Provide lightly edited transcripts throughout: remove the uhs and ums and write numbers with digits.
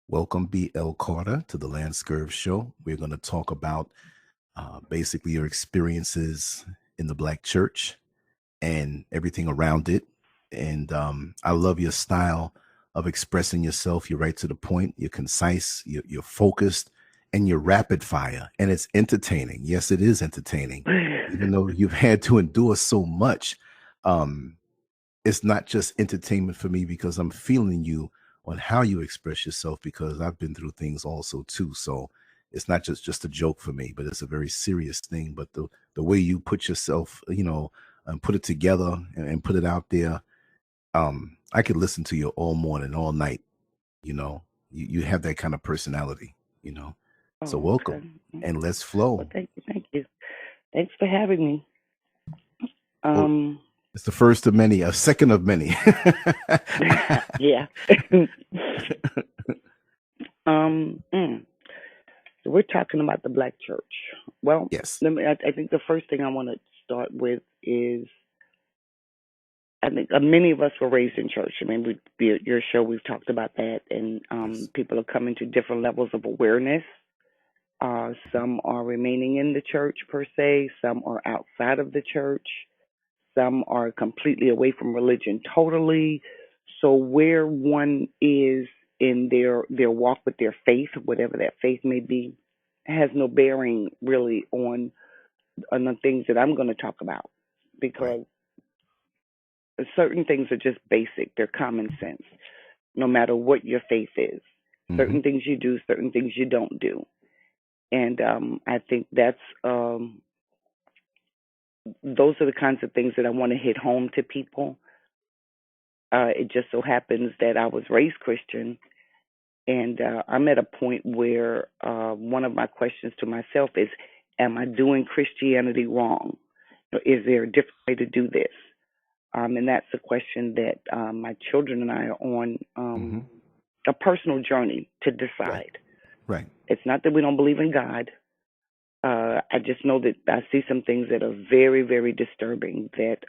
Welcome, B.L. Carter, to the Lance Scurv Show. We're going to talk about basically your experiences in the Black church and everything around it. And I love your style of expressing yourself. You're right to the point. You're concise. You're focused, and you're rapid fire. And it's entertaining. Yes, it is entertaining, even though you've had to endure so much. Um, it's not just entertainment for me because I'm feeling you on how you express yourself because I've been through things also too. So it's not just a joke for me, but it's a very serious thing. But the way you put yourself, and put it together and put it out there, I could listen to you all morning, all night. You have that kind of personality. You know, so Oh, okay. welcome and let's flow. Well, thank you, thank you. Thanks for having me. Well, Um, it's the first of many, a second of many. yeah. um, mm. So we're talking about the Black church. Well, Yes. I think the first thing I want to start with is I think many of us were raised in church. I mean, your show, we've talked about that, and Yes. people are coming to different levels of awareness. Some are remaining in the church per se. Some are outside of the church. Some are completely away from religion totally. So where one is in their walk with their faith, whatever that faith may be, has no bearing really on the things that I'm going to talk about Right. because certain things are just basic. They're common sense. No matter what your faith is, Hmm. certain things you do, certain things you don't do, and I think those are the kinds of things that I want to hit home to people. It just so happens that I was raised Christian, and I'm at a point where one of my questions to myself is, am I doing Christianity wrong? Is there a different way to do this? And that's a question that my children and I are on Hmm. a personal journey to Right. decide. Right. It's not that we don't believe in God. I just know that I see some things that are very, very disturbing that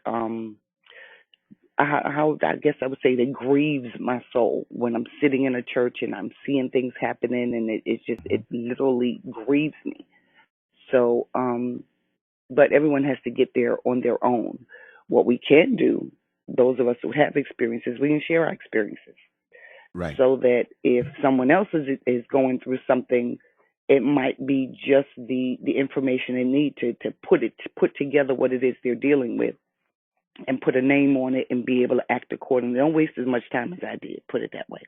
how I guess I would say that grieves my soul when I'm sitting in a church and I'm seeing things happening, and it Hmm. literally grieves me. So but everyone has to get there on their own. What we can do, those of us who have experiences, we can share our experiences Right. so that if someone else is going through something, it might be just the information they need to put together what it is they're dealing with and put a name on it and be able to act accordingly. Don't waste as much time as I did, put it that way.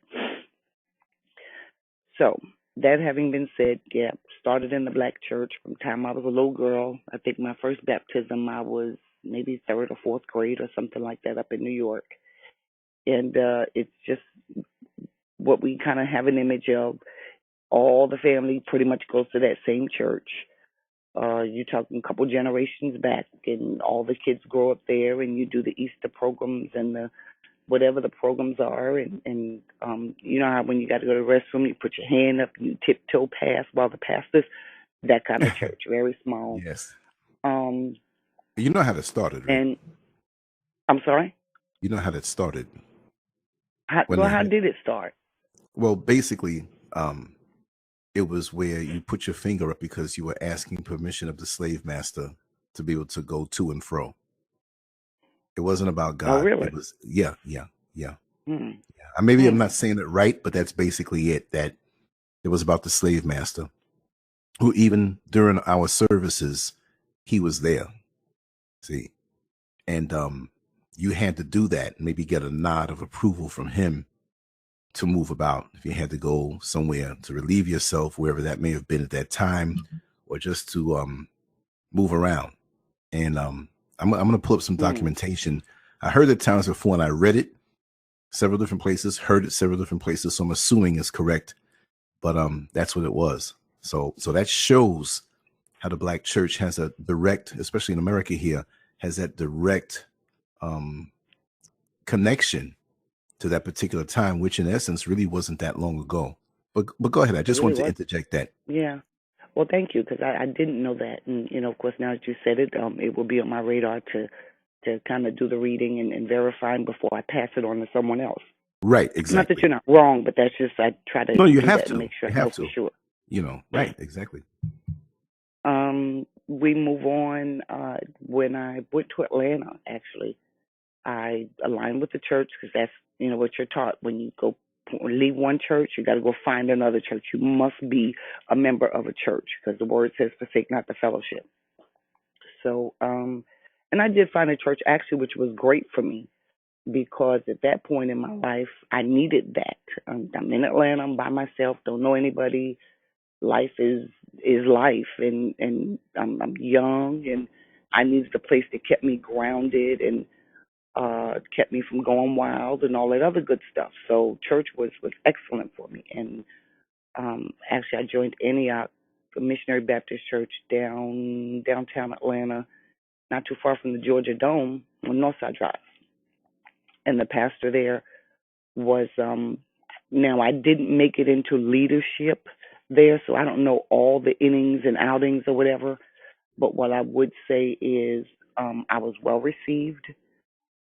So, that having been said, yeah, started in the black church from the time I was a little girl. I think my first baptism, I was maybe third or fourth grade or something like that up in New York. And it's just what we kind of have an image of. All the family pretty much goes to that same church. You're talking a couple generations back, and all the kids grow up there, and you do the Easter programs and the whatever the programs are, and you know how when you got to go to the restroom, you put your hand up, you tiptoe past while the pastor's that kind of church, very small. Yes. Um, You know how that started, right? and I'm sorry, You know how that started when well, they how had, did it start? well, basically, it was where you put your finger up because you were asking permission of the slave master to be able to go to and fro. It wasn't about Oh, God. really? It was, yeah, yeah, yeah, Hmm. yeah. Maybe I'm Hmm. not saying it right, but that's basically it. That it was about the slave master who, even during our services, he was there. See, and you had to do that, maybe get a nod of approval from him to move about. If you had to go somewhere to relieve yourself, wherever that may have been at that time, or just to move around. And I'm going to pull up some Hmm. documentation. I heard it times before, and I read it several different places, heard it several different places. So I'm assuming it's correct, but that's what it was. So that shows how the Black church has a direct, especially in America here, has that direct um, connection to that particular time, which in essence really wasn't that long ago. But go ahead. I It just really wanted to was. interject that. Yeah. Well, thank you, because I didn't know that, and of course, now that you said it, it will be on my radar to kind of do the reading and verifying before I pass it on to someone else. Right, Not that exactly. you're not wrong, but that's just I try to No, you do have that and to. make sure You I know have for to. sure. Right, exactly. We move on. When I went to Atlanta, actually, I aligned with the church because that's what you're taught when you go leave one church, you got to go find another church. You must be a member of a church because the word says, "Forsake not the fellowship." So, and I did find a church actually, which was great for me because at that point in my life, I needed that. I'm in Atlanta. I'm by myself. Don't know anybody. Life is life, and I'm young, and I needed a place that kept me grounded and kept me from going wild and all that other good stuff. So church was excellent for me, and actually I joined Antioch, a missionary Baptist church downtown Atlanta, not too far from the Georgia Dome on Northside Drive, and the pastor there was now I didn't make it into leadership there, so I don't know all the innings and outings or whatever. But what I would say is I was well received.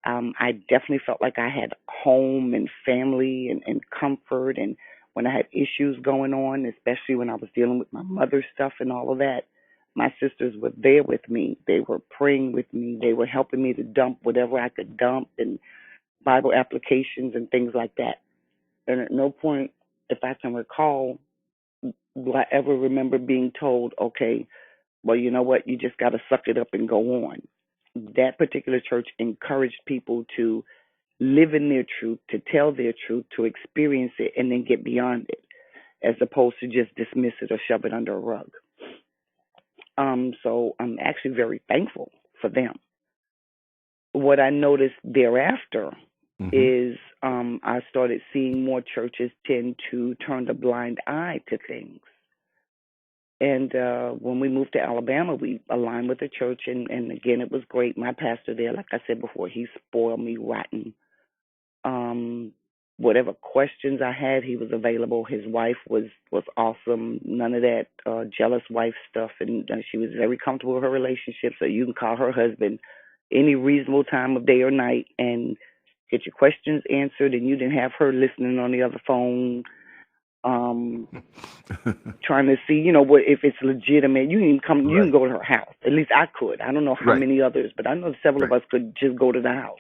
I definitely felt like I had home and family and comfort. And when I had issues going on, especially when I was dealing with my mother's stuff and all of that, my sisters were there with me. They were praying with me. They were helping me to dump whatever I could dump and Bible applications and things like that. And at no point, if I can recall, will I ever remember being told, okay, well, you know what, you just got to suck it up and go on. That particular church encouraged people to live in their truth, to tell their truth, to experience it, and then get beyond it, as opposed to just dismiss it or shove it under a rug. So I'm actually very thankful for them. What I noticed thereafter Hmm. is I started seeing more churches tend to turn a blind eye to things. And when we moved to Alabama, we aligned with the church, and again, it was great. My pastor there, like I said before, he spoiled me rotten. Um, whatever questions I had, he was available. His wife was awesome. None of that jealous wife stuff, and she was very comfortable with her relationship. So you can call her husband any reasonable time of day or night and get your questions answered. And you didn't have her listening on the other phone, um, trying to see, what if it's legitimate. You can come, you can Right, go to her house. At least I could. I don't know how right, many others, but I know several of right. us could just go to the house.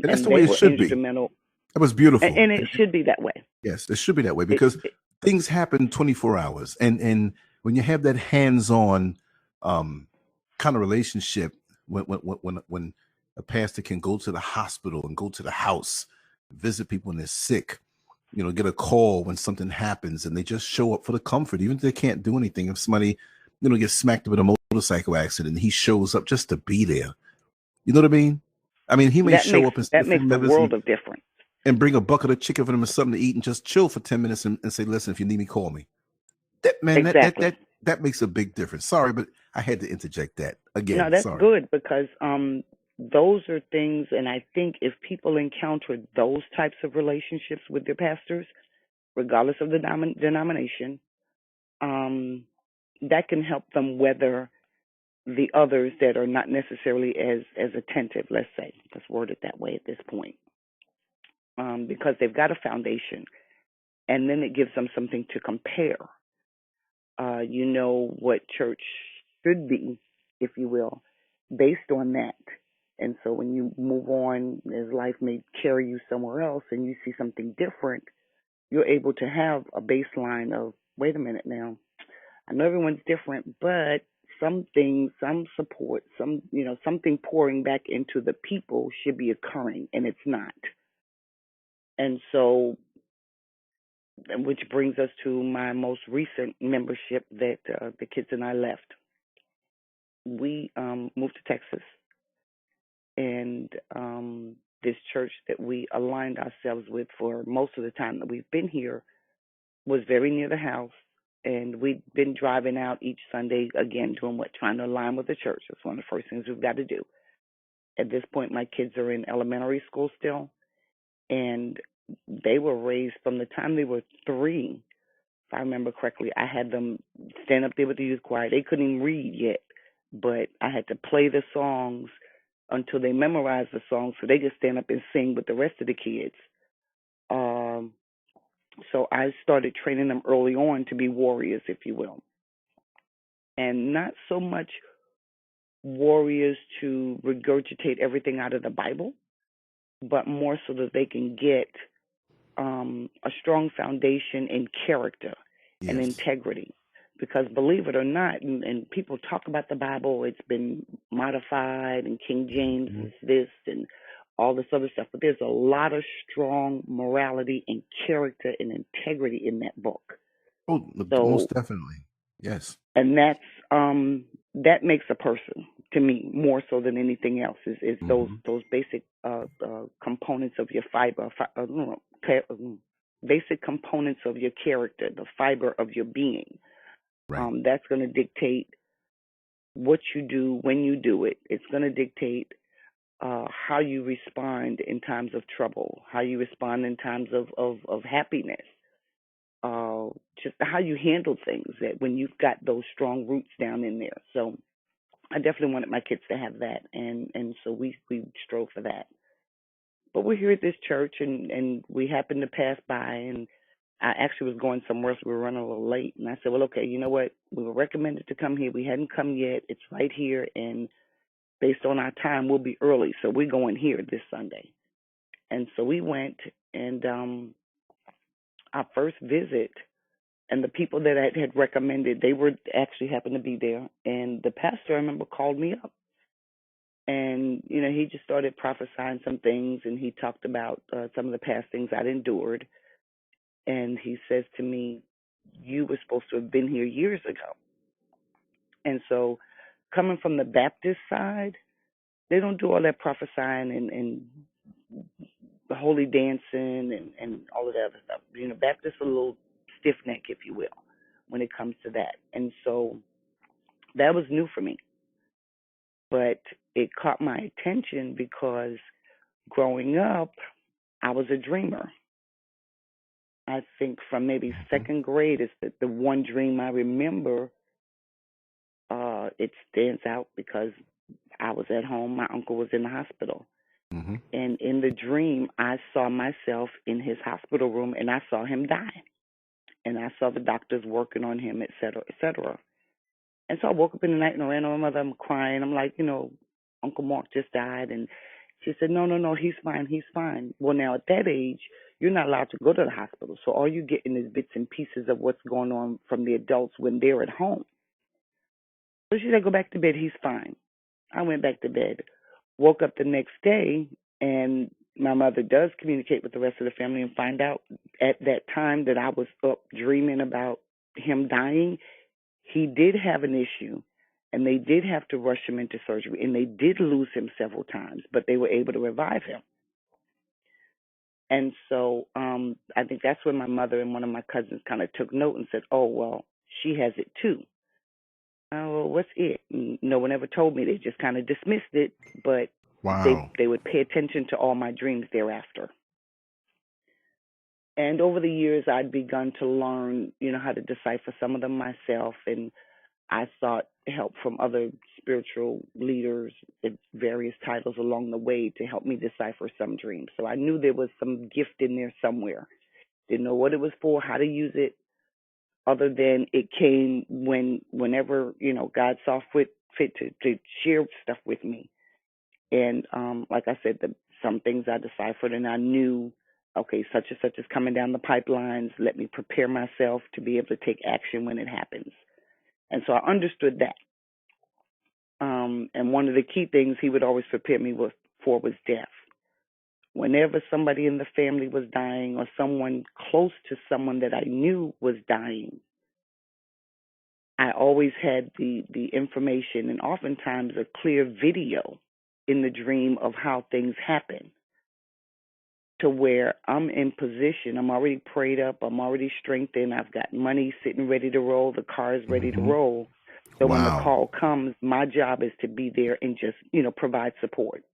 And that's And the way they it were should be. instrumental. It was beautiful. And it should be that way. Yes, it should be that way It, because it things happen 24 hours. And when you have that hands-on um, kind of relationship, when a pastor can go to the hospital and go to the house, visit people when they're sick, get a call when something happens, and they just show up for the comfort, even if they can't do anything. If somebody, gets smacked up in a motorcycle accident, he shows up just to be there. You know what I mean? I mean, he may that show makes up and see the that makes family a members world of difference. and bring a bucket of chicken for them or something to eat and just chill for 10 minutes and say, listen, if you need me, call me. That man, that that Exactly. that that makes a big difference. Sorry, but I had to interject that No, again. that's Sorry. good because those are things, and I think if people encounter those types of relationships with their pastors, regardless of the denomination, um, that can help them weather the others that are not necessarily as attentive. Let's word it that way at this point, because they've got a foundation, and then it gives them something to compare. You know what church should be, if you will, based on that. And so when you move on, as life may carry you somewhere else and you see something different, you're able to have a baseline of, wait a minute now, I know everyone's different, but some things, some support, something pouring back into the people should be occurring, and it's not. And so, which brings us to my most recent membership that the kids and I left. We moved to Texas, and this church that we aligned ourselves with for most of the time that we've been here was very near the house. And we've been driving out each Sunday, again, doing what? Trying to align with the church. That's one of the first things we've got to do. At this point, my kids are in elementary school still, and they were raised from the time they were 3. If I remember correctly, I had them stand up there with the youth choir. They couldn't even read yet, but I had to play the songs until they memorize the song so they can stand up and sing with the rest of the kids. Um, so I started training them early on to be warriors, if you will, and not so much warriors to regurgitate everything out of the Bible, but more so that they can get a strong foundation in character and Yes. integrity. Because believe it or not, and people talk about the Bible, it's been modified, and King James Mhm. is this and all this other stuff, but there's a lot of strong morality and character and integrity in that book. Oh, So, most definitely. Yes. and that makes a person to me more so than anything else is Hmm. those basic components of your fiber, no, basic components of your character, the fiber of your being. Right. That's going to dictate what you do when you do it. It's going to dictate how you respond in times of trouble, how you respond in times of happiness, uh, just how you handle things that when you've got those strong roots down in there. So I definitely wanted my kids to have that, and so we strove for that. But we're here at this church, and we happened to pass by, and I actually was going somewhere, so we were running a little late. And I said, well, okay, you know what? We were recommended to come here. We hadn't come yet. It's right here, and based on our time, we'll be early, so we're going here this Sunday. And so we went, and our first visit, and the people that I had recommended, they were actually happened to be there. And the pastor, I remember, called me up, and he just started prophesying some things, and he talked about some of the past things I'd endured. And he says to me, you were supposed to have been here years ago. And so, coming from the Baptist side, they don't do all that prophesying and the holy dancing and all of that other stuff. Baptists are a little stiff neck, if you will, when it comes to that. And so that was new for me. But it caught my attention because growing up, I was a dreamer. I think from maybe Hmm. second grade is the one dream I remember. It stands out because I was at home. My uncle was in the hospital. Hmm. And in the dream, I saw myself in his hospital room and I saw him die. And I saw the doctors working on him, et cetera, et cetera. And so I woke up in the night and I ran to my mother. I'm crying. I'm like, Uncle Mark just died. And she said, no, no, no, he's fine. He's fine. Well, now at that age, you're not allowed to go to the hospital. So all you're getting is bits and pieces of what's going on from the adults when they're at home. So she said, go back to bed. He's fine. I went back to bed. Woke up the next day, and my mother does communicate with the rest of the family and find out at that time that I was up dreaming about him dying. He did have an issue, and they did have to rush him into surgery, and they did lose him several times, but they were able to revive him. And so I think that's when my mother and one of my cousins kind of took note and said, oh, well, she has it too. Oh, well, what's it? And no one ever told me. They just kind of dismissed it, but they Wow. they would pay attention to all my dreams thereafter. And over the years, I'd begun to learn, how to decipher some of them myself, and I sought help from other spiritual leaders at various titles along the way to help me decipher some dreams. So I knew there was some gift in there somewhere. Didn't know what it was for, how to use it, other than it came whenever God saw fit to share stuff with me. And like I said, some things I deciphered, and I knew, okay, such and such is coming down the pipelines. Let me prepare myself to be able to take action when it happens. And so I understood that. And one of the key things he would always prepare me was death. Whenever somebody in the family was dying or someone close to someone that I knew was dying, I always had the information and oftentimes a clear video in the dream of how things happen, to where I'm in position. I'm already prayed up. I'm already strengthened. I've got money sitting ready to roll. The car is ready to Hmm. roll. So when the Wow. call comes, my job is to be there and just, provide support.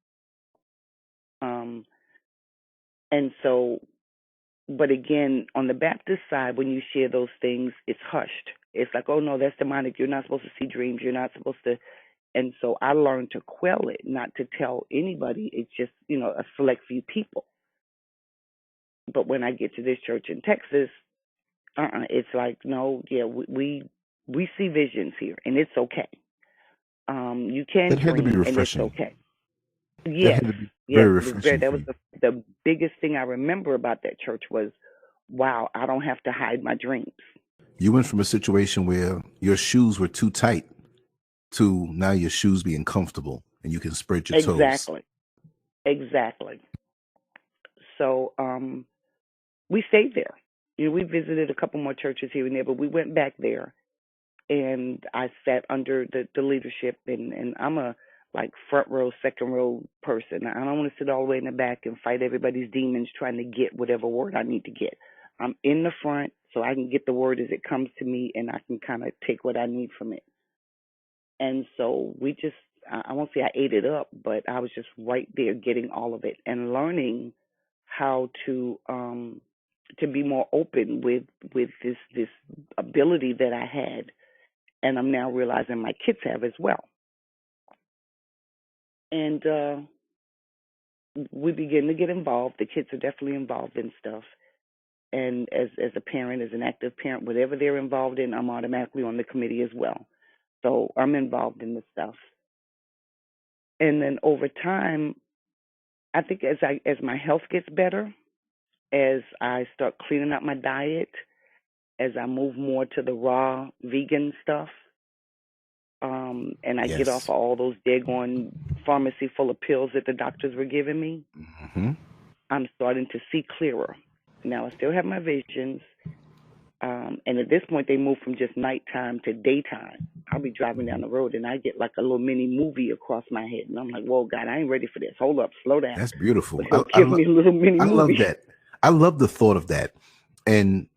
Um, and so, but again, on the Baptist side, when you share those things, it's hushed. It's like, oh no, that's demonic. You're not supposed to see dreams. You're not supposed to. And so I learned to quell it, not to tell anybody. It's just, a select few people. But when I get to this church in Texas, it's like, no, yeah, we see visions here, and it's okay. You can That had to be dream, and it's refreshing. okay. That Yes, had to be yes, very it was great. refreshing That for was you. the biggest thing I remember about that church was, wow, I don't have to hide my dreams. You went from a situation where your shoes were too tight to now your shoes being comfortable and you can spread your toes. Exactly, exactly. So, we stayed there. We visited a couple more churches here and there, but we went back there, and I sat under the leadership, and I'm a like front row, second row person. I don't want to sit all the way in the back and fight everybody's demons trying to get whatever word I need to get. I'm in the front so I can get the word as it comes to me, and I can kind of take what I need from it. And so we just, I won't say I ate it up, but I was just right there getting all of it and learning how to be more open with this ability that I had, and I'm now realizing my kids have as well. And we begin to get involved. The kids are definitely involved in stuff. And as a parent, as an active parent, whatever they're involved in, I'm automatically on the committee as well. So I'm involved in the stuff. And then over time, I think as my health gets better, as I start cleaning up my diet, as I move more to the raw vegan stuff, and I get off Yes. of all those daggone pharmacy full of pills that the doctors were giving me, Hmm. I'm starting to see clearer. Now I still have my visions, and at this point they move from just nighttime to daytime. I'll be driving down the road and I get like a little mini movie across my head, and I'm like, "Whoa, God, I ain't ready for this. Hold up, slow down." That's beautiful. But he'll give me a little mini I love movie. that. I love the thought of that. And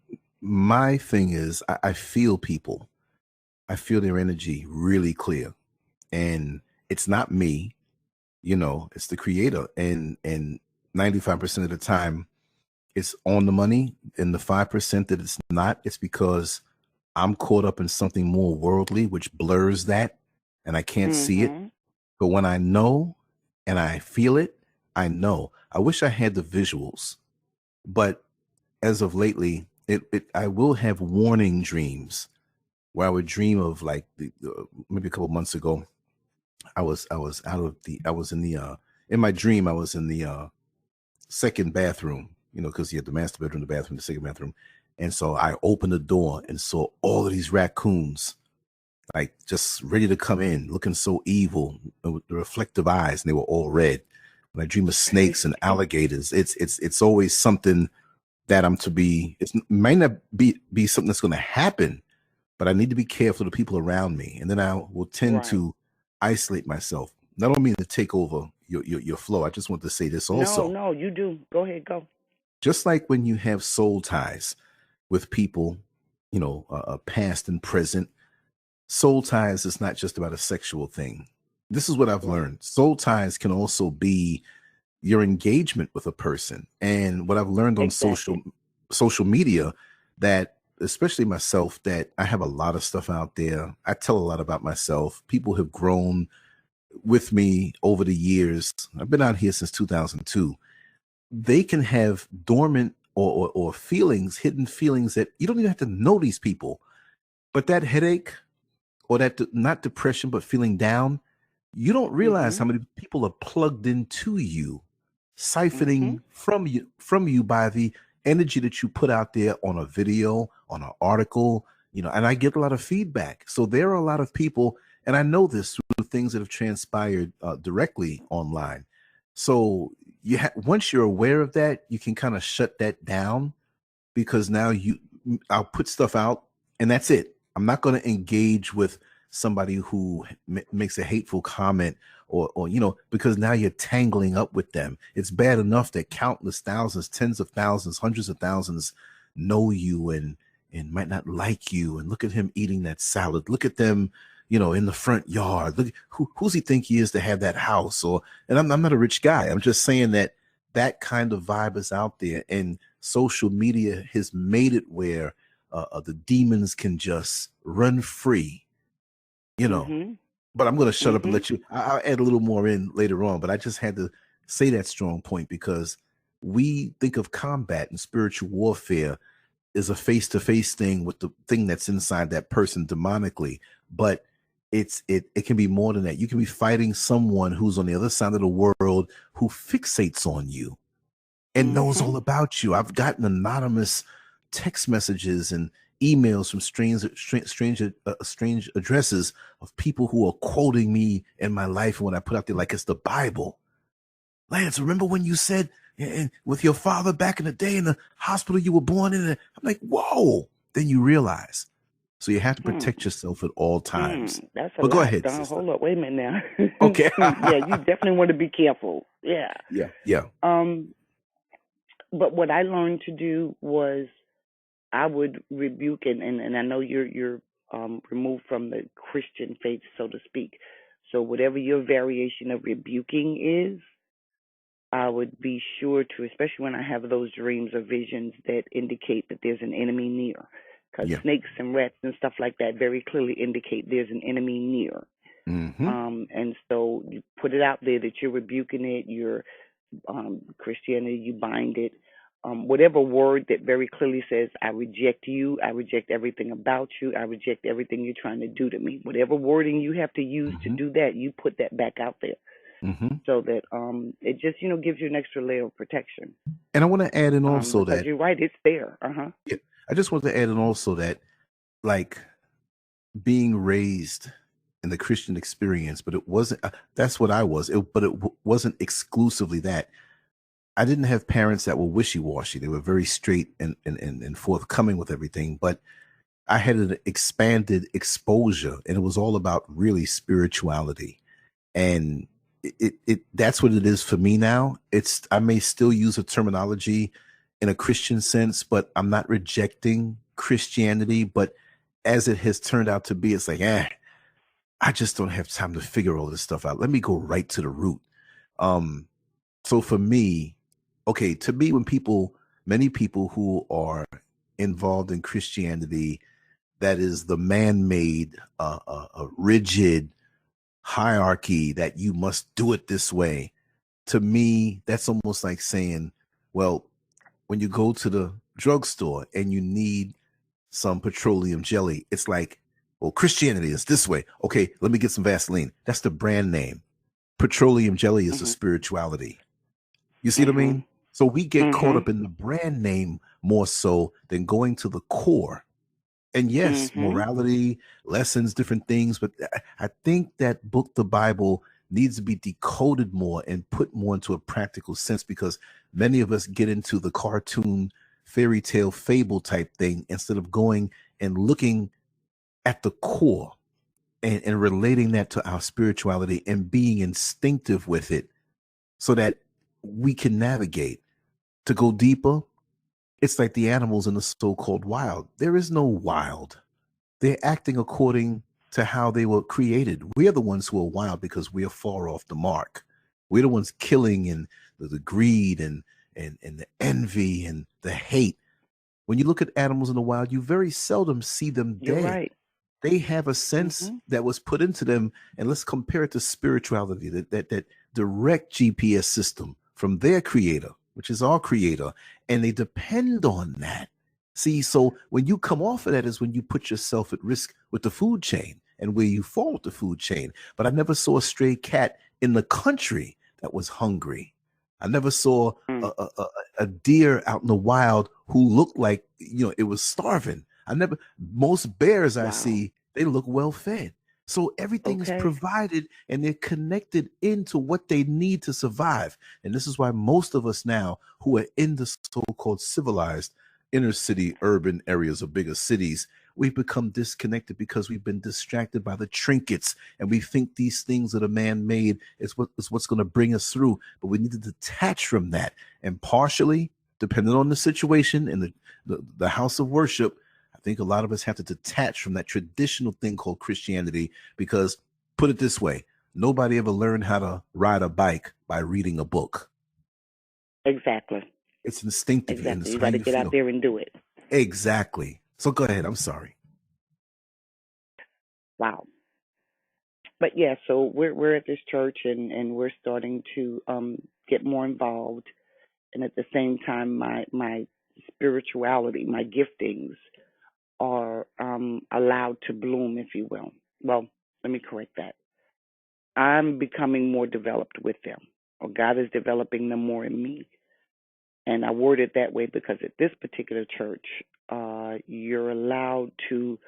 my thing is, I feel people. I feel their energy really clear. And it's not me, it's the creator. And 95% of the time it's on the money. And the 5% that it's not, it's because I'm caught up in something more worldly, which blurs that and I can't see it. Mhm. But when I know and I feel it, I know. I wish I had the visuals, but as of lately, I will have warning dreams where I would dream of like maybe a couple months ago. I was in the in my dream I was in the second bathroom, because you had the master bedroom, the bathroom, the second bathroom, and so I opened the door and saw all of these raccoons like just ready to come in, looking so evil with the reflective eyes, and they were all red. When I dream of snakes and alligators, it's always something that I'm to be. It might not be something that's going to happen, but I need to be careful of the people around me, and then I will tend Right. to isolate myself. I don't mean to take over your flow. I just want to say this No, also. no, you do. Go ahead, go. Just like when you have soul ties with people, past and present, soul ties is not just about a sexual thing. This is what I've Right. learned. Soul ties can also be your engagement with a person. And what I've learned on Exactly. social media, that especially myself, that I have a lot of stuff out there. I tell a lot about myself. People have grown with me over the years. I've been out here since 2002. They can have dormant or feelings, hidden feelings that you don't even have to know these people. But that headache or that not depression, but feeling down, you don't realize how Mhm. many people are plugged into you, Mhm. siphoning from you by the energy that you put out there on a video, on an article, and I get a lot of feedback. So there are a lot of people, and I know this through things that have transpired directly online. So once you're aware of that, you can kind of shut that down, because now I'll put stuff out and that's it. I'm not going to engage with somebody who makes a hateful comment, or because now you're tangling up with them. It's bad enough that countless thousands, tens of thousands, hundreds of thousands know you and might not like you. And look at him eating that salad. Look at them, in the front yard. Look, who's he think he is to have that house? And I'm not a rich guy. I'm just saying that kind of vibe is out there, and social media has made it where the demons can just run free, you know. Mhm. But I'm going to shut up and Mhm. let you. I'll add a little more in later on. But I just had to say that strong point because we think of combat and spiritual warfare is a face-to-face thing with the thing that's inside that person demonically, but it can be more than that. You can be fighting someone who's on the other side of the world who fixates on you and knows Mhm. all about you. I've gotten anonymous text messages and emails from strange addresses of people who are quoting me in my life when I put out there like it's the Bible. Lance, remember when you said with your father back in the day in the hospital you were born in? I'm like, whoa. Then you realize. So you have to Hmm. protect yourself at all times. That's a But go lot, ahead, Don. sister. Hold up, wait a minute now. Okay. Yeah, you definitely want to be careful. Yeah. Yeah, yeah, Um, but what I learned to do was I would rebuke, and I know you're removed from the Christian faith, so to speak. So whatever your variation of rebuking is, I would be sure to, especially when I have those dreams or visions that indicate that there's an enemy near. Because yeah. snakes and rats and stuff like that very clearly indicate there's an enemy near. Mm-hmm. And so you put it out there that you're rebuking it, you're Christianity, you bind it. Whatever word that very clearly says, I reject you, I reject everything about you, I reject everything you're trying to do to me. Whatever wording you have to use to Mm-hmm. do that, you put that back out there Mm-hmm. so that it just gives you an extra layer of protection. And I want to add in also Because that, you're right, it's there. Uh-huh. yeah, I just want to add in also that, like, being raised in the Christian experience, but it wasn't, that's what I was, but wasn't exclusively that. I didn't have parents that were wishy-washy. They were very straight and forthcoming with everything, but I had an expanded exposure and it was all about really spirituality. And that's what it is for me now. It's, I may still use a terminology in a Christian sense, but I'm not rejecting Christianity. But as it has turned out to be, it's like, I just don't have time to figure all this stuff out. Let me go right to the root. Um, so for me, okay, to me, when many people who are involved in Christianity, that is the man-made, rigid hierarchy that you must do it this way. To me, that's almost like saying, well, when you go to the drugstore and you need some petroleum jelly, it's like, well, Christianity is this way. Okay, let me get some Vaseline. That's the brand name. Petroleum jelly is a Mhm. spirituality. You see what I Mhm. mean? So we get caught Mhm. up in the brand name more so than going to the core. And yes, Mhm. morality, lessons, different things, but I think that book, the Bible, needs to be decoded more and put more into a practical sense because many of us get into the cartoon, fairy tale, fable type thing instead of going and looking at the core and relating that to our spirituality and being instinctive with it so that we can navigate. To go deeper, it's like the animals in the so-called wild. There is no wild. They're acting according to how they were created. We are the ones who are wild because we are far off the mark. We're the ones killing and the greed and the envy and the hate. When you look at animals in the wild, you very seldom see them You're dead. right. They have a sense Mhm. that was put into them, and let's compare it to spirituality, that direct GPS system from their creator, which is our creator, and they depend on that. See, so when you come off of that is when you put yourself at risk with the food chain and where you fall with the food chain. But I never saw a stray cat in the country that was hungry. I never saw Mm. a deer out in the wild who looked like it was starving. I never Most bears I Wow. see, they look well fed. So everything is Okay. provided and they're connected into what they need to survive. And this is why most of us now who are in the so-called civilized inner city urban areas of bigger cities, we've become disconnected because we've been distracted by the trinkets and we think these things that are man-made is what's going to bring us through. But we need to detach from that and partially, depending on the situation and the house of worship, I think a lot of us have to detach from that traditional thing called Christianity because, put it this way, nobody ever learned how to ride a bike by reading a book. Exactly. It's instinctively, and Exactly. it's You how got to you get out feel. there and do it. Exactly. So go ahead. I'm sorry. Wow. but yeah, so we're at this church, and we're starting to get more involved, and at the same time, my spirituality, my giftings are allowed to bloom, if you will. Well, let me correct that. I'm becoming more developed with them, or God is developing them more in me. And I word it that way because at this particular church, you're allowed to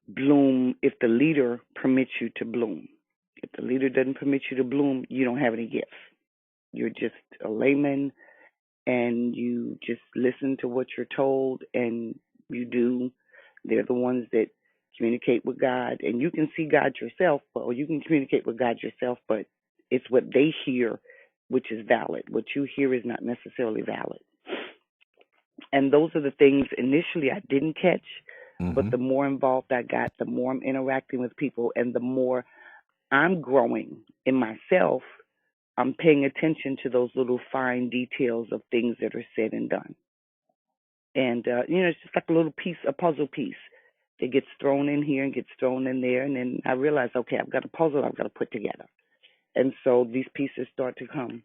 bloom if the leader permits you to bloom. If the leader doesn't permit you to bloom, you don't have any gifts. You're just a layman, and you just listen to what you're told, and you do. They're the ones that communicate with God, and you can see God yourself, or you can communicate with God yourself, but it's what they hear which is valid. What you hear is not necessarily valid. And those are the things initially I didn't catch, but Mm-hmm. the more involved I got, the more I'm interacting with people, and the more I'm growing in myself. I'm paying attention to those little fine details of things that are said and done. And it's just like a little piece, a puzzle piece. It gets thrown in here and gets thrown in there, and then I realize, okay, I've got a puzzle I've got to put together. And so these pieces start to come.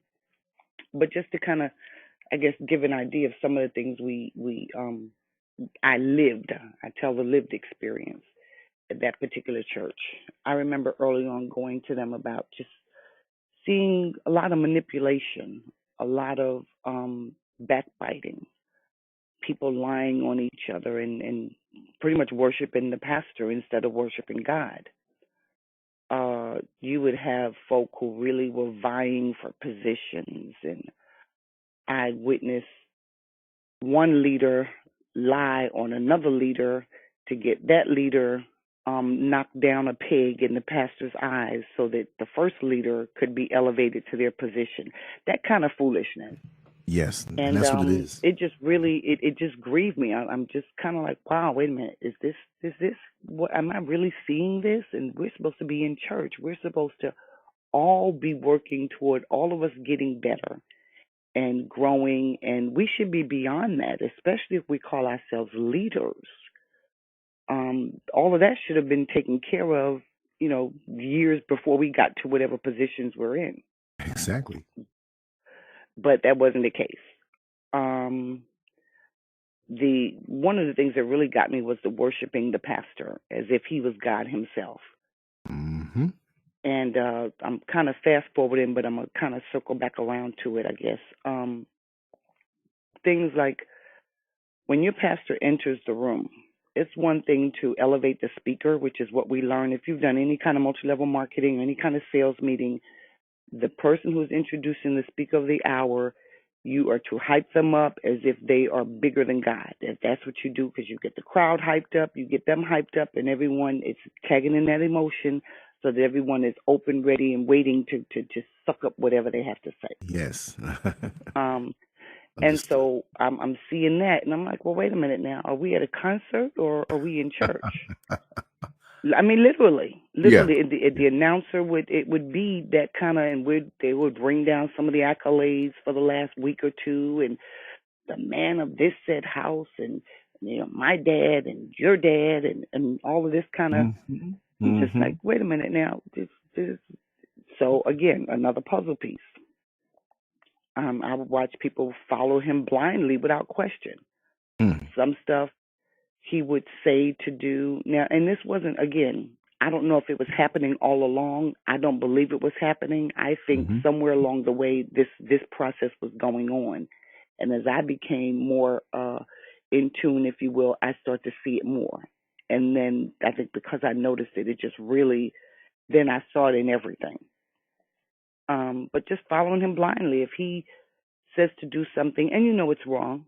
But just to kind of, I guess, give an idea of some of the things we I lived. I tell the lived experience at that particular church. I remember early on going to them about just seeing a lot of manipulation, a lot of backbiting, people lying on each other, and pretty much worshiping the pastor instead of worshiping God. You would have folk who really were vying for positions, and I witnessed one leader lie on another leader to get that leader knocked down a peg in the pastor's eyes so that the first leader could be elevated to their position. That kind of foolishness. Yes, and And that's what it is. it just really it just grieved me. I'm just kind of like, wow, wait a minute, is this what, am I really seeing this? And we're supposed to be in church. We're supposed to all be working toward all of us getting better and growing, and we should be beyond that, especially if we call ourselves leaders. All of that should have been taken care of, years before we got to whatever positions we're in. Exactly. But that wasn't the case. Um, the One of the things that really got me was the worshiping the pastor as if he was God himself. Mm-hmm. And I'm kind of fast forwarding, but I'm gonna kind of circle back around to it, I guess. Things like when your pastor enters the room, it's one thing to elevate the speaker, which is what we learn. If you've done any kind of multi-level marketing, any kind of sales meeting, the person who's introducing the speaker of the hour, you are to hype them up as if they are bigger than God. That's what you do, because you get the crowd hyped up, you get them hyped up, and everyone is tagging in that emotion so that everyone is open, ready, and waiting to just suck up whatever they have to say. Yes. Um, and Understood. so I'm seeing that, and I'm like, well, wait a minute now. Are we at a concert or are we in church? I mean, literally, Yeah. literally, the announcer would be that kind of, and they would bring down some of the accolades for the last week or two, and the man of this said house, and my dad and your dad, and all of this kind of. Mm-hmm. I'm just Mm-hmm. like, wait a minute now. This. So again, another puzzle piece. I would watch people follow him blindly without question. Mm. Some stuff he would say to do. Now, and this wasn't, again, I don't know if it was happening all along. I don't believe it was happening. I think Mm-hmm. somewhere along the way this process was going on. And as I became more in tune, if you will, I start to see it more. And then I think because I noticed it, it just really, then I saw it in everything. But just following him blindly, if he says to do something and it's wrong,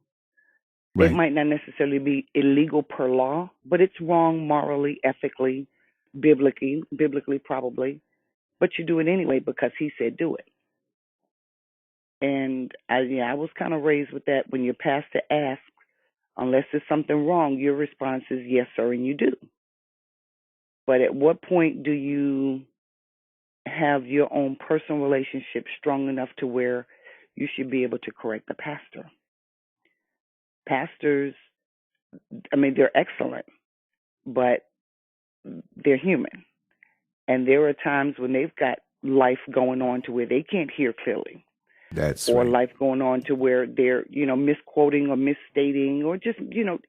it Right. might not necessarily be illegal per law, but it's wrong morally, ethically, biblically probably. But you do it anyway because he said do it. And I was kind of raised with that. When your pastor asks, unless there's something wrong, your response is yes, sir, and you do. But at what point do you have your own personal relationship strong enough to where you should be able to correct the pastor? Pastors, I mean, they're excellent, but they're human. And there are times when they've got life going on to where they can't hear clearly, That's or right. life going on to where they're, misquoting or misstating, or just,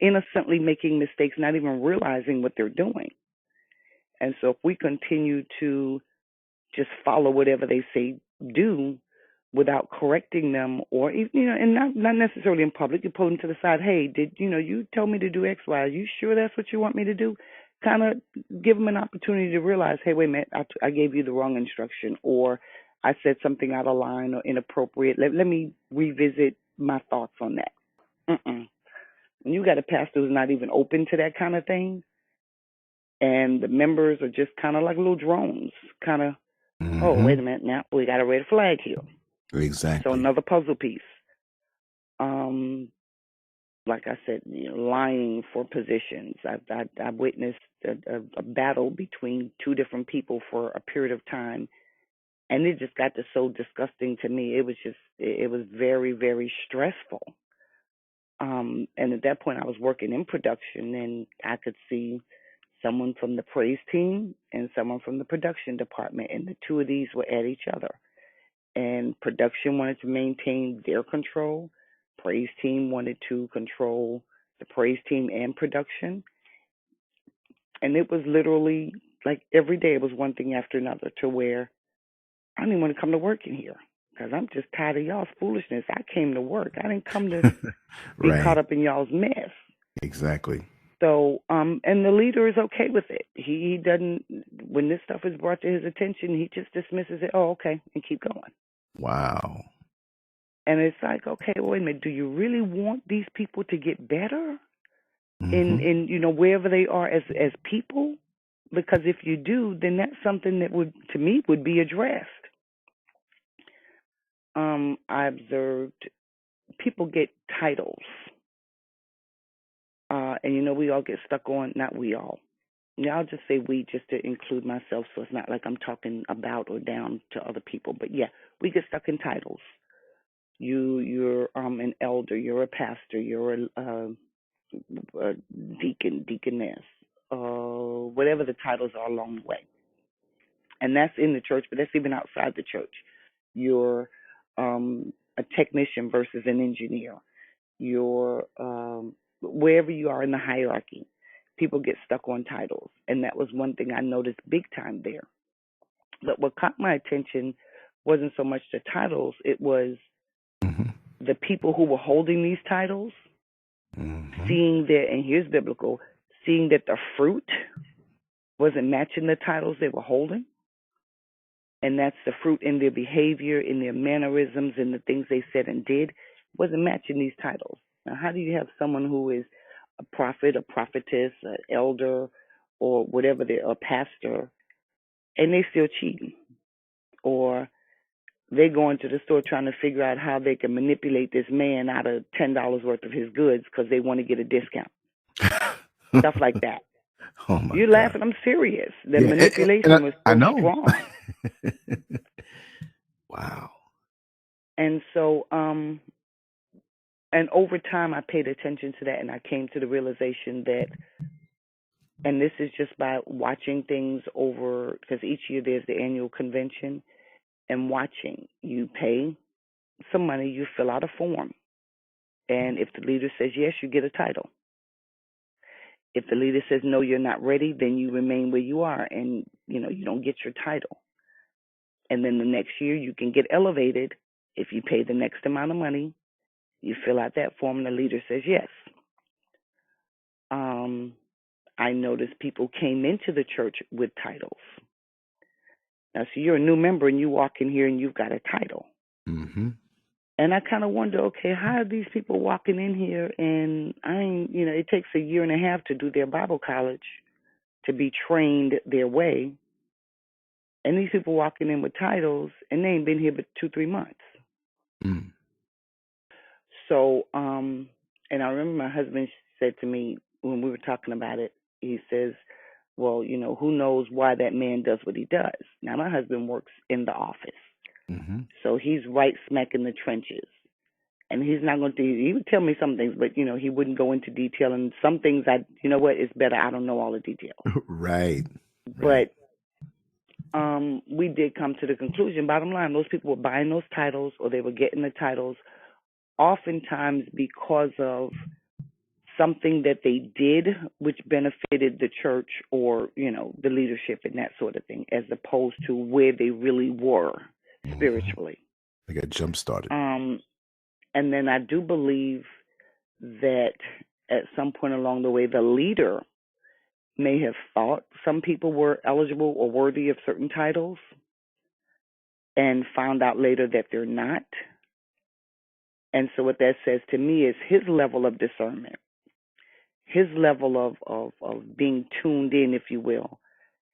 innocently making mistakes, not even realizing what they're doing. And so if we continue to just follow whatever they say do without correcting them, or and not necessarily in public, you pull them to the side. Hey, did you tell me to do X, Y? Are you sure that's what you want me to do? Kind of give them an opportunity to realize, hey, wait a minute, I gave you the wrong instruction, or I said something out of line or inappropriate. Let me revisit my thoughts on that. Mm-mm. When you got a pastor who's not even open to that kind of thing, and the members are just kind of like little drones, kind of, oh, wait a Mm-hmm. minute, now we got a red flag here. So Exactly. another puzzle piece. Um, like I said, lying for positions. I've witnessed a battle between two different people for a period of time, and it just got to so disgusting to me. It was very, very stressful. And at that point, I was working in production, and I could see someone from the praise team and someone from the production department, and the two of these were at each other. And production wanted to maintain their control. Praise team wanted to control the praise team and production. And it was literally like every day it was one thing after another, to where I didn't want to come to work in here because I'm just tired of y'all's foolishness. I came to work. I didn't come to be caught Right. up in y'all's mess. Exactly. So, and the leader is okay with it. He doesn't, when this stuff is brought to his attention, he just dismisses it. Oh, okay, and keep going. Wow. And it's like, okay, wait a minute. Do you really want these people to get better in Mm-hmm. wherever they are as people? Because if you do, then that's something that would, to me, would be addressed. I observed people get titles, and we all get stuck on, not we all. Now I'll just say we, just to include myself, so it's not like I'm talking about or down to other people. But yeah, we get stuck in titles. You're an elder, you're a pastor, you're a deacon, deaconess, whatever the titles are along the way. And that's in the church, but that's even outside the church. You're a technician versus an engineer. You're wherever you are in the hierarchy. People get stuck on titles, and that was one thing I noticed big time there. But what caught my attention wasn't so much the titles; it was Mm-hmm. the people who were holding these titles, Mm-hmm. seeing that, and here's biblical, seeing that the fruit wasn't matching the titles they were holding. And that's the fruit in their behavior, in their mannerisms, in the things they said and did, wasn't matching these titles. Now, how do you have someone who is a prophet, a prophetess, an elder, or whatever they're, a pastor, and they still cheating? Or they go into the store trying to figure out how they can manipulate this man out of $10 worth of his goods because they want to get a discount. Stuff like that. Oh my You're God. laughing. I'm serious. The Yeah, and manipulation was I so know. strong. Wow. And so, and over time, I paid attention to that, and I came to the realization that, and this is just by watching things over, because each year there's the annual convention, and watching. You pay some money, you fill out a form, and if the leader says yes, you get a title. If the leader says no, you're not ready, then you remain where you are, and you don't get your title. And then the next year you can get elevated if you pay the next amount of money. You fill out that form, and the leader says yes. Um, I noticed people came into the church with titles. Now, so you're a new member and you walk in here and you've got a title. Mm-hmm. And I kind of wonder, okay, how are these people walking in here? And it takes a year and a half to do their Bible college to be trained their way. And these people walking in with titles and they ain't been here but 2-3 months. Mm. So, and I remember my husband said to me when we were talking about it, he says, well, who knows why that man does what he does. Now, my husband works in the office, Mm-hmm. so he's right smack in the trenches. And he's not going to, he would tell me some things, but, he wouldn't go into detail. And some things it's better I don't know all the details. Right. Right. But we did come to the conclusion, bottom line, those people were buying those titles or they were getting the titles oftentimes because of something that they did which benefited the church or, the leadership and that sort of thing, as opposed to where they really were Hmm. spiritually. They got jump started. Um, and then I do believe that at some point along the way, the leader may have thought some people were eligible or worthy of certain titles and found out later that they're not. And so what that says to me is his level of discernment, his level of being tuned in, if you will,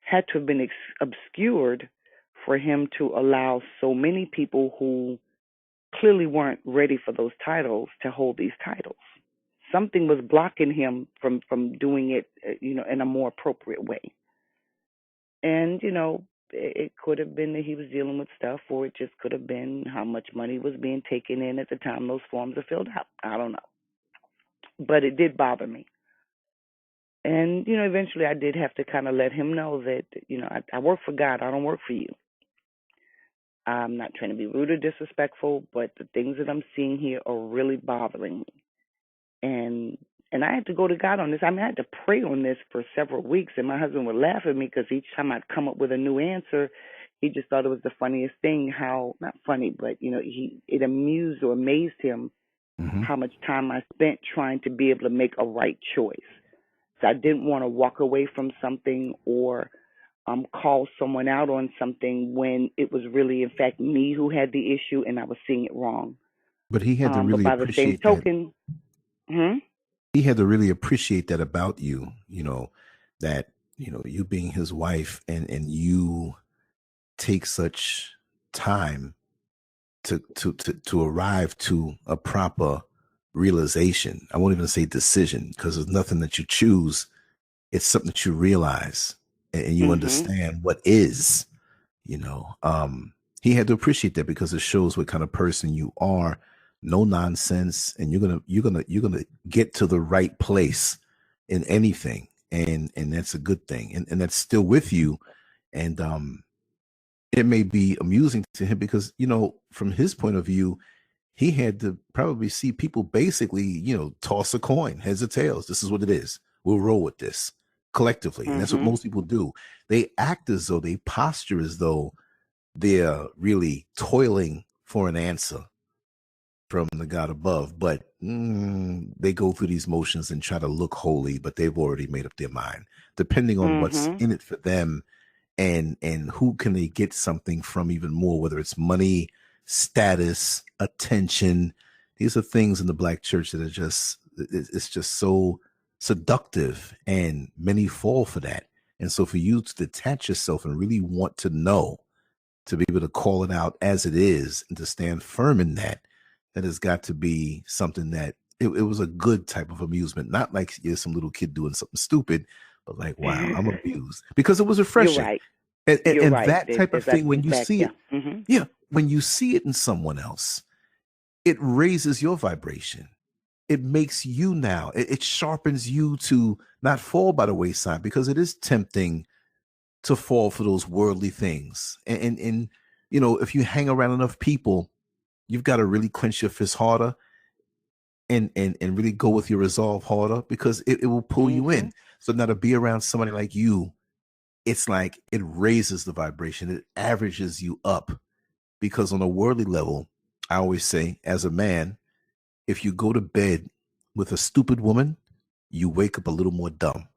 had to have been obscured for him to allow so many people who clearly weren't ready for those titles to hold these titles. Something was blocking him from doing it, in a more appropriate way. And it could have been that he was dealing with stuff, or it just could have been how much money was being taken in at the time those forms are filled out. I don't know, but it did bother me. And eventually I did have to kind of let him know that I work for God. I don't work for you. I'm not trying to be rude or disrespectful, but the things that I'm seeing here are really bothering me. And I had to go to God on this. I mean, I had to pray on this for several weeks, and my husband would laugh at me because each time I'd come up with a new answer, he just thought it was the funniest thing. How not funny, but it amused or amazed him Hmm. how much time I spent trying to be able to make a right choice. So I didn't want to walk away from something or call someone out on something when it was really, in fact, me who had the issue and I was seeing it wrong. But he had to But really by the same appreciate that. token, hmm He had to really appreciate that about you, that, you being his wife and you take such time to arrive to a proper realization. I won't even say decision because there's nothing that you choose. It's something that you realize and you hmm understand what is, you know. He had to appreciate that because it shows what kind of person you are. No nonsense, and you're gonna get to the right place in anything, and that's a good thing, and that's still with you. And it may be amusing to him because from his point of view, he had to probably see people basically, toss a coin, heads or tails. This is what it is. We'll roll with this collectively. And that's what hmm most people do. They act as though, they posture as though they're really toiling for an answer from the God above, but they go through these motions and try to look holy, but they've already made up their mind, depending on what's hmm in it for them and who can they get something from even more, whether it's money, status, attention. These are things in the black church that are just, it's just so seductive, and many fall for that. And so for you to detach yourself and really want to know, to be able to call it out as it is and to stand firm in that, that has got to be something that it was a good type of amusement, not like you're some little kid doing something stupid, but like, wow, I'm amused because it was You're refreshing. right. And, and, You're and right. that type of As I thing, when think you back, see yeah. it, yeah, when you see it in someone else, it raises your vibration. It makes you now, it sharpens you to not fall by the wayside, because it is tempting to fall for those worldly things. And if you hang around enough people, you've got to really clench your fist harder and really go with your resolve harder, because it will pull you hmm in. So now to be around somebody like you, it's like it raises the vibration, it averages you up. Because on a worldly level, I always say, as a man, if you go to bed with a stupid woman, you wake up a little more dumb.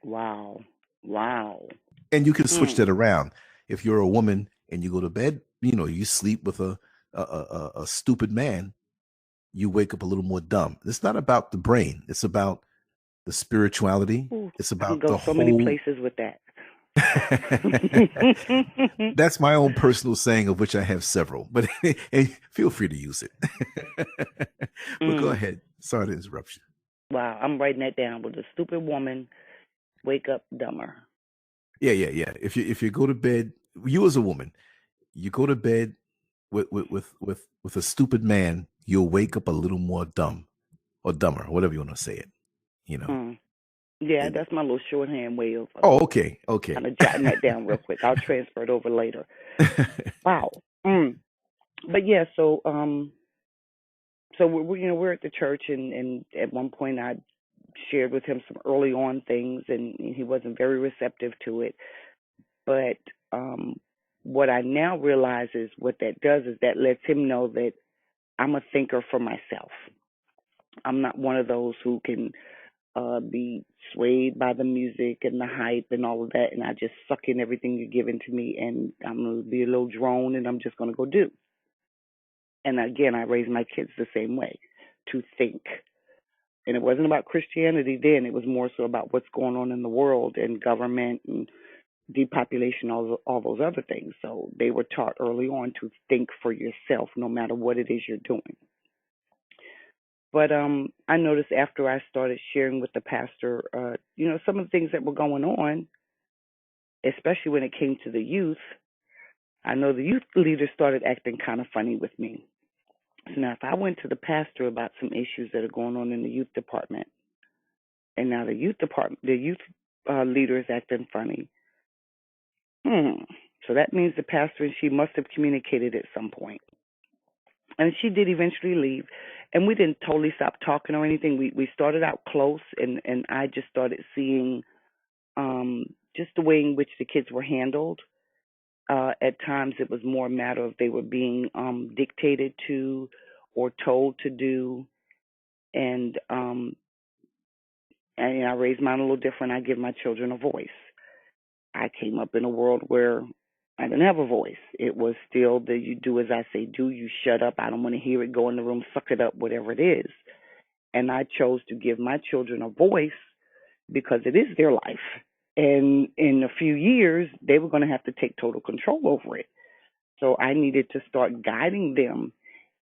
Wow. Wow. And you can switch that Mm. around. If you're a woman and you go to bed, you sleep with a stupid man, you wake up a little more dumb. It's not about the brain, it's about the spirituality, Ooh, it's I can about go the so many whole. places with that. That's my own personal saying, of which I have several, but hey, feel free to use it. But go mm. ahead. Sorry to interrupt you. Wow. I'm writing that down. With a stupid woman, wake up dumber. Yeah. If you go to bed, you as a woman, you go to bed with a stupid man, you'll wake up a little more dumb or dumber, whatever you want to say it. You know. Mm. Yeah, And that's my little shorthand way of oh, okay, okay. kind of jotting that down real quick. I'll transfer it over later. Wow. Mm. But yeah, so we're at the church, and at one point I shared with him some early on things, and he wasn't very receptive to it. But what I now realize is what that does is that lets him know that I'm a thinker for myself. I'm not one of those who can be swayed by the music and the hype and all of that, and I just suck in everything you're giving to me, and I'm gonna be a little drone, and I'm just gonna go do. And again, I raise my kids the same way, to think. And it wasn't about Christianity then; it was more so about what's going on in the world and government and depopulation, all those other things. So they were taught early on to think for yourself, no matter what it is you're doing. But I noticed after I started sharing with the pastor, some of the things that were going on, especially when it came to the youth. I know the youth leaders started acting kind of funny with me. So now, if I went to the pastor about some issues that are going on in the youth department, and now the youth leader is acting funny, so that means the pastor and she must have communicated at some point. And she did eventually leave, and we didn't totally stop talking or anything. We started out close, and I just started seeing just the way in which the kids were handled. At times, it was more a matter of they were being dictated to or told to do, and I raised mine a little different. I give my children a voice. I came up in a world where I didn't have a voice. It was still the you do as I say do, you shut up, I don't want to hear it, go in the room, suck it up, whatever it is. And I chose to give my children a voice because it is their life. And in a few years, they were going to have to take total control over it. So I needed to start guiding them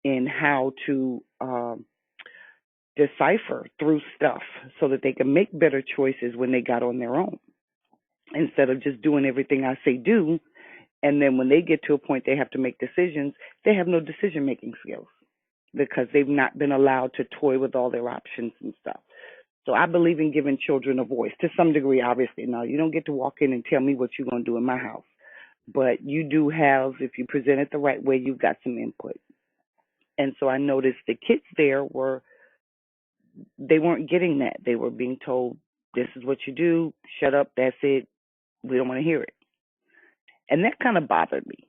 in how to decipher through stuff so that they can make better choices when they got on their own instead of just doing everything I say do. And then when they get to a point they have to make decisions, they have no decision making skills because they've not been allowed to toy with all their options and stuff. So I believe in giving children a voice to some degree, obviously. Now, you don't get to walk in and tell me what you're going to do in my house, but you do have, if you present it the right way, you've got some input. And so I noticed the kids there they weren't getting that. They were being told, this is what you do, shut up, that's it, we don't want to hear it. And that kind of bothered me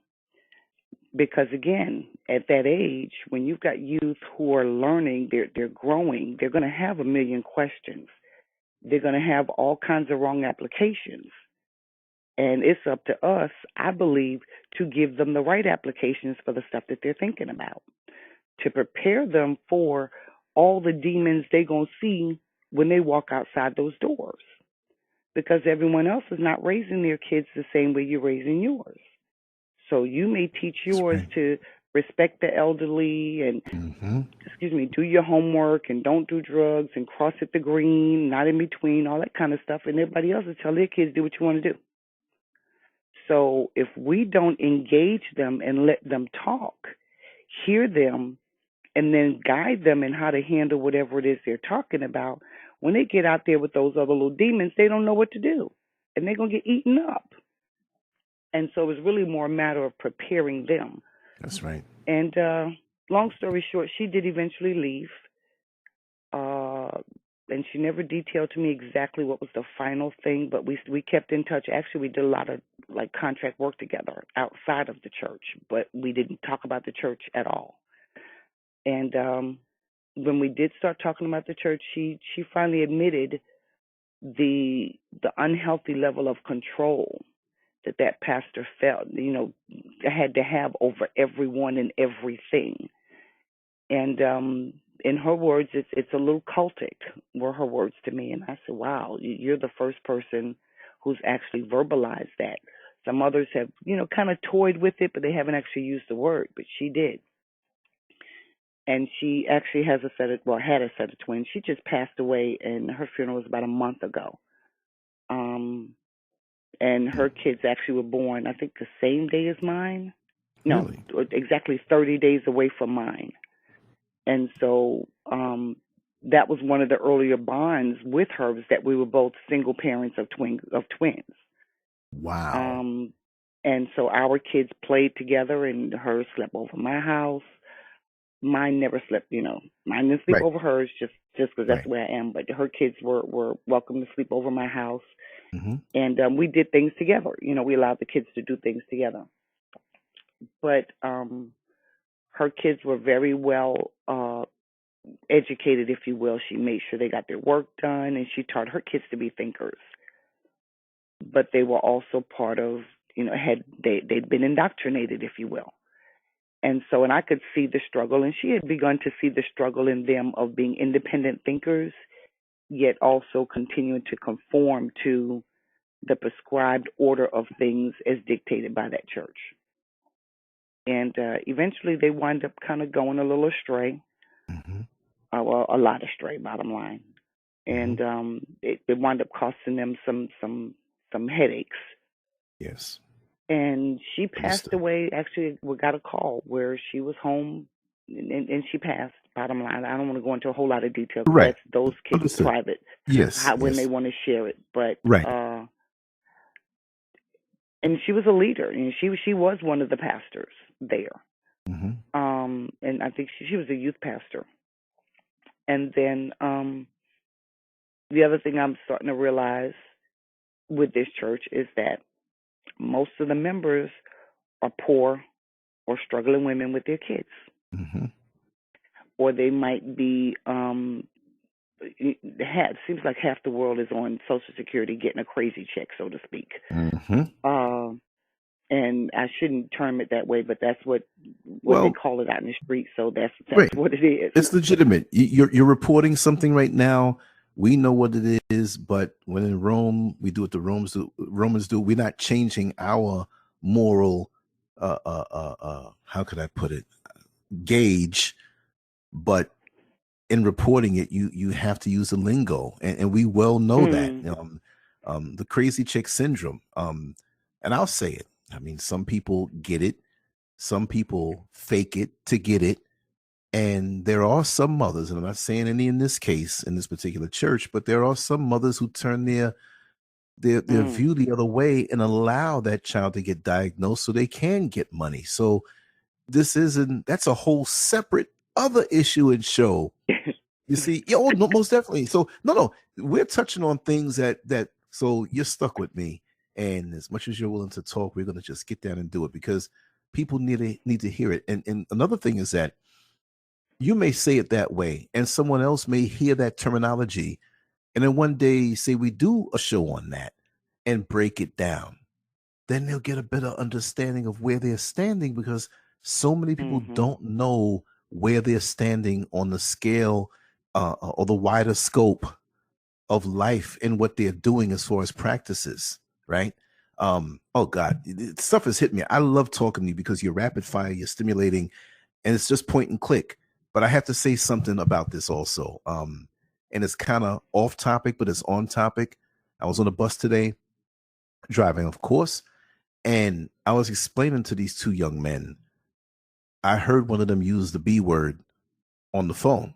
because, again, at that age, when you've got youth who are learning, they're growing, they're going to have a million questions. They're going to have all kinds of wrong applications. And it's up to us, I believe, to give them the right applications for the stuff that they're thinking about, to prepare them for all the demons they're going to see when they walk outside those doors. Because everyone else is not raising their kids the same way you're raising yours. So you may teach That's yours right. to respect the elderly and, Mm-hmm. do your homework and don't do drugs and cross at the green, not in between, all that kind of stuff. And everybody else will tell their kids do what you want to do. So if we don't engage them and let them talk, hear them, and then guide them in how to handle whatever it is they're talking about, when they get out there with those other little demons, they don't know what to do. And they're going to get eaten up. And so it's really more a matter of preparing them. That's right. And long story short, she did eventually leave. Uh, and she never detailed to me exactly what was the final thing, but we kept in touch. Actually, we did a lot of like contract work together outside of the church, but we didn't talk about the church at all. And when we did start talking about the church, she finally admitted the unhealthy level of control that pastor felt, had to have over everyone and everything. And in her words, it's a little cultic, were her words to me. And I said, wow, you're the first person who's actually verbalized that. Some others have, kind of toyed with it, but they haven't actually used the word, but she did. And she actually has had a set of twins. She just passed away, and her funeral was about a month ago. Um, and her kids actually were born, I think, the same day as mine. No, Really? exactly 30 days away from mine. And so that was one of the earlier bonds with her, was that we were both single parents of twins. Wow. Um, and so our kids played together, and hers slept over my house. Mine never slept, mine didn't sleep Right. over hers, just because that's Right. the way I am. But her kids were welcome to sleep over my house, Mm-hmm. and we did things together. We allowed the kids to do things together. But her kids were very well educated, if you will. She made sure they got their work done, and she taught her kids to be thinkers. But they were also part of, they'd been indoctrinated, if you will. And so, and I could see the struggle, and she had begun to see the struggle in them of being independent thinkers, yet also continuing to conform to the prescribed order of things as dictated by that church. And eventually they wind up kind of going a little astray, Mm-hmm. well, a lot astray, bottom line. Mm-hmm. And it wound up costing them some headaches. Yes. And she passed Understood. away. Actually, we got a call where she was home, and she passed. Bottom line, I don't want to go into a whole lot of detail because Right. that's those kids' Understood. private, Yes. when they Yes. want to share it. But Right. and she was a leader, and she was one of the pastors there. Mm-hmm. And I think she was a youth pastor. And then the other thing I'm starting to realize with this church is that most of the members are poor or struggling women with their kids, Mm-hmm. or they might be it seems like half the world is on Social Security getting a crazy check, so to speak. Mm-hmm. Uh, and I shouldn't term it that way, but that's what they Well, call it out in the street. So that's right. what it is. It's legitimate. You're reporting something right now. We know what it is, but when in Rome, we do what the Romans do. We're not changing our moral, how could I put it, gauge, but in reporting it, you have to use the lingo, and we well know that. Mm, The crazy chick syndrome. And I'll say it. I mean, some people get it, some people fake it to get it, and there are some mothers, and I'm not saying any in this case in this particular church, but there are some mothers who turn their mm. view the other way and allow that child to get diagnosed so they can get money. So that's a whole separate other issue and show. You see, yeah, oh, no, most definitely. So no, we're touching on things that so you're stuck with me. And as much as you're willing to talk, we're gonna just get down and do it because people need to hear it. And another thing is that you may say it that way, and someone else may hear that terminology, and then one day say we do a show on that and break it down. Then they'll get a better understanding of where they're standing because so many people Mhm. don't know where they're standing on the scale or the wider scope of life and what they're doing as far as practices, right? Oh God, stuff has hit me. I love talking to you because you're rapid fire, you're stimulating, and it's just point and click. But I have to say something about this also. And it's kind of off topic, but it's on topic. I was on a bus today, driving, of course, and I was explaining to these two young men. I heard one of them use the B word on the phone.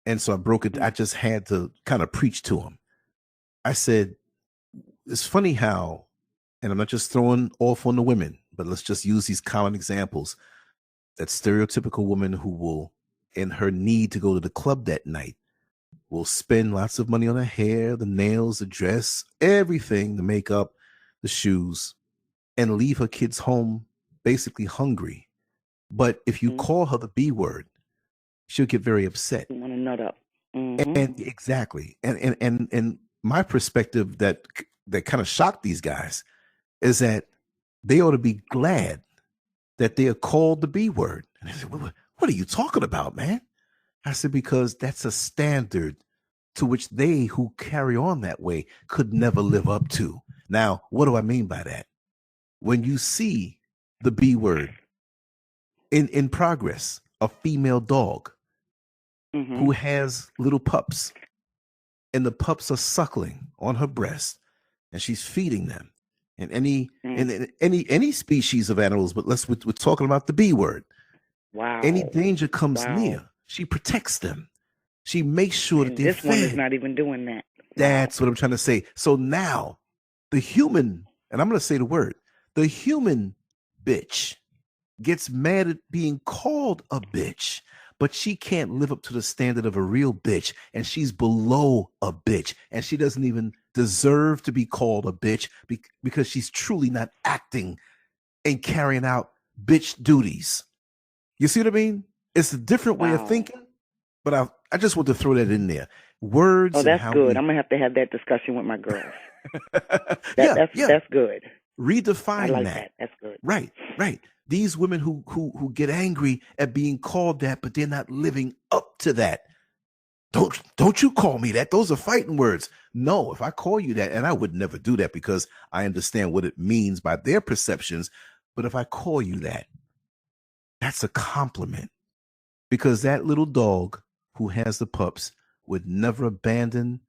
And so I broke it. I Mm. just had to kind of preach to him. I said, it's funny how, and I'm not just throwing off on the women, but let's just use these common examples. That stereotypical woman who will, in her need to go to the club that night, will spend lots of money on her hair, the nails, the dress, everything, the makeup, the shoes, and leave her kids home basically hungry. But if you Mhm. call her the B word, she'll get very upset. Want to nut up. Mhm. And exactly. And my perspective that kind of shocked these guys is that they ought to be glad that they are called the B word. And I said, what are you talking about, man? I said, because that's a standard to which they who carry on that way could never live up to. Now, what do I mean by that? When you see the B word in progress, a female dog Mhm. who has little pups, and the pups are suckling on her breast, and she's feeding them. And Mm. any species of animals, but we're talking about the B word. Any Wow. danger comes Wow. near, she protects them. She makes sure that And they're this one is fed. not even doing that. Wow. That's what I'm trying to say. So now the human, and I'm going to say the word, the human bitch gets mad at being called a bitch, but she can't live up to the standard of a real bitch, and she's below a bitch, and she doesn't even deserve to be called a bitch because she's truly not acting and carrying out bitch duties. You see what I mean? It's a different way of Wow. thinking, but I just want to throw that in there. Oh, Words and that's how good. we I'm gonna have to have that discussion with my girls. That yeah, that's yeah. that's good. I Redefine like that. that. That's good. Right, right. These women who get angry at being called that, but they're not living up to that. Don't you call me that. Those are fighting words. No, if I call you that, and I would never do that because I understand what it means by their perceptions. But if I call you that, that's a compliment because that little dog who has the pups would never abandon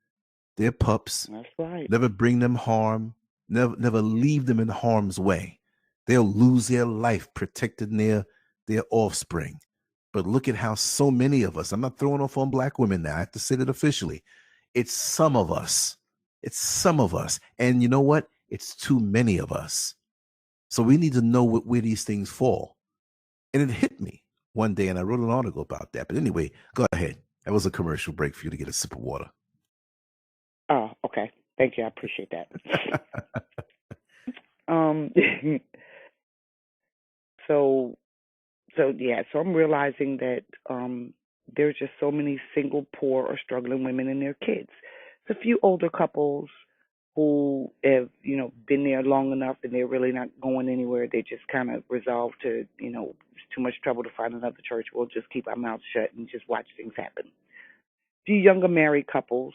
their pups, That's right. never bring them harm, never leave them in harm's way. They'll lose their life protecting their offspring. But look at how so many of us, I'm not throwing off on black women now, I have to say that officially. It's some of us. It's some of us. And you know what? It's too many of us. So we need to know where these things fall. And it hit me one day, and I wrote an article about that. But anyway, go ahead. That was a commercial break for you to get a sip of water. Oh, okay. Thank you. I appreciate that. Um, so so I'm realizing that there's just so many single, poor, or struggling women and their kids. It's a few older couples who have, been there long enough and they're really not going anywhere. They just kind of resolve to, it's too much trouble to find another church. We'll just keep our mouths shut and just watch things happen. A few younger married couples,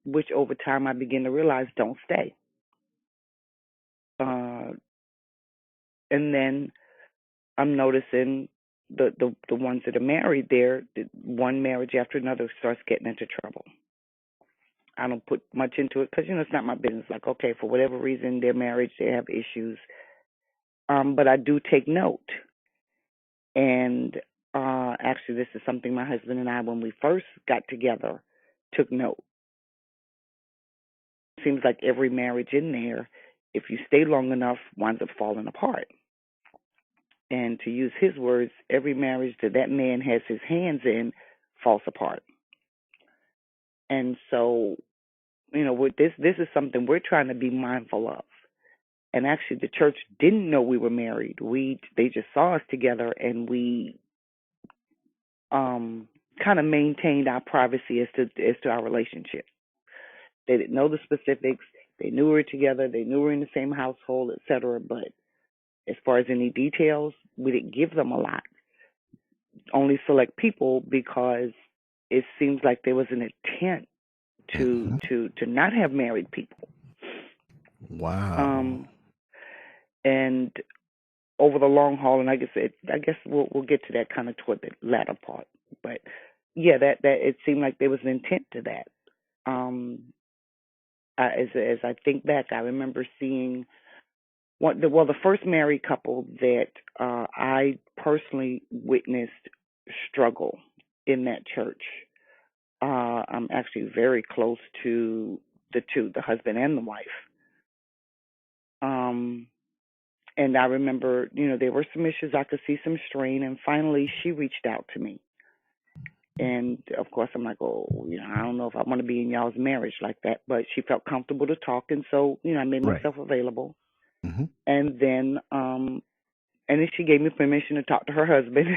which over time I begin to realize don't stay. Uh, and then I'm noticing the ones that are married there, one marriage after another starts getting into trouble. I don't put much into it because it's not my business. Like, okay, for whatever reason, their marriage they have issues. But I do take note, and actually, this is something my husband and I, when we first got together, took note. Seems like every marriage in there, if you stay long enough, winds up falling apart. And to use his words, every marriage that man has his hands in falls apart. And so, with this is something we're trying to be mindful of. And actually, the church didn't know we were married. They just saw us together, and we kind of maintained our privacy as to our relationship. They didn't know the specifics. They knew we were together. They knew we were in the same household, etc. But as far as any details, we didn't give them a lot. Only select people because it seems like there was an intent to Mm-hmm. to not have married people. Wow. Um, and over the long haul, and I guess we'll get to that kind of toward the latter part. But yeah, that it seemed like there was an intent to that. Um, as I think back, I remember seeing the first married couple that I personally witnessed struggle in that church. I'm actually very close to the two, the husband and the wife. Um, and I remember, there were some issues. I could see some strain, and finally, she reached out to me. And of course, I'm like, oh, I don't know if I want to be in y'all's marriage like that. But she felt comfortable to talk, and so, I made Right. myself available. Mm-hmm. And then she gave me permission to talk to her husband.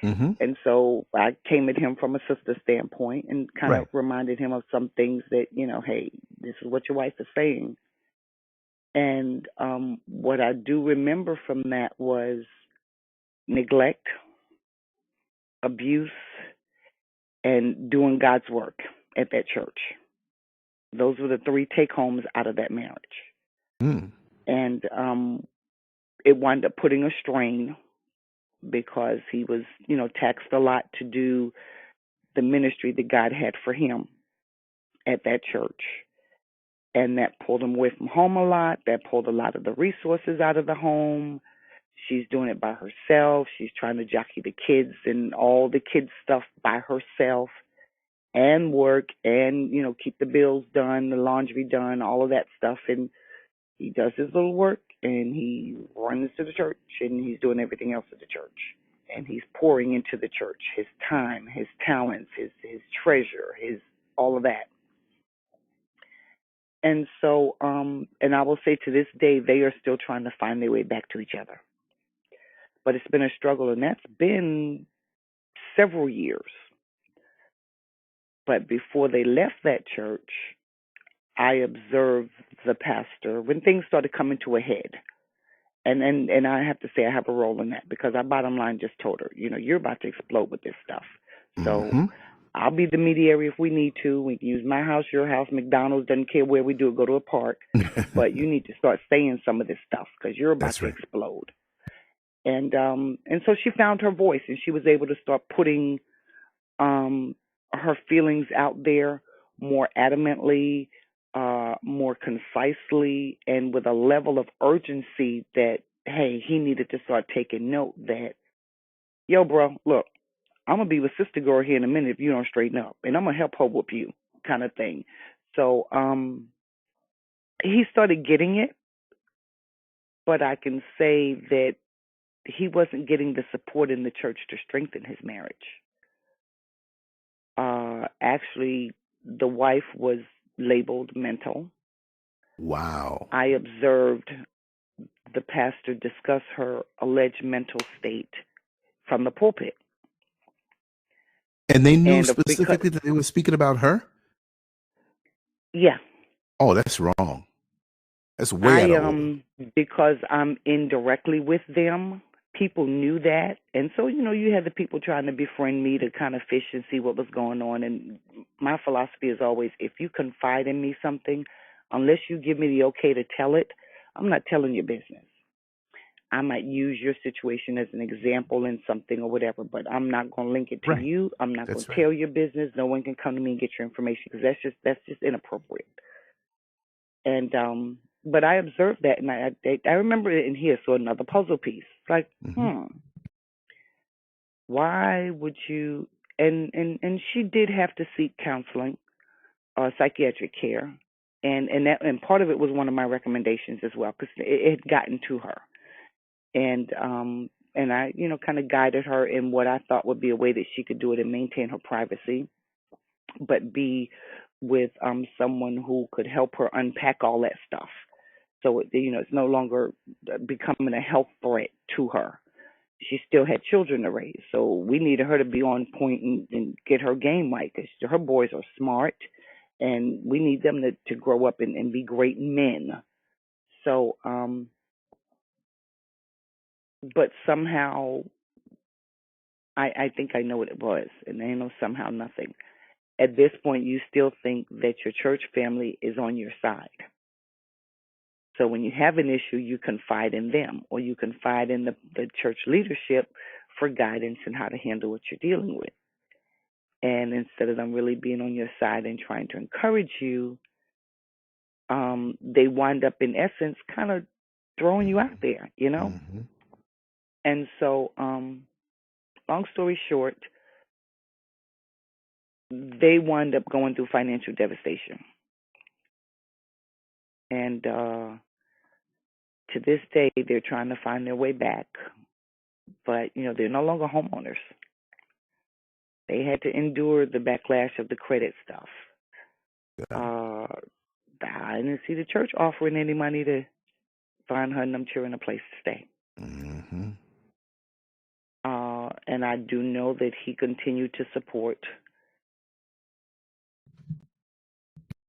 Mm-hmm. And so I came at him from a sister standpoint and kind of Right. reminded him of some things that, hey, this is what your wife is saying. And what I do remember from that was neglect, abuse, and doing God's work at that church. Those were the three take homes out of that marriage. Mm. And it wound up putting a strain because he was, taxed a lot to do the ministry that God had for him at that church. And that pulled him away from home a lot. That pulled a lot of the resources out of the home. She's doing it by herself. She's trying to jockey the kids and all the kids' stuff by herself and work and, keep the bills done, the laundry done, all of that stuff. And he does his little work and he runs to the church and he's doing everything else at the church. And he's pouring into the church his time, his talents, his treasure, his all of that. And so, and I will say to this day, they are still trying to find their way back to each other. But it's been a struggle, and that's been several years. But before they left that church, I observed the pastor when things started coming to a head. And I have to say I have a role in that because I bottom line just told her, you're about to explode with this stuff. So Mm-hmm. I'll be the mediator if we need to. We can use my house, your house, McDonald's, doesn't care where we do it, go to a park. But you need to start saying some of this stuff because you're about That's to right. explode. And so she found her voice and she was able to start putting her feelings out there more adamantly, more concisely, and with a level of urgency that, hey, he needed to start taking note that, yo, bro, look, I'm going to be with Sister Girl here in a minute if you don't straighten up, and I'm going to help her whoop you, kind of thing. So he started getting it, but I can say that he wasn't getting the support in the church to strengthen his marriage. Actually, the wife was labeled mental. Wow. I observed the pastor discuss her alleged mental state from the pulpit. And they knew And because, specifically that they were speaking about her? yeah, Oh, that's wrong. That's way out of order. because I'm indirectly with them, people knew that. And so, you had the people trying to befriend me to kind of fish and see what was going on. And my philosophy is always, if you confide in me something, unless you give me the okay to tell it, I'm not telling your business. I might use your situation as an example in something or whatever, but I'm not going to link it to Right. you. I'm not going That's to right. tell your business. No one can come to me and get your information because that's just inappropriate. And but I observed that, and I remember it in here. So another puzzle piece, like, Mm-hmm. why would you? And she did have to seek counseling, psychiatric care, and part of it was one of my recommendations as well because it had gotten to her. And I, kind of guided her in what I thought would be a way that she could do it and maintain her privacy, but be with someone who could help her unpack all that stuff. So it's no longer becoming a health threat to her. She still had children to raise, so we needed her to be on point and get her game right because her boys are smart, and we need them to grow up and be great men. So, but somehow I think I know what it was, and I know somehow nothing. At this point, you still think that your church family is on your side. So when you have an issue, you confide in them, or you confide in the church leadership for guidance and how to handle what you're dealing with. And instead of them really being on your side and trying to encourage you, they wind up, in essence, kind of throwing you out there, Mm-hmm. And so, long story short, they wind up going through financial devastation. And to this day, they're trying to find their way back. But, they're no longer homeowners. They had to endure the backlash of the credit stuff. Got it. I didn't see the church offering any money to find her and them children a place to stay. Mm-hmm. And I do know that he continued to support.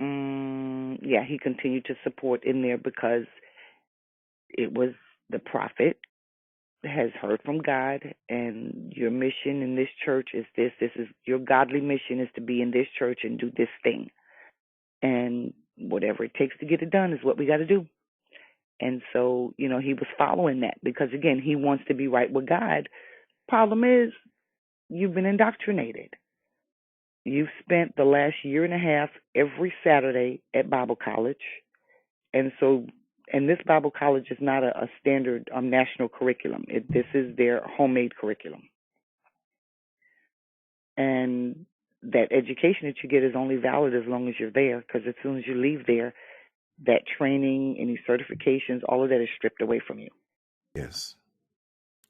He continued to support in there because it was the prophet has heard from God, and your mission in this church is this. This is your godly mission, is to be in this church and do this thing. And whatever it takes to get it done is what we got to do. And so, he was following that because, again, he wants to be right with God. Problem is, you've been indoctrinated. You've spent the last year and a half every Saturday at Bible college. And so And this Bible college is not a standard national curriculum. This is their homemade curriculum. And that education that you get is only valid as long as you're there, because as soon as you leave there, that training, any certifications, all of that is stripped away from you. Yes.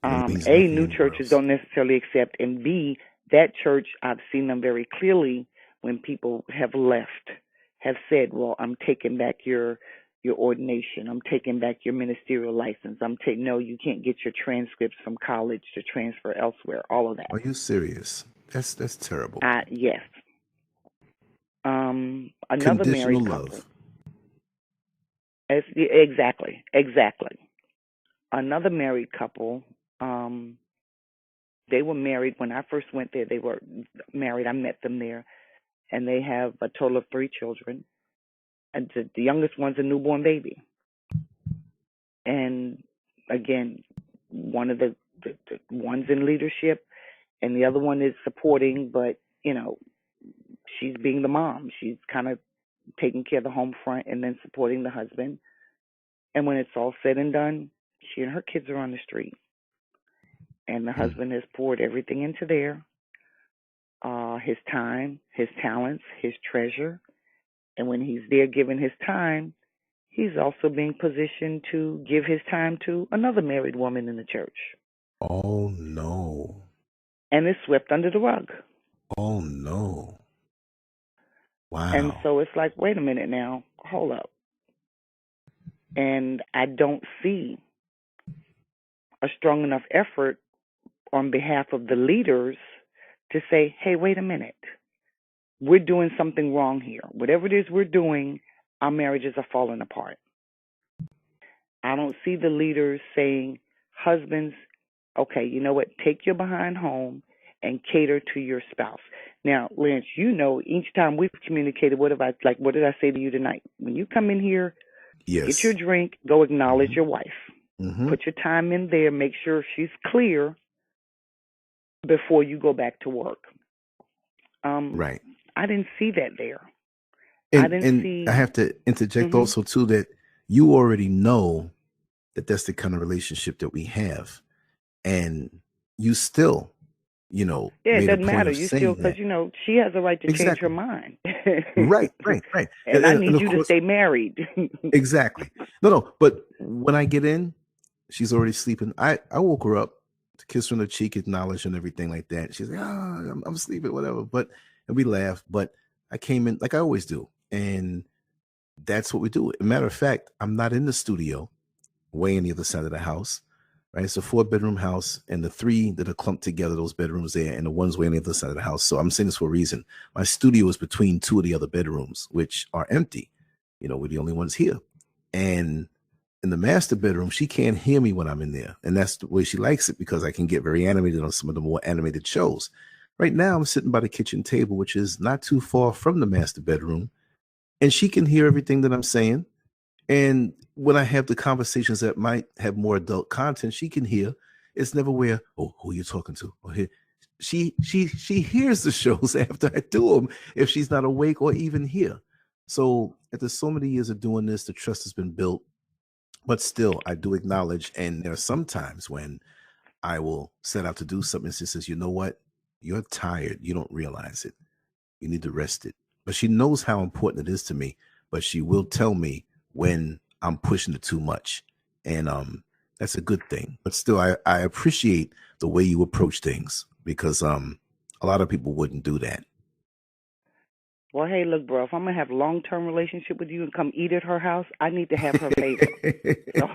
And it means nothing New anywhere churches else. don't necessarily accept, and B, that church, I've seen them very clearly when people have left, have said, well, I'm taking back your ordination. I'm taking back your ministerial license. No, you can't get your transcripts from college to transfer elsewhere, all of that. Are you serious? That's terrible. Yes. Another Conditional married couple. love. Exactly. Another married couple, they were married when I first went there. They were married. I met them there, and they have a total of 3 children. And the youngest one's a newborn baby. And again, one of the one's in leadership, and the other one is supporting, but she's being the mom. She's kind of taking care of the home front and then supporting the husband. And when it's all said and done, she and her kids are on the street. And the husband has poured everything into there, his time, his talents, his treasure. And when he's there giving his time, he's also being positioned to give his time to another married woman in the church. Oh, no. And it's swept under the rug. Oh, no. Wow. And so it's like, wait a minute now, hold up. And I don't see a strong enough effort on behalf of the leaders to say, hey, wait a minute. We're doing something wrong here. Whatever it is we're doing, our marriages are falling apart. I don't see the leaders saying, husbands, okay, you know what? Take your behind home and cater to your spouse. Now, Lance, each time we've communicated, what did I say to you tonight? When you come in here, yes, get your drink, go acknowledge your wife. Put your time in there, make sure she's clear before you go back to work. Right. I didn't see that there. And I have to interject also too that you already know that that's the kind of relationship that we have, and you still, yeah, it doesn't matter. You still, because she has a right to change her mind. right. And I need you to stay married. Exactly. No. But when I get in, she's already sleeping. I woke her up to kiss her on the cheek, acknowledge and everything like that. She's like, I'm sleeping, whatever. And we laugh. But I came in like I always do. And that's what we do. As a matter of fact, I'm not in the studio, way on the other side of the house. Right. It's a 4-bedroom house, and the 3 that are clumped together, those bedrooms there, and the one's way on the other side of the house. So I'm saying this for a reason. My studio is between 2 of the other bedrooms, which are empty. We're the only ones here. And in the master bedroom, she can't hear me when I'm in there. And that's the way she likes it, because I can get very animated on some of the more animated shows. Right now, I'm sitting by the kitchen table, which is not too far from the master bedroom, and she can hear everything that I'm saying. And when I have the conversations that might have more adult content, she can hear. It's never where, oh, who are you talking to? Or here. She hears the shows after I do them, if she's not awake or even here. So after so many years of doing this, the trust has been built. But still, I do acknowledge, and there are some times when I will set out to do something, and she says, you know what? You're tired. You don't realize it. You need to rest it. But she knows how important it is to me, but she will tell me when I'm pushing it too much. And that's a good thing. But still, I appreciate the way you approach things, because a lot of people wouldn't do that. Well, hey, look, bro, if I'm going to have a long-term relationship with you and come eat at her house, I need to have her favor. So.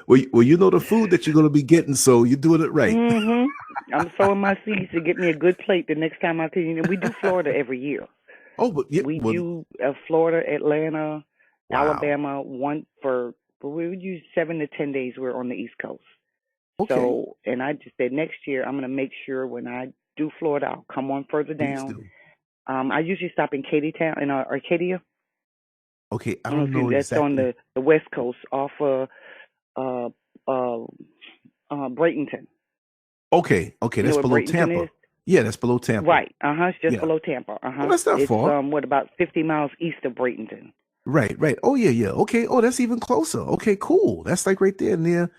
Well, you know the food that you're going to be getting, so you're doing it right. I'm sowing my seeds to get me a good plate the next time I tell you. We do Florida every year. Oh, but yeah, we do Florida, Atlanta, wow. Alabama. We would use 7 to 10 days. We're on the East Coast. Okay. So, and I just said next year I'm going to make sure when I do Florida, I'll come on further down. I usually stop in Katy-town, in Arcadia. Okay, I don't know that's exactly. on the West Coast, off Bradenton. Okay, that's below Tampa. Yeah, that's below Tampa. Right. It's just below Tampa. Well, that's not far. It's about 50 miles east of Bradenton. Right, right. Oh yeah, yeah. Okay. Oh, that's even closer. Okay, cool. That's like right there near,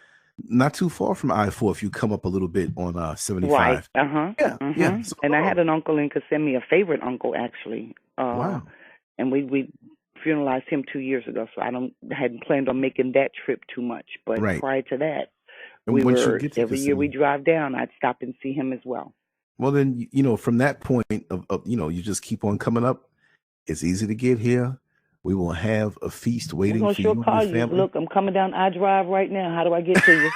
not too far from I-4 if you come up a little bit on Right. 75. Uh-huh. Yeah, yeah. Mhm. So And I had no. an uncle in Kissimmee, a favorite uncle actually. Wow. And we funeralized him 2 years ago, so I don't hadn't planned on making that trip too much. But Right. prior to that, And we once you were get to every year we Kissimmee, drive down, I'd stop and see him as well. well then from that point of you just keep on coming up. It's easy to get here. We will have a feast We're waiting gonna for sure you and your call you. family. Look, I'm coming down I Drive right now. How do I get to you?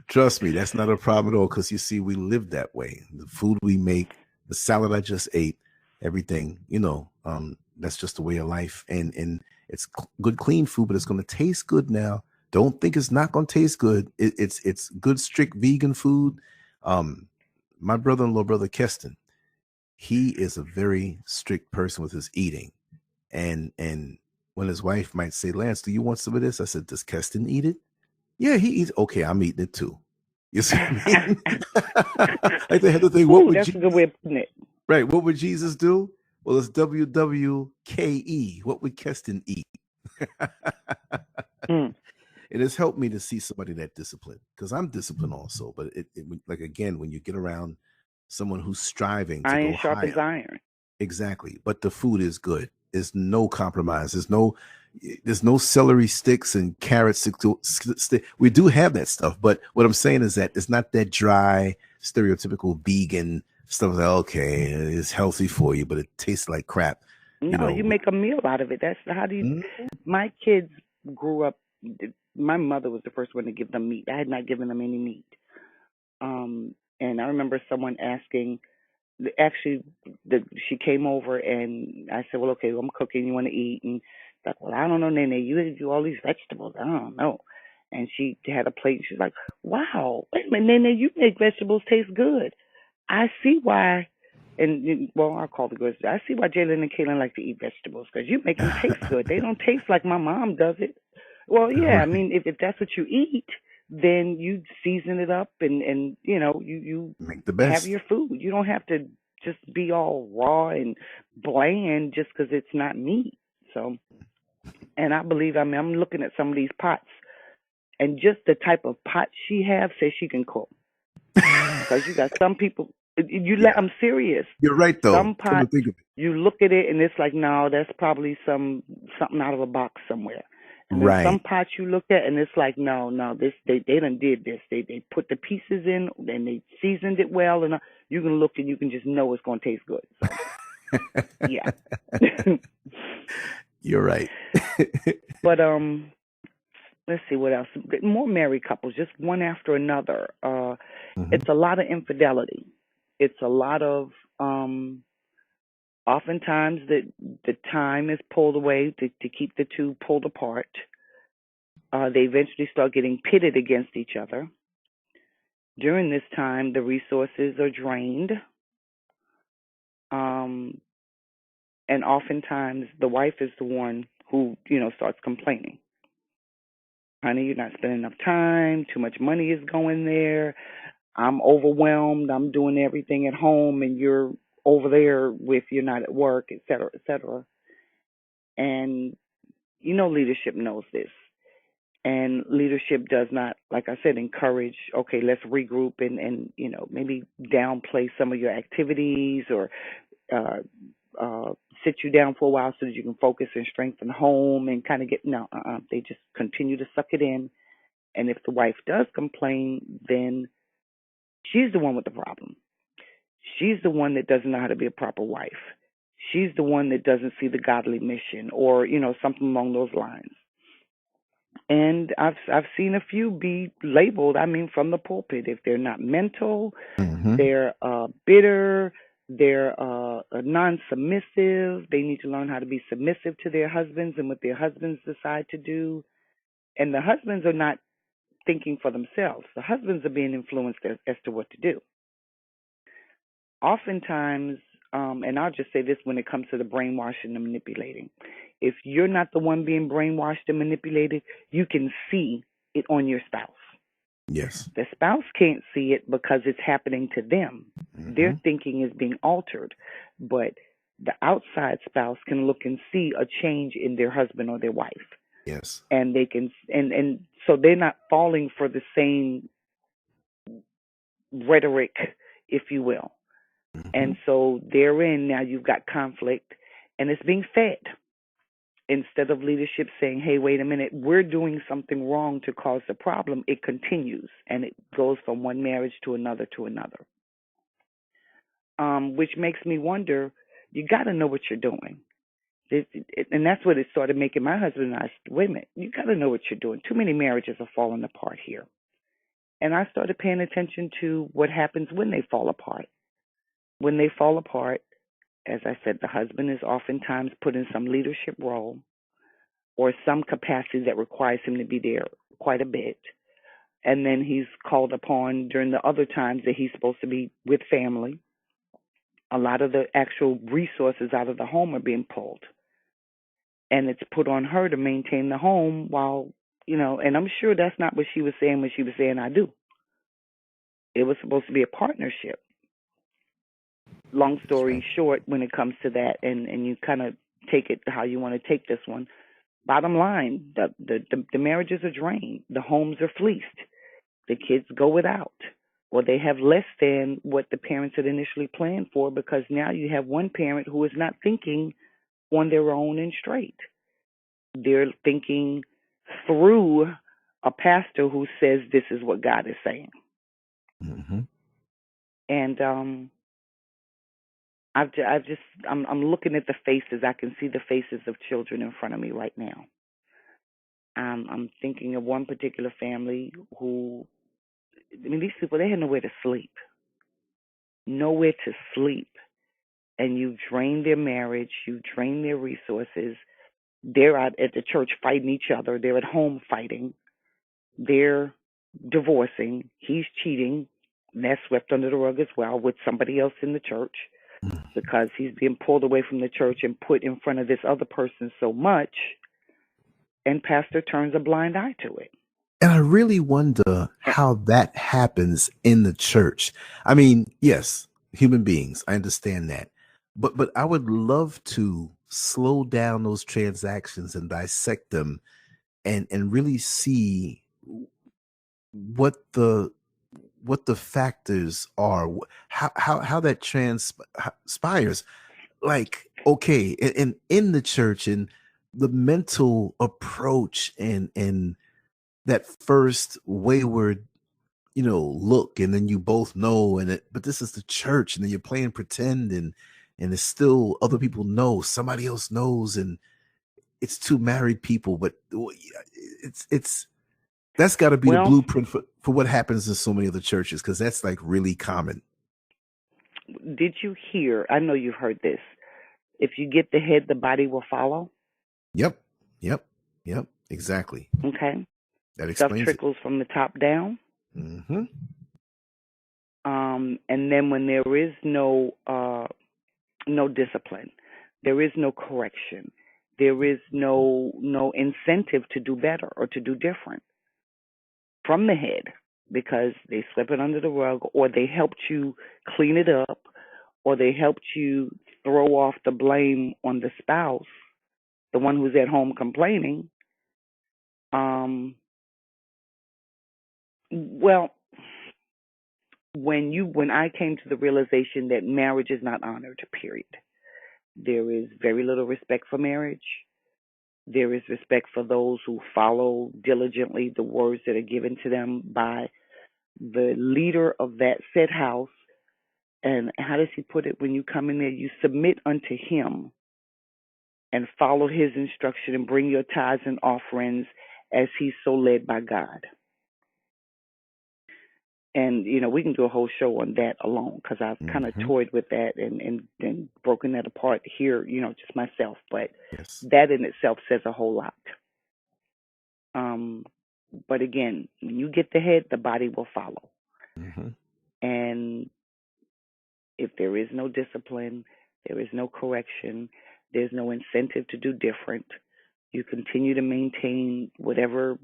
Trust me, that's not a problem at all. Because you see, we live that way. The food we make, the salad I just ate, everything. That's just the way of life. And it's good, clean food, but it's going to taste good now. Don't think it's not going to taste good. It's good, strict vegan food. Um, my brother-in-law, brother Keston, he is a very strict person with his eating. And when his wife might say, Lance, do you want some of this? I said, does Keston eat it? Yeah, he eats. Okay, I'm eating it too. You see what I mean? Like they had to think, what Ooh, would that's a good way of putting it. right? What would Jesus do? Well, it's WWKE. What would Keston eat? Mm. It has helped me to see somebody that disciplined because I'm disciplined also. But like again, when you get around someone who's striving to Iron go sharpens higher, iron. exactly. But the food is good. There's no compromise. There's no celery sticks and carrots. We do have that stuff, but what I'm saying is that it's not that dry, stereotypical vegan stuff. Like, okay, it's healthy for you, but it tastes like crap. You No, you know. make a meal out of it. That's how do you. Mhm. My kids grew up. My mother was the first one to give them meat. I had not given them any meat. And I remember someone asking. Actually, she came over and I said, "Well, okay, I'm cooking. You want to eat?" And she's like, "Well, I don't know, Nene. You do all these vegetables. I don't know." And she had a plate. And she's like, "Wow, wait a minute, Nene. You make vegetables taste good. I see why." And well, I'll call the girls. I see why Jalen and Kaylin like to eat vegetables because you make them taste good. They don't taste like my mom does it. Well, yeah. I Right. mean, if that's what you eat, then you season it up and you Make the have best. your food. You don't have to just be all raw and bland just because it's not meat. So, and I believe I'm looking at some of these pots and just the type of pot she have says she can cook because you got some people. Yeah, I'm serious. you're right though. Some Come to pots think of it. you look at it and it's like no, that's probably something out of a box somewhere. And then some Right. pots you look at and it's like no, this they done did this. They put the pieces in and they seasoned it well and you can look and you can just know it's gonna taste good. So yeah. You're right. But let's see what else. More married couples, just one after another. Mhm. It's a lot of infidelity. It's a lot of oftentimes the time is pulled away to keep the two pulled apart. They eventually start getting pitted against each other. During this time, the resources are drained, um, and oftentimes the wife is the one who starts complaining. Honey, you're not spending enough time. Too much money is going there. I'm overwhelmed. I'm doing everything at home, and you're over there with you're not at work, et cetera, et cetera. And leadership knows this. And leadership does not, like I said, encourage, okay, let's regroup and maybe downplay some of your activities or uh, sit you down for a while so that you can focus and strengthen home and kind of get, no, they just continue to suck it in. And if the wife does complain, then she's the one with the problem. She's the one that doesn't know how to be a proper wife. She's the one that doesn't see the godly mission or, something along those lines. And I've seen a few be labeled, I mean, from the pulpit. If they're not mental, Mhm. they're bitter, they're non submissive, they need to learn how to be submissive to their husbands and what their husbands decide to do. And the husbands are not thinking for themselves, the husbands are being influenced as to what to do. Oftentimes, and I'll just say this when it comes to the brainwashing and manipulating, if you're not the one being brainwashed and manipulated, you can see it on your spouse. Yes. The spouse can't see it because it's happening to them. Their Mhm. thinking is being altered, but the outside spouse can look and see a change in their husband or their wife, Yes. and they can, and so they're not falling for the same rhetoric, if you will. Hmm. And so therein, now you've got conflict, and it's being fed. Instead of leadership saying, hey, wait a minute, we're doing something wrong to cause the problem, it continues and it goes from one marriage to another to another. Which makes me wonder, you got to know what you're doing. And that's what it started making my husband and I, wait a minute, you got to know what you're doing. Too many marriages are falling apart here. And I started paying attention to what happens when they fall apart. When they fall apart, as I said, the husband is oftentimes put in some leadership role or some capacity that requires him to be there quite a bit. And then he's called upon during the other times that he's supposed to be with family. A lot of the actual resources out of the home are being pulled. And it's put on her to maintain the home while, and I'm sure that's not what she was saying when she was saying I do. It was supposed to be a partnership. Long That's story right. short, when it comes to that, and you kind of take it how you want to take this one. Bottom line, the marriages are drained, the homes are fleeced, the kids go without, or they have less than what the parents had initially planned for because now you have one parent who is not thinking on their own and straight. They're thinking through a pastor who says this is what God is saying. Hmm. And I've just I'm looking at the faces. I can see the faces of children in front of me right now. I'm thinking of one particular family who, I mean, these people, they had nowhere to sleep, nowhere to sleep. And you drain their marriage, you drain their resources. They're out at the church fighting each other. They're at home fighting. They're divorcing. He's cheating. And that's swept under the rug as well with somebody else in the church because he's being pulled away from the church and put in front of this other person so much. And pastor turns a blind eye to it. And I really wonder how that happens in the church. I mean, yes, human beings, I understand that. But I would love to slow down those transactions and dissect them and really see what the factors are, how that transpires. Like, okay, and in the church and the mental approach and that first wayward, look, and then you both know, but this is the church, and then you're playing pretend, and it's still other people know, somebody else knows, and it's two married people, but it's that's got to be the Well, blueprint for what happens in so many other churches, because that's like really common. did you hear? I know you've heard this. If you get the head, the body will follow. Yep, yep, yep, exactly. Okay. That Stuff explains it. trickles from the top down. Hmm. And then when there is no discipline, there is no correction, there is no incentive to do better or to do different from the head because they slip it under the rug or they helped you clean it up or they helped you throw off the blame on the spouse, the one who's at home complaining. Um, well, when I came to the realization that marriage is not honored, period. There is very little respect for marriage. There is respect for those who follow diligently the words that are given to them by the leader of that said house. And how does he put it? When you come in there, you submit unto him and follow his instruction and bring your tithes and offerings as he's so led by God. And we can do a whole show on that alone because I've kind of Hmm. toyed with that and broken that apart here, just myself. But Yes. that in itself says a whole lot. Um, but again, when you get the head, the body will follow. Hmm. And if there is no discipline, there is no correction, there's no incentive to do different. You continue to maintain whatever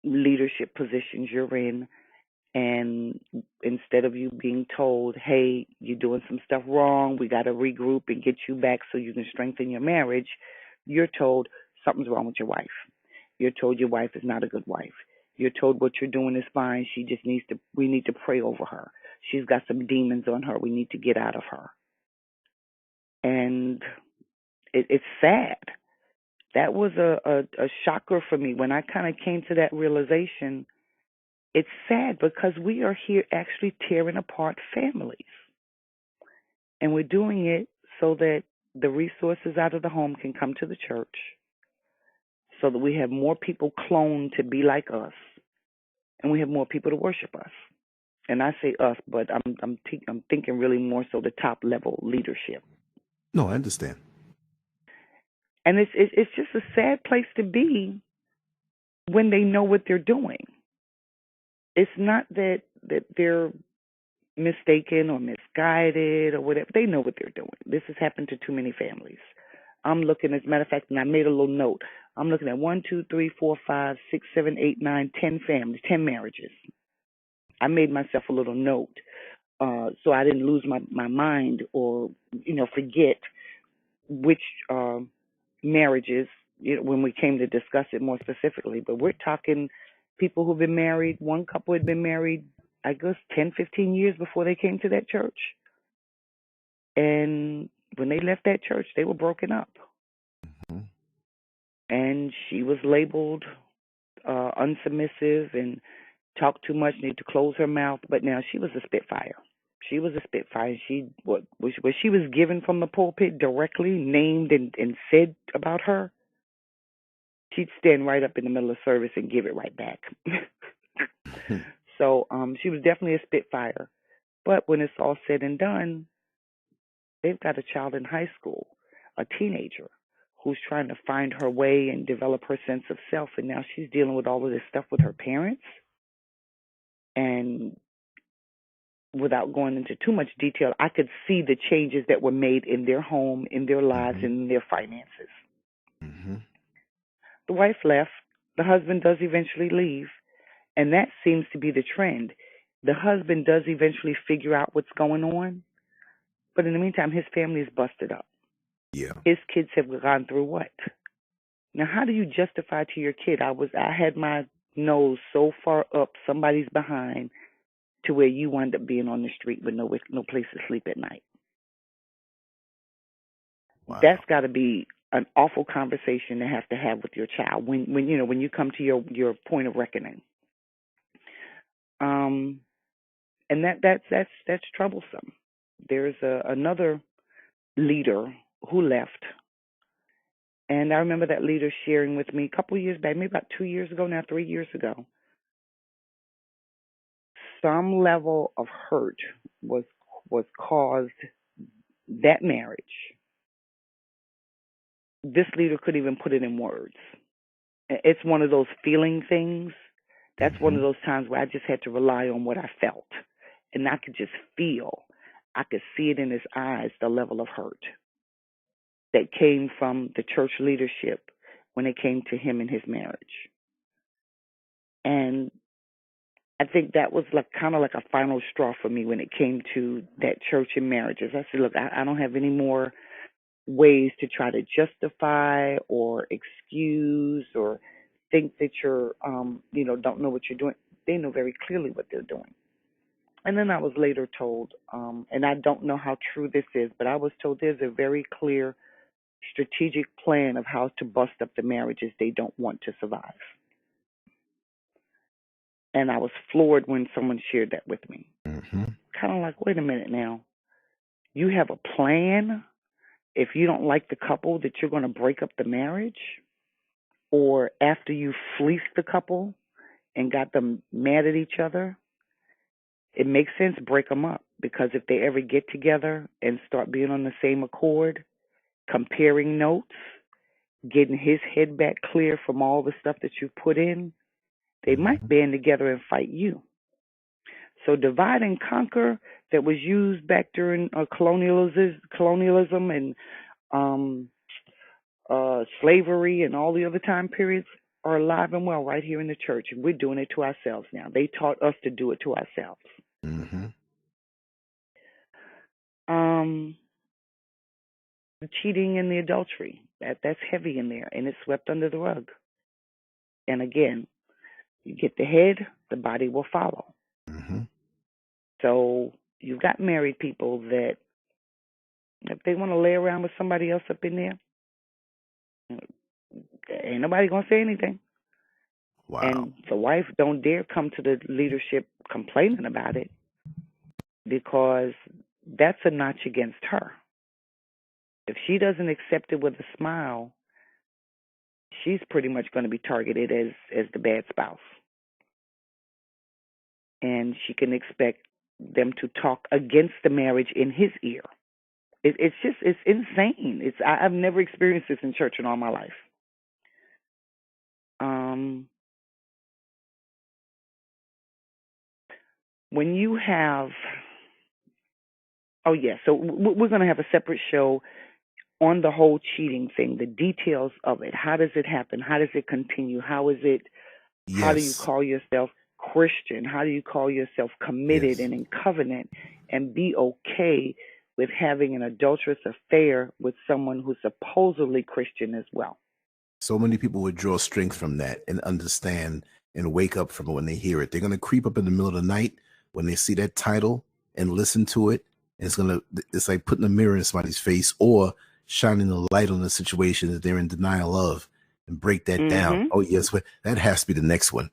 leadership positions you're in, And instead of you being told, hey, you're doing some stuff wrong, we got to regroup and get you back so you can strengthen your marriage, you're told something's wrong with your wife. You're told your wife is not a good wife. You're told what you're doing is fine. She just needs to, we need to pray over her. She's got some demons on her. We need to get out of her. And it's sad. That was a shocker for me when I kind of came to that realization. It's sad because we are here actually tearing apart families. And we're doing it so that the resources out of the home can come to the church, so that we have more people cloned to be like us, and we have more people to worship us. And I say us, but I'm thinking really more so the top level leadership. No, I understand. And it's just a sad place to be when they know what they're doing. It's not that they're mistaken or misguided or whatever. They know what they're doing. This has happened to too many families. I'm looking, as a matter of fact, and I made a little note. I'm looking at 1, 2, 3, 4, 5, 6, 7, 8, 9, 10 families, 10 marriages. I made myself a little note so I didn't lose my mind or, forget which marriages, when we came to discuss it more specifically. But we're talking people who've been married. One couple had been married, I guess, 10, 15 years before they came to that church. And when they left that church, they were broken up. Mm-hmm. And she was labeled unsubmissive and talked too much, need to close her mouth. But now she was a spitfire. She was a spitfire. What she was given from the pulpit directly, named and said about her, she'd stand right up in the middle of service and give it right back. So she was definitely a spitfire. But when it's all said and done, they've got a child in high school, a teenager, who's trying to find her way and develop her sense of self. And now she's dealing with all of this stuff with her parents. And without going into too much detail, I could see the changes that were made in their home, in their lives, Mm-hmm. and in their finances. Mm-hmm. The wife left. The husband does eventually leave. And that seems to be the trend. The husband does eventually figure out what's going on. But in the meantime, his family is busted up. Yeah. His kids have gone through what? Now, how do you justify to your kid, I had my nose so far up somebody's behind to where you wind up being on the street with no place to sleep at night? Wow. That's got to be an awful conversation to have with your child when you come to your point of reckoning. And that's troublesome. There's another leader who left, and I remember that leader sharing with me a couple of years back, maybe about 2 years ago now, 3 years ago. Some level of hurt was caused that marriage. This leader couldn't even put it in words. It's one of those feeling things. That's one of those times where I just had to rely on what I felt. And I could just feel, I could see it in his eyes, the level of hurt that came from the church leadership when it came to him and his marriage. And I think that was kind of like a final straw for me when it came to that church and marriages. I said, look, I don't have any more ways to try to justify or excuse or think that you're, don't know what you're doing. They know very clearly what they're doing. And then I was later told, and I don't know how true this is, but I was told there's a very clear strategic plan of how to bust up the marriages they don't want to survive. And I was floored when someone shared that with me. Mm-hmm. Kind of like, wait a minute now. You have a plan if you don't like the couple that you're going to break up the marriage? Or after you fleeced the couple and got them mad at each other, it makes sense, break them up. Because if they ever get together and start being on the same accord, comparing notes, getting his head back clear from all the stuff that you put in, they might band together and fight you. So divide and conquer that was used back during colonialism and slavery and all the other time periods, are alive and well right here in the church, and we're doing it to ourselves now. They taught us to do it to ourselves. Mm-hmm. Um, the cheating and the adultery, that's heavy in there, and it's swept under the rug. And again, you get the head, the body will follow. Mm-hmm. So you've got married people that if they want to lay around with somebody else up in there, ain't nobody gonna say anything. Wow. And the wife don't dare come to the leadership complaining about it because that's a notch against her. If she doesn't accept it with a smile, she's pretty much going to be targeted as the bad spouse. And she can expect them to talk against the marriage in his ear. It's insane. I've never experienced this in church in all my life. Um, when you have, oh yeah, so we're going to have a separate show on the whole cheating thing, the details of it. How does it happen? How does it continue? How is it? How do you Yes. call yourself Christian? How do you call yourself committed Yes. and in covenant and be okay with having an adulterous affair with someone who's supposedly Christian as well? So many people would draw strength from that and understand and wake up from it when they hear it. They're going to creep up in the middle of the night when they see that title and listen to it. And it's like putting a mirror in somebody's face or shining a light on the situation that they're in denial of and break that down. Mm-hmm. Oh, yes, well, that has to be the next one.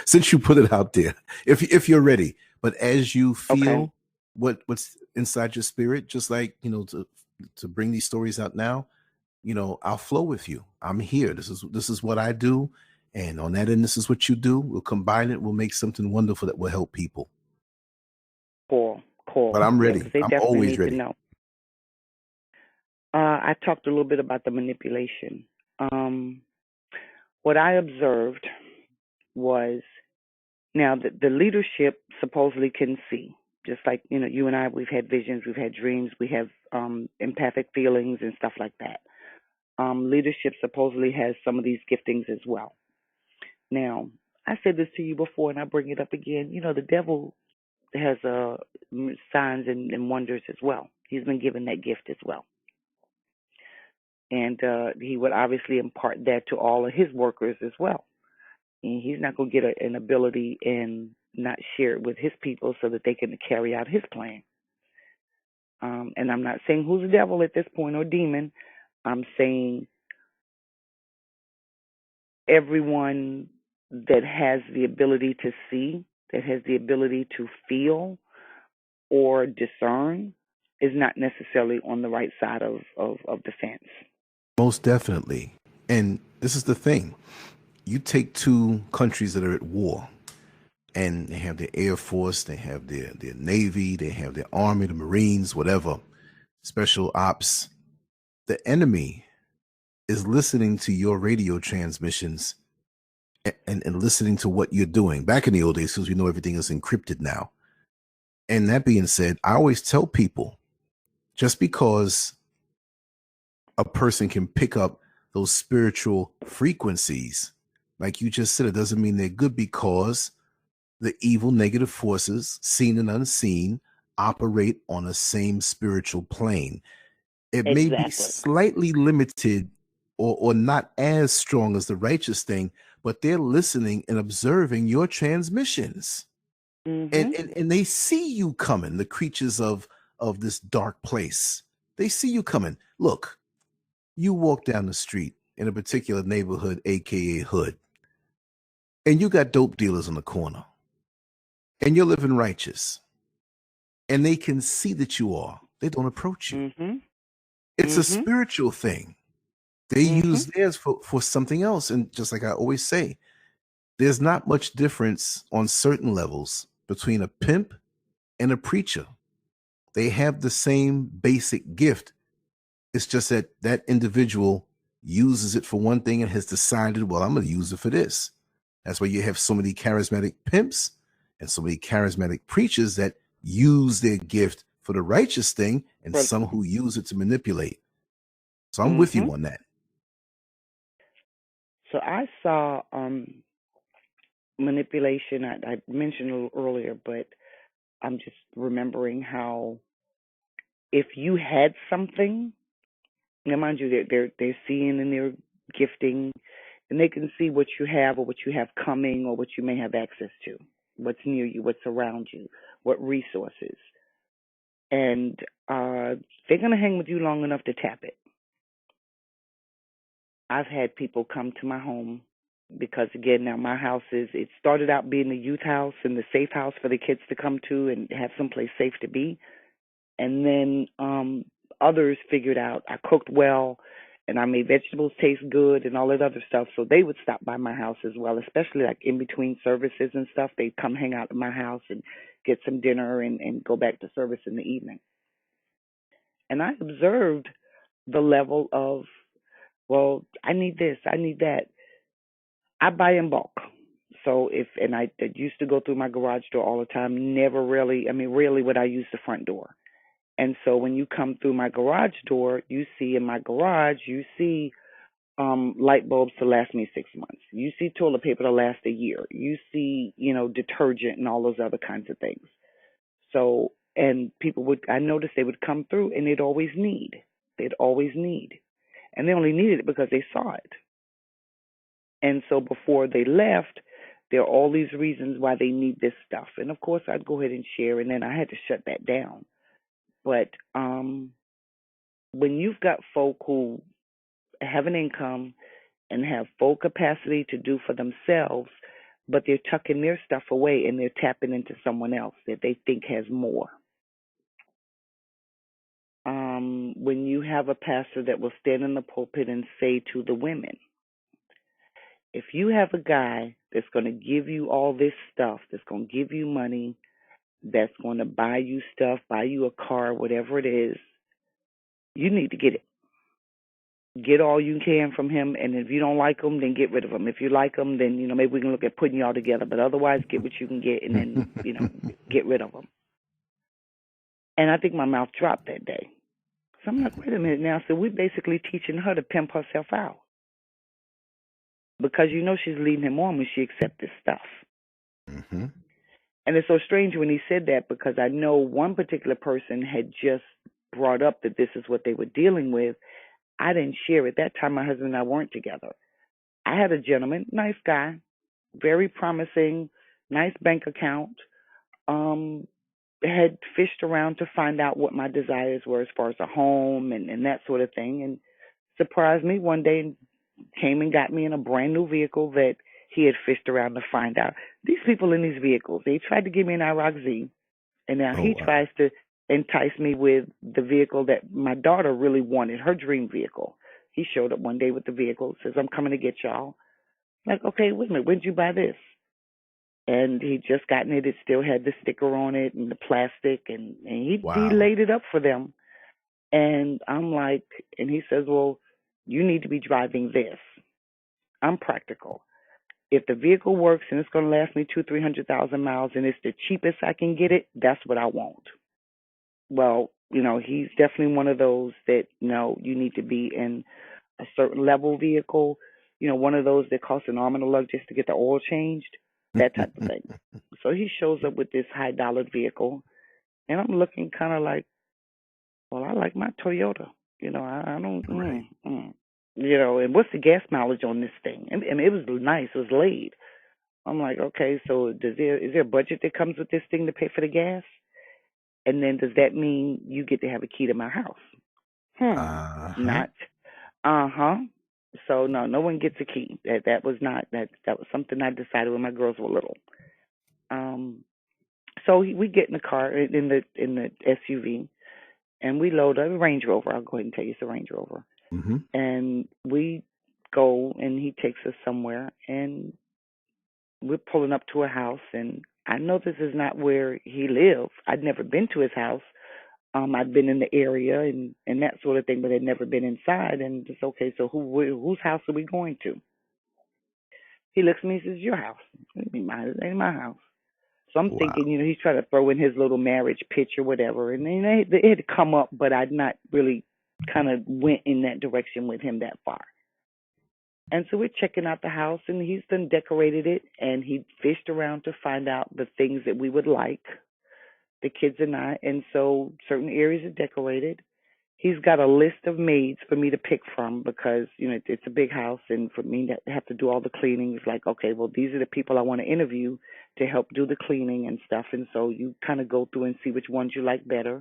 Since you put it out there, if you're ready. But as you Okay. feel what's inside your spirit, just like, to bring these stories out now, I'll flow with you. I'm here. This is what I do. And on that end, this is what you do. We'll combine it. We'll make something wonderful that will help people. Cool. But Cool. I'm Yeah, because ready. they I'm definitely always need to ready. know. I talked a little bit about the manipulation. Um, what I observed was now the leadership supposedly can see, just like you and I, we've had visions, we've had dreams, we have empathic feelings and stuff like that. Leadership supposedly has some of these giftings as well. Now, I said this to you before, and I bring it up again. The devil has signs and wonders as well. He's been given that gift as well, and he would obviously impart that to all of his workers as well. And he's not going to get an ability and not share it with his people so that they can carry out his plan. And I'm not saying who's the devil at this point or demon. I'm saying everyone that has the ability to see, that has the ability to feel or discern, is not necessarily on the right side of the fence. Most definitely. And this is the thing. You take two countries that are at war, and they have their Air Force, they have their Navy, they have their Army, the Marines, whatever, special ops. The enemy is listening to your radio transmissions and listening to what you're doing. Back in the old days, because we know everything is encrypted now. And that being said, I always tell people, just because a person can pick up those spiritual frequencies, like you just said, it doesn't mean they're good, because the evil negative forces, seen and unseen, operate on the same spiritual plane. It may be Exactly. slightly limited or not as strong as the righteous thing, but they're listening and observing your transmissions. And, Mhm. and and they see you coming, the creatures of this dark place. They see you coming. Look, you walk down the street in a particular neighborhood, aka hood, and you got dope dealers on the corner, and you're living righteous, and they can see that you are. They don't approach you. Mhm. It's a Mhm. spiritual thing. They use Mhm. theirs for something else. And just like I always say, there's not much difference on certain levels between a pimp and a preacher. They have the same basic gift. It's just that that individual uses it for one thing and has decided, well, I'm going to use it for this. That's why you have so many charismatic pimps and so many charismatic preachers that use their gift for the righteous thing, and But some who use it to manipulate. So I'm with you mhm. on that. So I saw manipulation. I mentioned a little earlier, but I'm just remembering how if you had something, now mind you, they're seeing and they're gifting, and they can see what you have or what you have coming or what you may have access to, what's near you, what's around you, what resources, and they're gonna hang with you long enough to tap it. I've had people come to my home because again now my house is it started out being the youth house and the safe house for the kids to come to and have someplace safe to be. And then others figured out I cooked well and I made vegetables taste good and all that other stuff. So they would stop by my house as well, especially like in between services and stuff. They'd come hang out at my house and get some dinner and go back to service in the evening. And I observed the level of, well, I need this, I need that. I buy in bulk. So and I used to go through my garage door all the time, never really, I mean, rarely would I use the front door. And so when you come through my garage door, you see in my garage, you see light bulbs to last me 6 months. You see toilet paper to last a year. You see, detergent and all those other kinds of things. So, and I noticed they would come through and they'd always need. They'd always need. And they only needed it because they saw it. And so before they left, there are all these reasons why they need this stuff. And of course, I'd go ahead and share, and then I had to shut that down. But when you've got folk who have an income and have full capacity to do for themselves, but they're tucking their stuff away and they're tapping into someone else that they think has more. When you have a pastor that will stand in the pulpit and say to the women, if you have a guy that's going to give you all this stuff, that's going to give you money, that's going to buy you stuff, buy you a car, whatever it is, you need to get it. Get all you can from him, and if you don't like him, then get rid of him. If you like him, then maybe we can look at putting y'all together. But otherwise, get what you can get, and then get rid of him. And I think my mouth dropped that day. So I'm like, wait a minute now. So we're basically teaching her to pimp herself out because she's leading him on when she accepts this stuff. Mm-hmm. And it's so strange when he said that because I know one particular person had just brought up that this is what they were dealing with. I didn't share it. That time my husband and I weren't together. I had a gentleman, nice guy, very promising, nice bank account, had fished around to find out what my desires were as far as a home and that sort of thing, and surprised me one day and came and got me in a brand new vehicle that he had fished around to find out. These people in these vehicles, they tried to give me an IROC Z, and now Oh, he wow. tries to entice me with the vehicle that my daughter really wanted, her dream vehicle. He showed up one day with the vehicle, says, I'm coming to get y'all. Like, okay, wait a minute, when'd you buy this? And he just gotten it. It still had the sticker on it and the plastic, and he Wow. laid it up for them. And I'm like, and he says, well, you need to be driving this. I'm practical. If the vehicle works and it's going to last me 200,000-300,000 miles and it's the cheapest I can get it, that's what I want. Well, he's definitely one of those that, no, you need to be in a certain level vehicle, one of those that costs an arm and a leg just to get the oil changed, that type of thing. So he shows up with this high dollar vehicle, and I'm looking kind of like, well, I like my Toyota. I don't, Right. and what's the gas mileage on this thing? I mean, it was nice, it was laid. I'm like, okay, so is there a budget that comes with this thing to pay for the gas? And then does that mean you get to have a key to my house? Uh-huh. Not. So no one gets a key. That was not that was something I decided when my girls were little. Um, so we get in the car in the SUV and we load up a Range Rover. I'll go ahead and tell you it's a Range Rover. Mm-hmm. And we go and he takes us somewhere and we're pulling up to a house and I know this is not where he lived. I'd never been to his house. I'd been in the area and that sort of thing, but had never been inside. And it's okay. So whose house are we going to? He looks at me and says, "Your house." It ain't my house. So I'm Wow. thinking, he's trying to throw in his little marriage pitch or whatever. And then it had come up, but I'd not really kind of went in that direction with him that far. And so we're checking out the house, and he's done decorated it, and he fished around to find out the things that we would like, the kids and I. And so certain areas are decorated. He's got a list of maids for me to pick from because, it's a big house, and for me to have to do all the cleaning, it's like, okay, well, these are the people I want to interview to help do the cleaning and stuff. And so you kind of go through and see which ones you like better.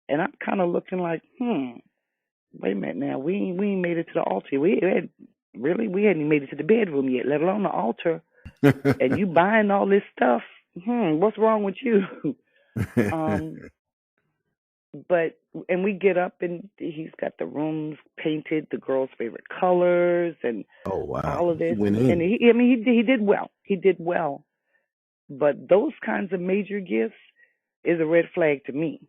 And I'm kind of looking like, wait a minute now, we ain't made it to the altar. We hadn't made it to the bedroom yet, let alone the altar. And you buying all this stuff. What's wrong with you? um, but and we get up and he's got the rooms painted the girls' favorite colors and Oh wow, all of he this. went And in. he did well. He did well. But those kinds of major gifts is a red flag to me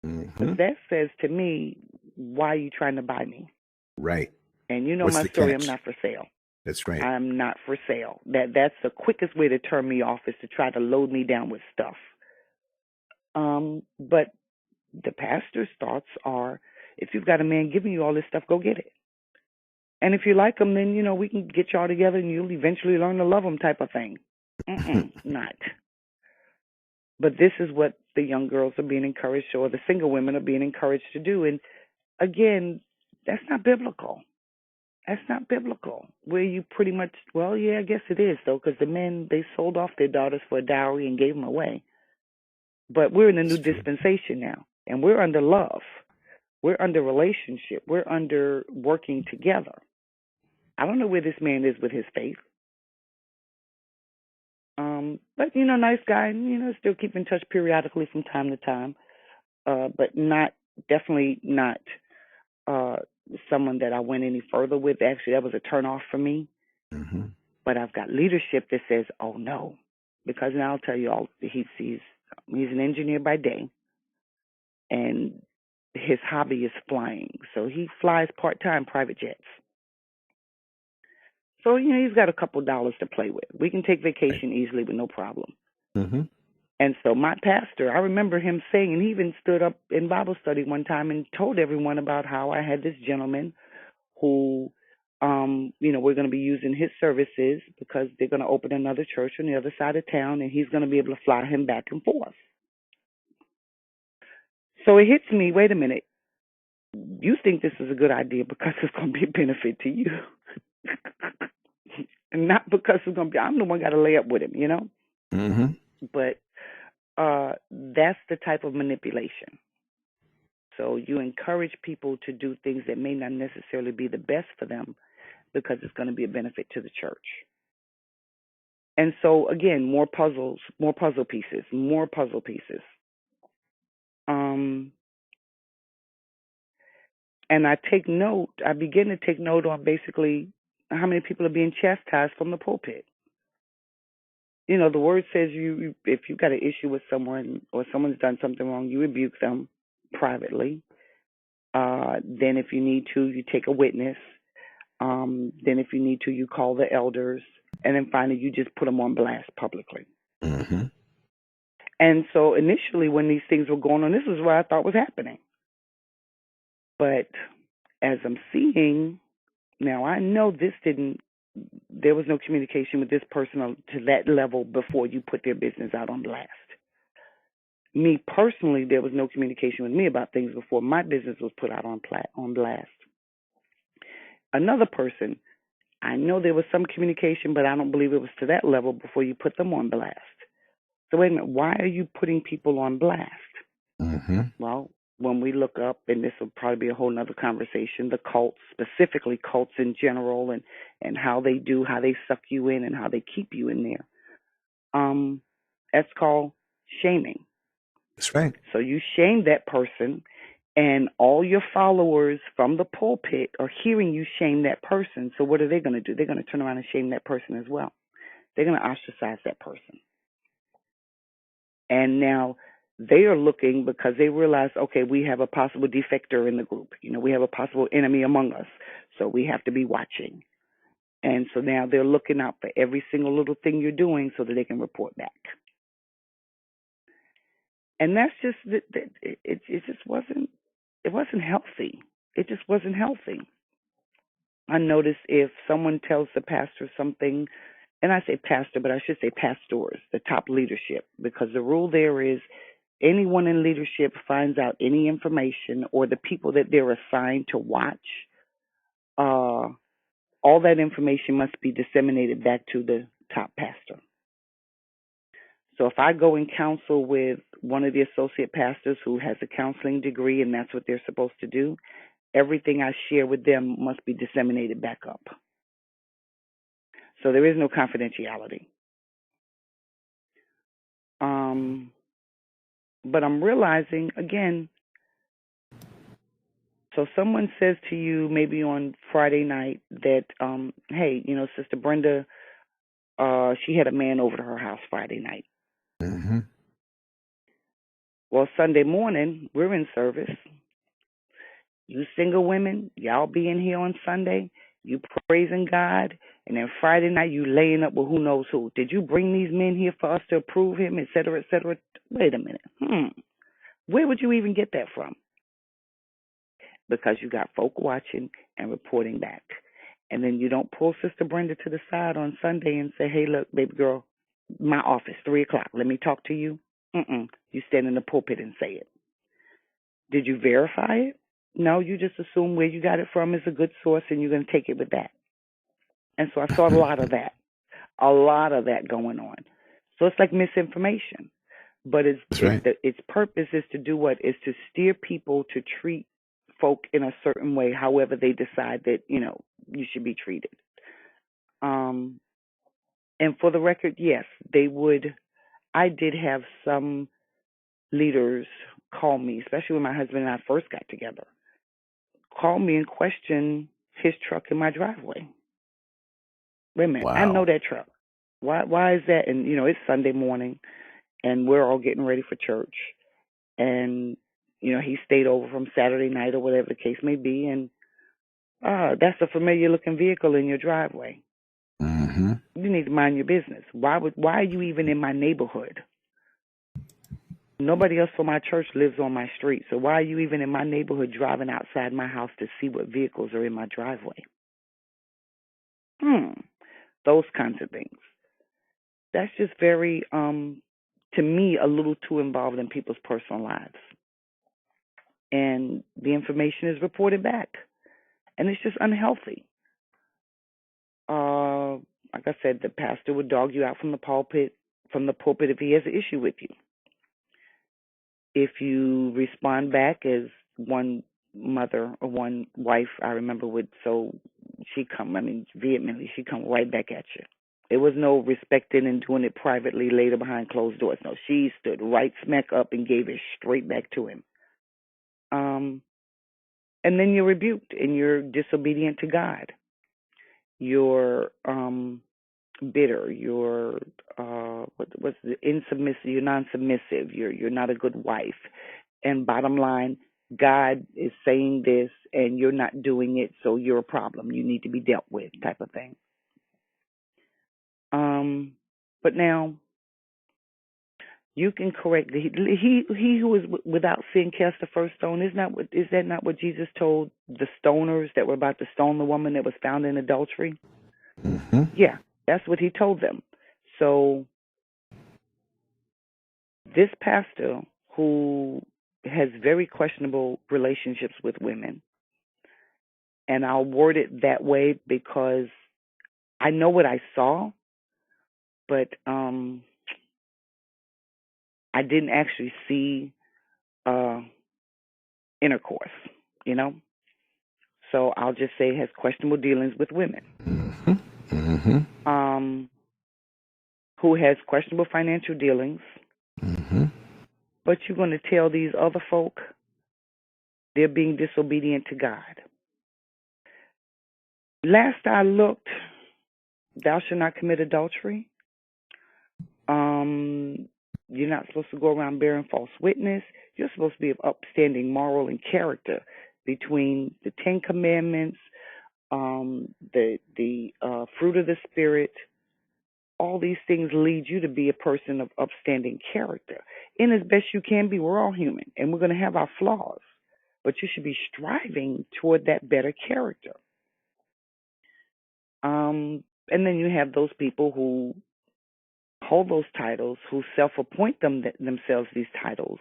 because Hmm. that says to me, why are you trying to buy me? Right. And you know What's my the story. I'm catch? not for sale. That's right. I'm not for sale. That's the quickest way to turn me off is to try to load me down with stuff. But the pastor's thoughts are, if you've got a man giving you all this stuff, go get it. And if you like him, then we can get y'all together, and you'll eventually learn to love him, type of thing. Not. But this is what the young girls are being encouraged, or the single women are being encouraged to do. And again, that's not biblical. That's not biblical. Where you pretty much, well, yeah, I guess it is, though, because the men, they sold off their daughters for a dowry and gave them away. But we're in a new It's true. dispensation now, and we're under love. We're under relationship. We're under working together. I don't know where this man is with his faith. But nice guy, still keep in touch periodically from time to time. But not, definitely not uh someone that I went any further with. Actually, that was a turn off for me. Hmm. But I've got leadership that says, "Oh no," because now I'll tell you all. He's an engineer by day, and his hobby is flying. So he flies part time private jets. So he's got a couple dollars to play with. We can take Right. vacation easily with no problem. Hmm. And so my pastor, I remember him saying, and he even stood up in Bible study one time and told everyone about how I had this gentleman who, we're going to be using his services because they're going to open another church on the other side of town, and he's going to be able to fly him back and forth. So it hits me, wait a minute, you think this is a good idea because it's going to be a benefit to you. And not because it's going to be, I'm the one got to lay up with him. Hmm. But that's the type of manipulation. So you encourage people to do things that may not necessarily be the best for them because it's going to be a benefit to the church. And so again, more puzzles, more puzzle pieces, more puzzle pieces. Um, and I begin to take note on basically how many people are being chastised from the pulpit. The word says if you got an issue with someone or someone's done something wrong, you rebuke them privately. Then if you need to, you take a witness. Then if you need to, you call the elders. And then finally, you just put them on blast publicly. Hmm. And so initially, when these things were going on, this is what I thought was happening. But as I'm seeing now, I know there was no communication with this person to that level before you put their business out on blast. Me personally, there was no communication with me about things before my business was put out on blast. Another person, I know there was some communication, but I don't believe it was to that level before you put them on blast. So wait a minute, why are you putting people on blast? Hmm. Well, when we look up, and this will probably be a whole nother conversation, the cults, specifically cults in general, and how they suck you in and how they keep you in there. That's called shaming. That's right. So you shame that person, and all your followers from the pulpit are hearing you shame that person. So what are they going to do? They're going to turn around and shame that person as well. They're going to ostracize that person. And now they are looking because they realize, okay, we have a possible defector in the group. We have a possible enemy among us. So we have to be watching. And so now they're looking out for every single little thing you're doing so that they can report back. And that's just it just wasn't healthy. It just wasn't healthy. I notice if someone tells the pastor something, and I say pastor, but I should say pastors, the top leadership, because the rule there is anyone in leadership finds out any information or the people that they're assigned to watch, uh, all that information must be disseminated back to the top pastor. So if I go and counsel with one of the associate pastors who has a counseling degree and that's what they're supposed to do, everything I share with them must be disseminated back up. So there is no confidentiality. But I'm realizing again, so someone says to you maybe on Friday night that, hey, Sister Brenda, she had a man over to her house Friday night. Mm-hmm. Well, Sunday morning, we're in service. You single women, y'all be in here on Sunday, you praising God, and then Friday night you laying up with who knows who. Did you bring these men here for us to approve him, et cetera, et cetera? Wait a minute. Where would you even get that from? Because you got folk watching and reporting back. And then you don't pull Sister Brenda to the side on Sunday and say, hey, look, baby girl, my office, 3 o'clock. Let me talk to you. You stand in the pulpit and say it. Did you verify it? No, you just assume where you got it from is a good source and you're going to take it with that. And so I saw a lot of that going on. So it's like misinformation. But its purpose is to do what? Is to steer people to treat folk in a certain way, however they decide that, you should be treated. And for the record, yes, they would. I did have some leaders call me, especially when my husband and I first got together, call me and question his truck in my driveway. Wait a minute, I know Wow. that truck. Why is that? And it's Sunday morning, and we're all getting ready for church, and he stayed over from Saturday night or whatever the case may be, and that's a familiar looking vehicle in your driveway. Mm-hmm. You need to mind your business. Why are you even in my neighborhood? Nobody else from my church lives on my street, so why are you even in my neighborhood driving outside my house to see what vehicles are in my driveway? Those kinds of things. That's just very, to me, a little too involved in people's personal lives. And the information is reported back. And it's just unhealthy. Like I said, the pastor would dog you out from the pulpit if he has an issue with you. If you respond back as one mother or one wife, I remember vehemently, she come right back at you. There was no respecting and doing it privately later behind closed doors. No, she stood right smack up and gave it straight back to him. And then you're rebuked and you're disobedient to God. You're bitter. You're what's the insubmissive? You're non-submissive. You're not a good wife. And bottom line, God is saying this and you're not doing it, so you're a problem. You need to be dealt with, type of thing. But now you can correct he who is without sin cast the first stone. Is that not what Jesus told the stoners that were about to stone the woman that was found in adultery? Mm-hmm. Yeah, that's what he told them. So this pastor who has very questionable relationships with women, and I'll word it that way because I know what I saw, but I didn't actually see intercourse, you know? So I'll just say has questionable dealings with women. Mm-hmm. Mm-hmm. Who has questionable financial dealings, Mm-hmm. but you're going to tell these other folk they're being disobedient to God. Last I looked, thou shalt not commit adultery. You're not supposed to go around bearing false witness. You're supposed to be of upstanding moral and character between the 10 Commandments, the fruit of the Spirit. All these things lead you to be a person of upstanding character. And as best you can be, we're all human, and we're going to have our flaws. But you should be striving toward that better character. And then you have those people who hold those titles, who self-appoint themselves these titles,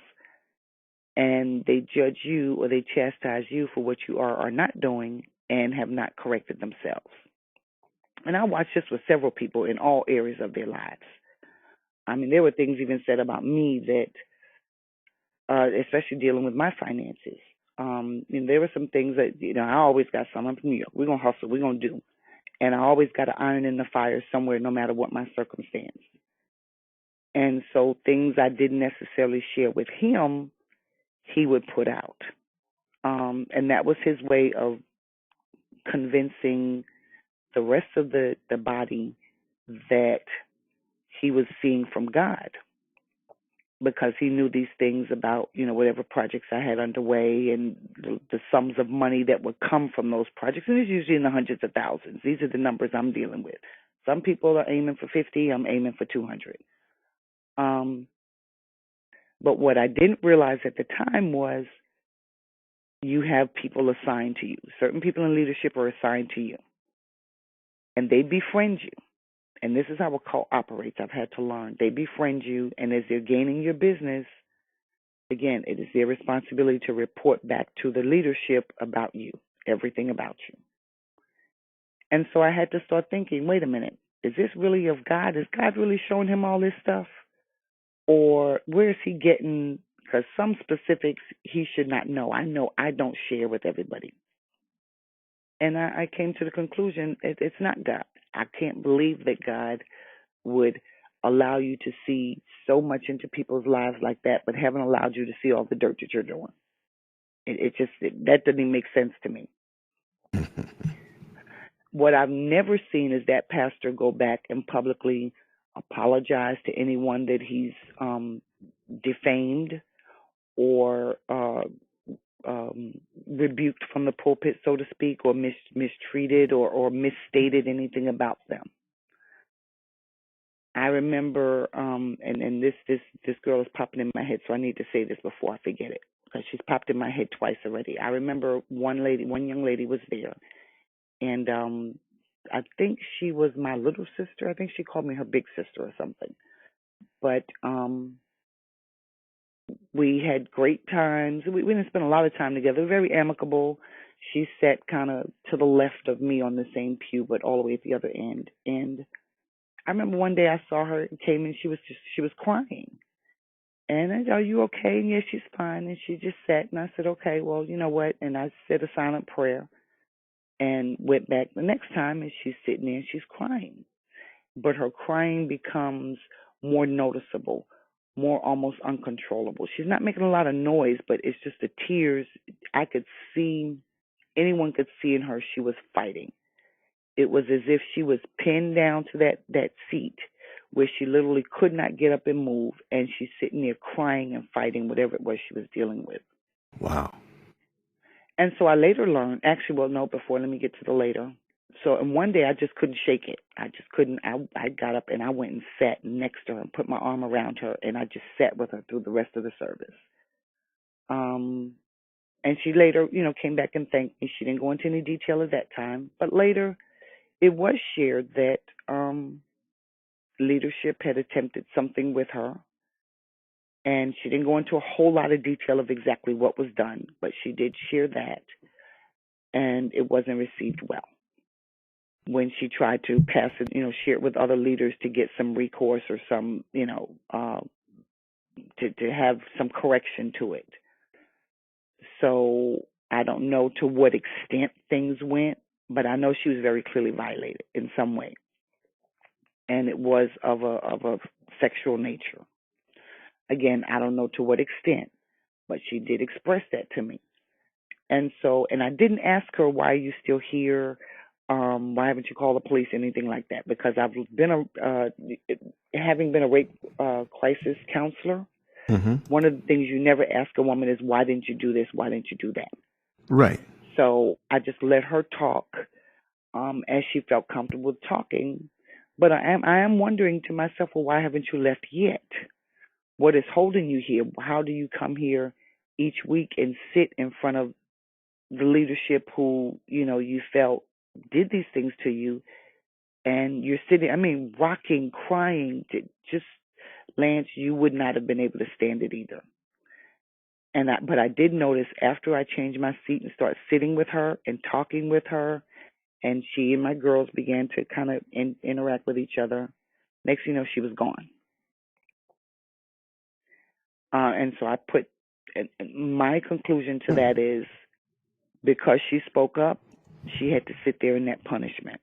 and they judge you or they chastise you for what you are or not doing and have not corrected themselves. And I watched this with several people in all areas of their lives. I mean, there were things even said about me that, especially dealing with my finances. And there were some things that, I always got some. I'm from New York. We're going to hustle. We're going to do. And I always got an iron in the fire somewhere, no matter what my circumstance. And so things I didn't necessarily share with him, he would put out. And that was his way of convincing the rest of the body that he was seeing from God, because he knew these things about, whatever projects I had underway and the sums of money that would come from those projects. And it's usually in the hundreds of thousands. These are the numbers I'm dealing with. Some people are aiming for 50. I'm aiming for 200. But what I didn't realize at the time was you have people assigned to you. Certain people in leadership are assigned to you, and they befriend you. And this is how a cult operates. I've had to learn. They befriend you, and as they're gaining your business, again, it is their responsibility to report back to the leadership about you, everything about you. And so I had to start thinking, wait a minute, is this really of God? Is God really showing him all this stuff? Or where is he getting, because some specifics he should not know. I know I don't share with everybody. And I came to the conclusion it's not God. I can't believe that God would allow you to see so much into people's lives like that, but haven't allowed you to see all the dirt that you're doing. That doesn't even make sense to me. What I've never seen is that pastor go back and publicly apologize to anyone that he's defamed or rebuked from the pulpit, so to speak, or mistreated or misstated anything about them. I remember, and this girl is popping in my head, so I need to say this before I forget it, because she's popped in my head twice already. I remember one young lady was there, and I think she was my little sister. I think she called me her big sister or something. But we had great times. We didn't spend a lot of time together. Very amicable. She sat kind of to the left of me on the same pew, but all the way at the other end. And I remember one day I saw her and came in. She was crying. And I said, "Are you okay?" And yes, she's fine. And she just sat. And I said, "Okay, well, you know what?" And I said a silent prayer and went back the next time. And she's sitting there and she's crying. But her crying becomes more noticeable, more almost uncontrollable. She's not making a lot of noise, but it's just the tears. I could see, anyone could see in her she was fighting. It was as if she was pinned down to that seat where she literally could not get up and move, and she's sitting there crying and fighting whatever it was she was dealing with. Wow. And so I later learned, actually, well, no, before, let me get to the later. So, and one day I just couldn't shake it. I just couldn't. I got up and I went and sat next to her and put my arm around her, and I just sat with her through the rest of the service. And she later, came back and thanked me. She didn't go into any detail at that time, but later it was shared that leadership had attempted something with her, and she didn't go into a whole lot of detail of exactly what was done, but she did share that, and it wasn't received well when she tried to pass it, share it with other leaders to get some recourse or some, to have some correction to it. So I don't know to what extent things went, but I know she was very clearly violated in some way, and it was of a sexual nature. Again, I don't know to what extent, but she did express that to me. And so, and I didn't ask her, why are you still here? Why haven't you called the police? Anything like that? Because I've been having been a rape crisis counselor. Mm-hmm. One of the things you never ask a woman is, why didn't you do this? Why didn't you do that? Right. So I just let her talk as she felt comfortable talking. But I am wondering to myself, well, why haven't you left yet? What is holding you here? How do you come here each week and sit in front of the leadership who, you felt did these things to you, and you're sitting, I mean, rocking, crying, just Lance, you would not have been able to stand it either. But I did notice after I changed my seat and started sitting with her and talking with her, and she and my girls began to kind of interact with each other. Next thing you know, she was gone. And so I put my conclusion to that is because she spoke up, she had to sit there in that punishment.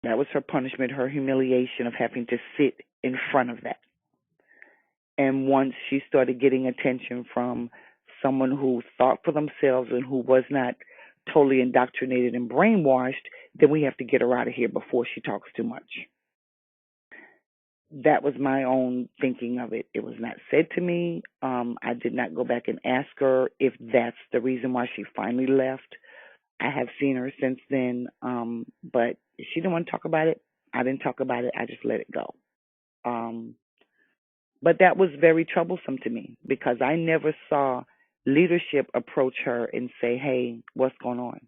That was her punishment, her humiliation of having to sit in front of that. And once she started getting attention from someone who thought for themselves and who was not totally indoctrinated and brainwashed, then we have to get her out of here before she talks too much. That was my own thinking of it. It was not said to me. I did not go back and ask her if that's the reason why she finally left. I have seen her since then, but she didn't want to talk about it. I didn't talk about it. I just let it go. But that was very troublesome to me because I never saw leadership approach her and say, hey, what's going on?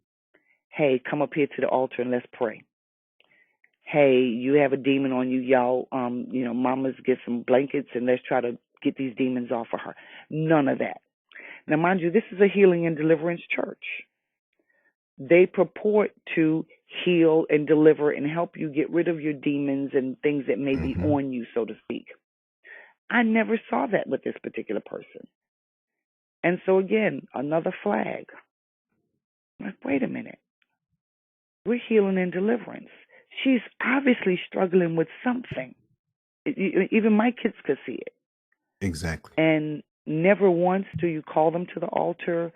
Hey, come up here to the altar and let's pray. Hey, you have a demon on you, y'all. Mamas get some blankets and let's try to get these demons off of her. None of that. Now, mind you, this is a healing and deliverance church. They purport to heal and deliver and help you get rid of your demons and things that may be on you, so to speak. I never saw that with this particular person. And so again, another flag. Like, wait a minute. We're healing and deliverance. She's obviously struggling with something. Even my kids could see it. Exactly. And never once do you call them to the altar,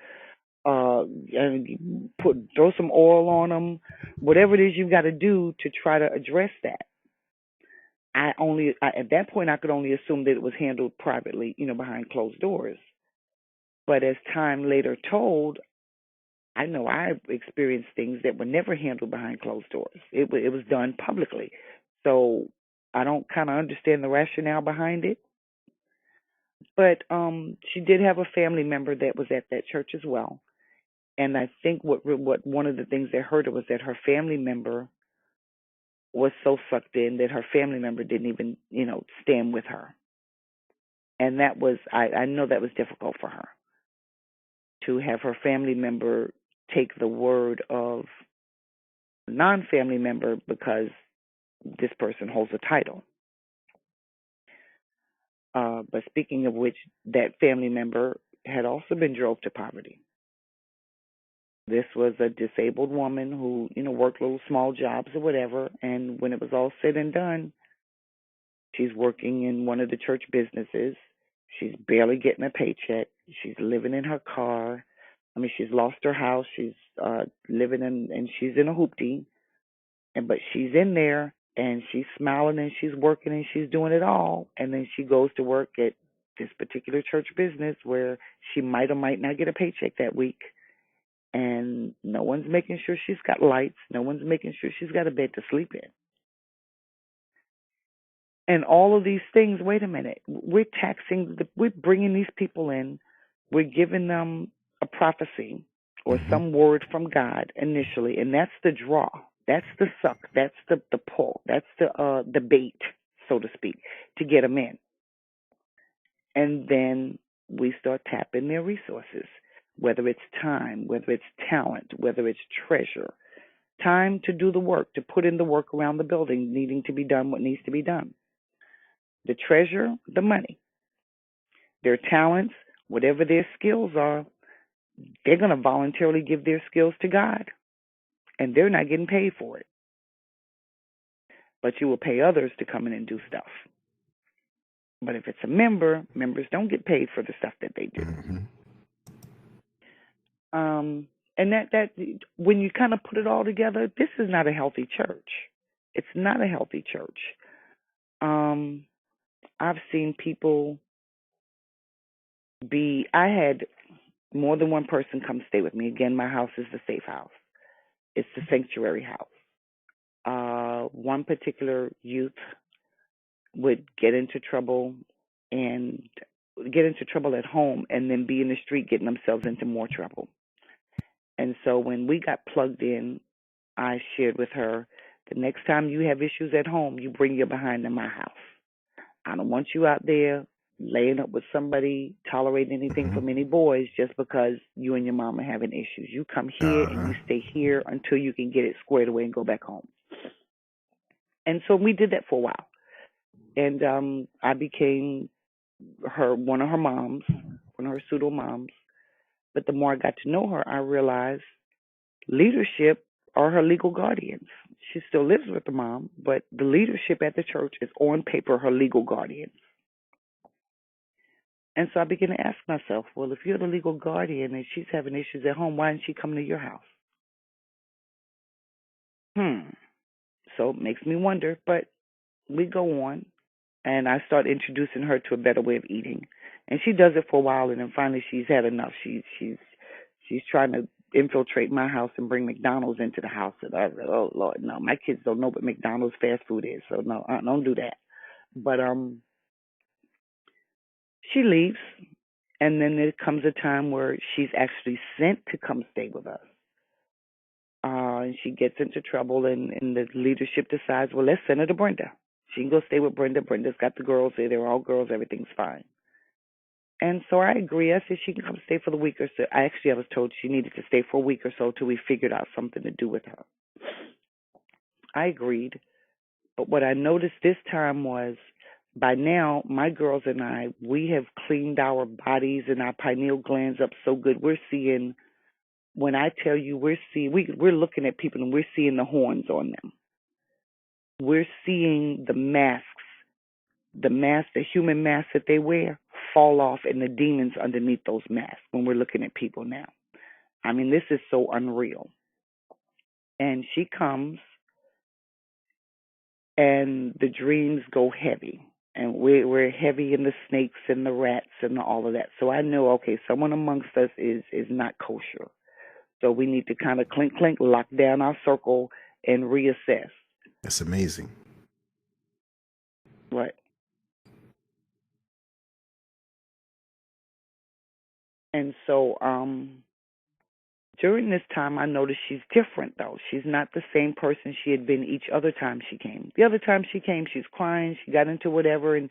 and throw some oil on them, whatever it is you've got to do to try to address that. At that point, I could only assume that it was handled privately, behind closed doors. But as time later told, I know I experienced things that were never handled behind closed doors. It was done publicly. So I don't kind of understand the rationale behind it. But she did have a family member that was at that church as well. And I think what one of the things that hurt her was that her family member was so sucked in that her family member didn't even, stand with her. And that was, I know that was difficult for her to have her family member take the word of a non-family member because this person holds a title. But speaking of which, that family member had also been drove to poverty. This was a disabled woman who, worked little small jobs or whatever. And when it was all said and done, she's working in one of the church businesses. She's barely getting a paycheck. She's living in her car. I mean, she's lost her house. She's living in, and she's in a hoopty. But she's in there and she's smiling and she's working and she's doing it all. And then she goes to work at this particular church business where she might or might not get a paycheck that week. And no one's making sure she's got lights. No one's making sure she's got a bed to sleep in. And all of these things, wait a minute, we're bringing these people in, we're giving them a prophecy or some word from God initially, and that's the draw, that's the suck, that's the pull, that's the bait, so to speak, to get them in. And then we start tapping their resources, whether it's time, whether it's talent, whether it's treasure, time to do the work, to put in the work around the building, needing to be done what needs to be done. The treasure, the money. Their talents, whatever their skills are, they're going to voluntarily give their skills to God. And they're not getting paid for it. But you will pay others to come in and do stuff. But if it's a member, members don't get paid for the stuff that they do. And that when you kind of put it all together, this is not a healthy church. It's not a healthy church. I've seen people I had more than one person come stay with me. Again, my house is the safe house. It's the sanctuary house. One particular youth would get into trouble at home and then be in the street getting themselves into more trouble. And so when we got plugged in, I shared with her The next time you have issues at home, you bring your behind to my house. I don't want you out there laying up with somebody, tolerating anything Hmm. from any boys just because you and your mom are having issues. You come here and Uh-huh. you stay here until you can get it squared away and go back home. And so we did that for a while. And I became one of her moms, one of her pseudo moms. But the more I got to know her, I realized leadership are her legal guardians. She still lives with the mom, but the leadership at the church is on paper her legal guardians. And so I began to ask myself, well, if you're the legal guardian and she's having issues at home, why didn't she come to your house? Hmm. So it makes me wonder, but we go on and I start introducing her to a better way of eating. And she does it for a while and then finally she's had enough. She's trying to infiltrate my house and bring McDonald's into the house. And I said, oh Lord, no, my kids don't know what McDonald's fast food is, so no, don't do that. But she leaves, and then there comes a time where she's actually sent to come stay with us. And she gets into trouble, and the leadership decides, well, let's send her to Brenda. She can go stay with Brenda. Brenda's got the girls there. They're all girls. Everything's fine. And so I agree. I said she can come stay for the week or so. I was told she needed to stay for a week or so till we figured out something to do with her. I agreed. But what I noticed this time was by now, my girls and I, we have cleaned our bodies and our pineal glands up so good. We're seeing, when I tell you, we're looking at people and we're seeing the horns on them. We're seeing the human masks that they wear fall off and the demons underneath those masks when we're looking at people now. I mean, this is so unreal. And she comes and the dreams go heavy. And we're heavy in the snakes and the rats and all of that. So I know, okay, someone amongst us is not kosher. So we need to kind of clink, clink, lock down our circle and reassess. That's amazing. Right. And so during this time, I noticed she's different, though. She's not the same person she had been each other time she came. The other time she came, she's crying, she got into whatever, and,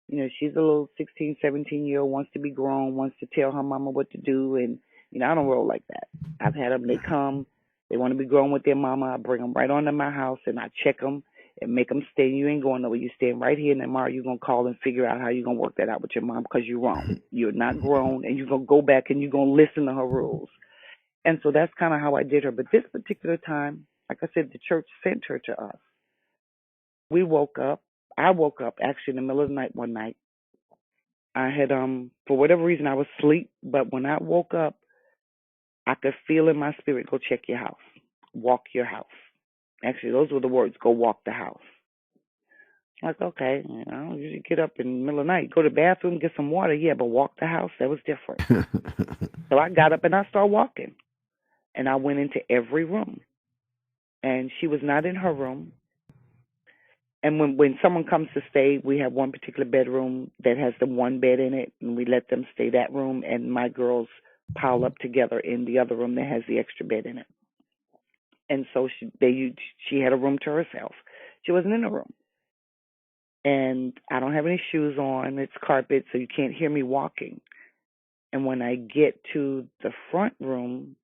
she's a little 16, 17-year-old, wants to be grown, wants to tell her mama what to do, and, I don't roll like that. I've had them, they come, they want to be grown with their mama, I bring them right on to my house, and I check them and make them stay. You ain't going nowhere. You staying right here, and tomorrow you're going to call and figure out how you're going to work that out with your mom because you're wrong. You're not grown, and you're going to go back and you're going to listen to her rules. And so that's kind of how I did her. But this particular time, like I said, the church sent her to us. We woke up. I woke up actually in the middle of the night one night. I had for whatever reason I was asleep, but when I woke up, I could feel in my spirit, go check your house. Walk your house. Actually, those were the words, go walk the house. Like, okay, you get up in the middle of the night, go to the bathroom, get some water, yeah, but walk the house, that was different. So I got up and I started walking. And I went into every room. And she was not in her room. And when someone comes to stay, we have one particular bedroom that has the one bed in it, and we let them stay that room, and my girls pile up together in the other room that has the extra bed in it. And so she had a room to herself. She wasn't in the room. And I don't have any shoes on. It's carpet, so you can't hear me walking. And when I get to the front room,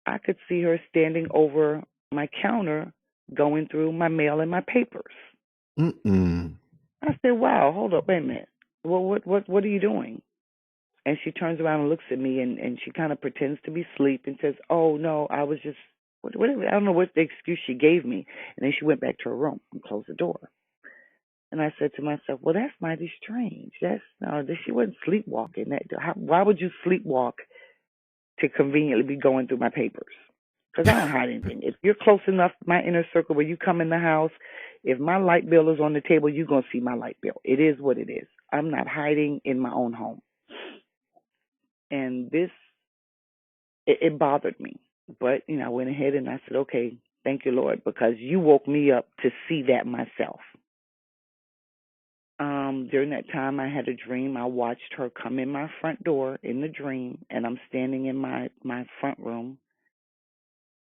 I could see her standing over my counter going through my mail and my papers. Mm-mm. I said, wow, hold up, wait a minute. Well, what are you doing? And she turns around and looks at me and she kind of pretends to be asleep and says, oh, no, I was just, I don't know what the excuse she gave me. And then she went back to her room and closed the door. And I said to myself, well, that's mighty strange. She wasn't sleepwalking. Why would you sleepwalk to conveniently be going through my papers? Because I don't hide anything. If you're close enough, my inner circle, where you come in the house, if my light bill is on the table, you're going to see my light bill. It is what it is. I'm not hiding in my own home. And it bothered me. But, I went ahead and I said, okay, thank you, Lord, because you woke me up to see that myself. During that time, I had a dream. I watched her come in my front door in the dream, and I'm standing in my front room,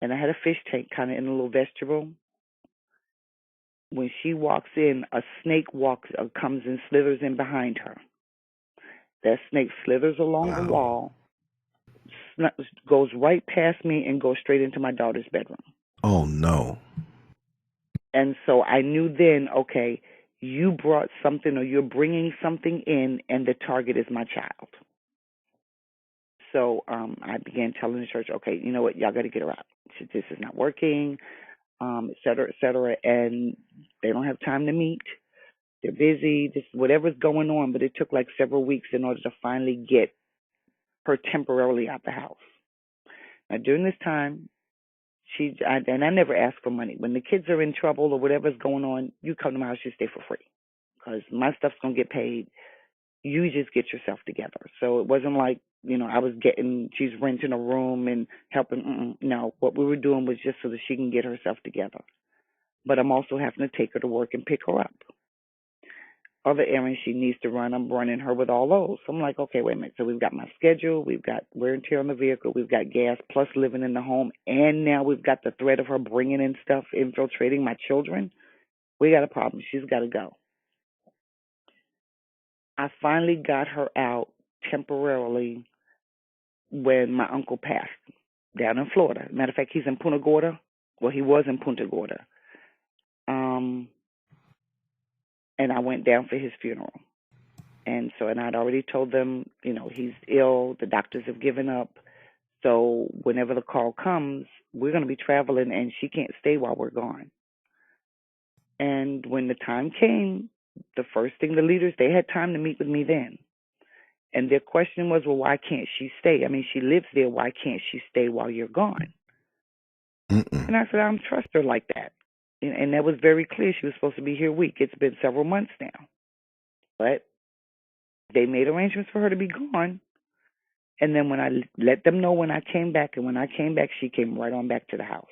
and I had a fish tank kind of in a little vestibule. When she walks in, a snake comes and slithers in behind her. That snake slithers along the Wow. wall, goes right past me, and goes straight into my daughter's bedroom. Oh no. And so I knew then, okay, you brought something or you're bringing something in, and the target is my child. So I began telling the church, okay, you know what, y'all got to get her out. This is not working, et cetera, et cetera. And they don't have time to meet. They're busy, just whatever's going on. But it took like several weeks in order to finally get her temporarily out the house. Now, during this time, and I never ask for money. When the kids are in trouble or whatever's going on, you come to my house, you stay for free. Because my stuff's going to get paid. You just get yourself together. So it wasn't like, she's renting a room and helping. No, what we were doing was just so that she can get herself together. But I'm also having to take her to work and pick her up. Other errands she needs to run, I'm running her with all those. So I'm like, okay, wait a minute. So we've got my schedule, we've got wear and tear on the vehicle, we've got gas, plus living in the home, and now we've got the threat of her bringing in stuff, infiltrating my children. We got a problem. She's got to go. I finally got her out temporarily when my uncle passed down in Florida. Matter of fact, he's in Punta Gorda. Well, he was in Punta Gorda. And I went down for his funeral. And I'd already told them, he's ill. The doctors have given up. So whenever the call comes, we're going to be traveling, and she can't stay while we're gone. And when the time came, the first thing the leaders, they had time to meet with me then. And their question was, well, why can't she stay? I mean, she lives there. Why can't she stay while you're gone? Mm-mm. And I said, I don't trust her like that. And that was very clear. She was supposed to be here a week. It's been several months now. But they made arrangements for her to be gone. And then when I let them know when I came back, and when I came back, she came right on back to the house.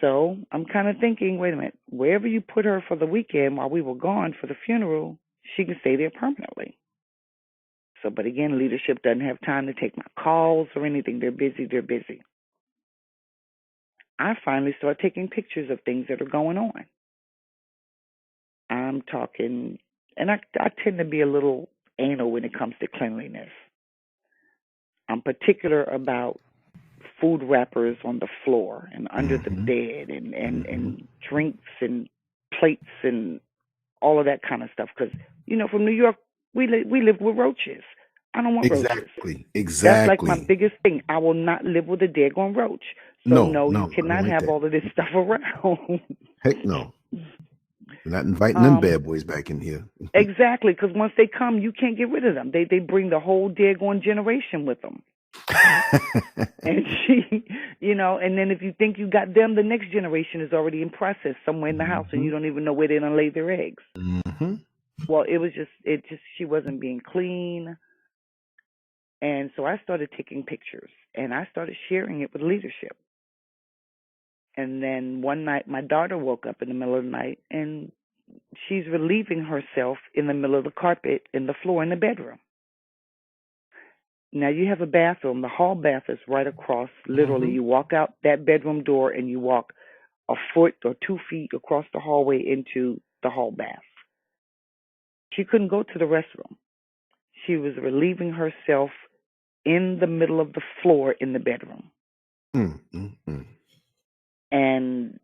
So I'm kind of thinking, wait a minute, wherever you put her for the weekend while we were gone for the funeral, she can stay there permanently. So, but again, leadership doesn't have time to take my calls or anything. They're busy. I finally start taking pictures of things that are going on. I'm talking, and I tend to be a little anal when it comes to cleanliness. I'm particular about food wrappers on the floor and under the Mm-hmm. bed, Mm-hmm. and drinks and plates and all of that kind of stuff. Because, from New York, we live with roaches. I don't want roaches. Exactly. That's like my Exactly. biggest thing. I will not live with a daggone roach. So No, no, you no, I don't cannot like have that. all of this stuff around. Heck no. We're not inviting them um, bad boys back in here. exactly, because once they come, you can't get rid of them. They bring the whole daggone generation with them. And and then if you think you got them, the next generation is already in process somewhere in the house, and Mm-hmm. you don't even know where they done laid their eggs. Mm-hmm. Well, she wasn't being clean. And so I started taking pictures, and I started sharing it with leadership. And then one night, my daughter woke up in the middle of the night, and she's relieving herself in the middle of the carpet in the floor in the bedroom. Now, you have a bathroom. The hall bath is right across. Literally, Mm-hmm. you walk out that bedroom door, and you walk a foot or 2 feet across the hallway into the hall bath. She couldn't go to the restroom. She was relieving herself in the middle of the floor in the bedroom. Mm-hmm. And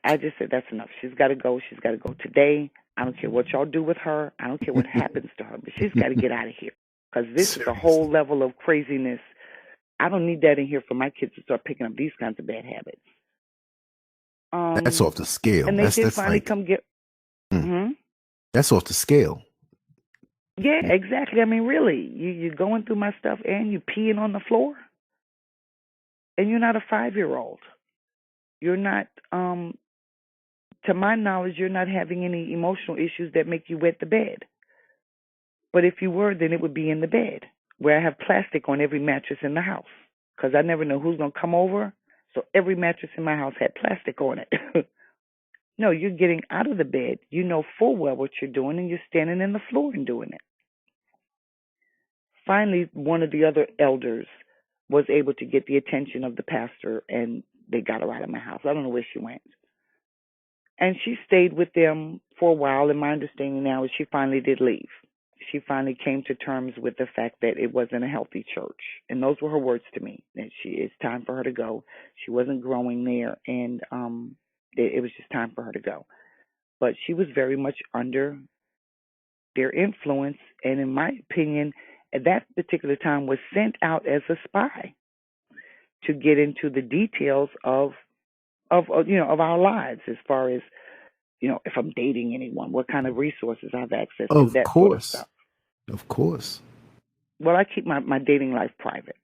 I just said, that's enough. She's got to go. She's got to go today. I don't care what y'all do with her. I don't care what happens to her, but she's got to get out of here, because this is a whole Seriously. level of craziness. I don't need that in here for my kids to start picking up these kinds of bad habits. That's Um, off the scale. and they That's did that's finally like come get. mm, Hmm. that's off the scale. Yeah, Mm. exactly. I mean, really, you're going through my stuff and you peeing on the floor, and you're not a 5-year-old. You're not. To my knowledge, you're not having any emotional issues that make you wet the bed. But if you were, then it would be in the bed, where I have plastic on every mattress in the house, because I never know who's going to come over. So every mattress in my house had plastic on it. No, you're getting out of the bed. You know full well what you're doing, and you're standing in the floor and doing it. Finally, one of the other elders was able to get the attention of the pastor, and they got her out of my house. I don't know where she went. And she stayed with them for a while, and my understanding now is she finally did leave. She finally came to terms with the fact that it wasn't a healthy church. And those were her words to me, that it's time for her to go. She wasn't growing there, and it was just time for her to go. But she was very much under their influence, and in my opinion, at that particular time was sent out as a spy to get into the details of our lives, as far as if I'm dating anyone, what kind of resources I have access to, Of that sort of course. stuff. Of course. Well, I keep my dating life private.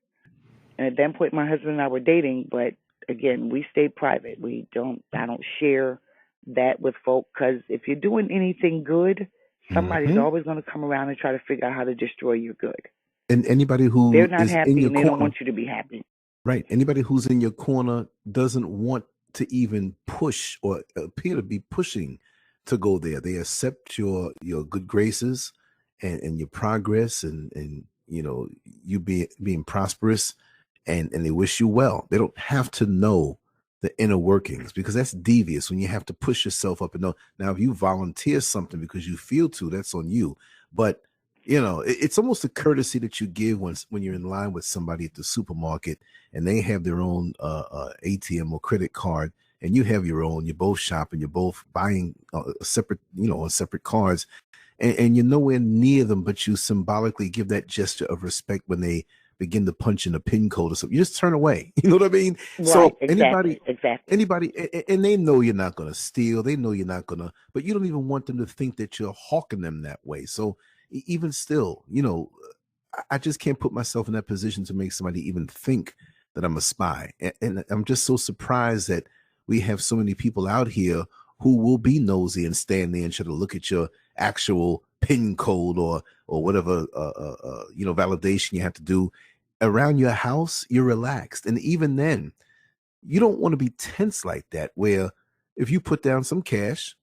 And at that point, my husband and I were dating, but again, we stayed private. I don't share that with folk, because if you're doing anything good, somebody's Hmm. always going to come around and try to figure out how to destroy your good. And anybody They're who not is in happy your and they don't corner, want you to be happy. right? Anybody who's in your corner doesn't want to even push or appear to be pushing to go there. They accept your good graces and your progress and you being prosperous and they wish you well. They don't have to know the inner workings because that's devious when you have to push yourself up and know. Now, if you volunteer something because you feel to, that's on you. But it's almost a courtesy that you give when you're in line with somebody at the supermarket and they have their own ATM or credit card and you have your own. You're both shopping, you're both buying separate, on separate cards, and you're nowhere near them, but you symbolically give that gesture of respect when they begin to punch in a pin code or something. You just turn away. You know what I mean? Right, So exactly, exactly. and they know you're not going to steal. They know you're not going to, but you don't even want them to think that you're hawking them that way. So even still, I just can't put myself in that position to make somebody even think that I'm a spy. And I'm just so surprised that we have so many people out here who will be nosy and stand there and try to look at your actual pin code or whatever validation you have to do around your house. You're relaxed, and even then, you don't want to be tense like that. Where if you put down some cash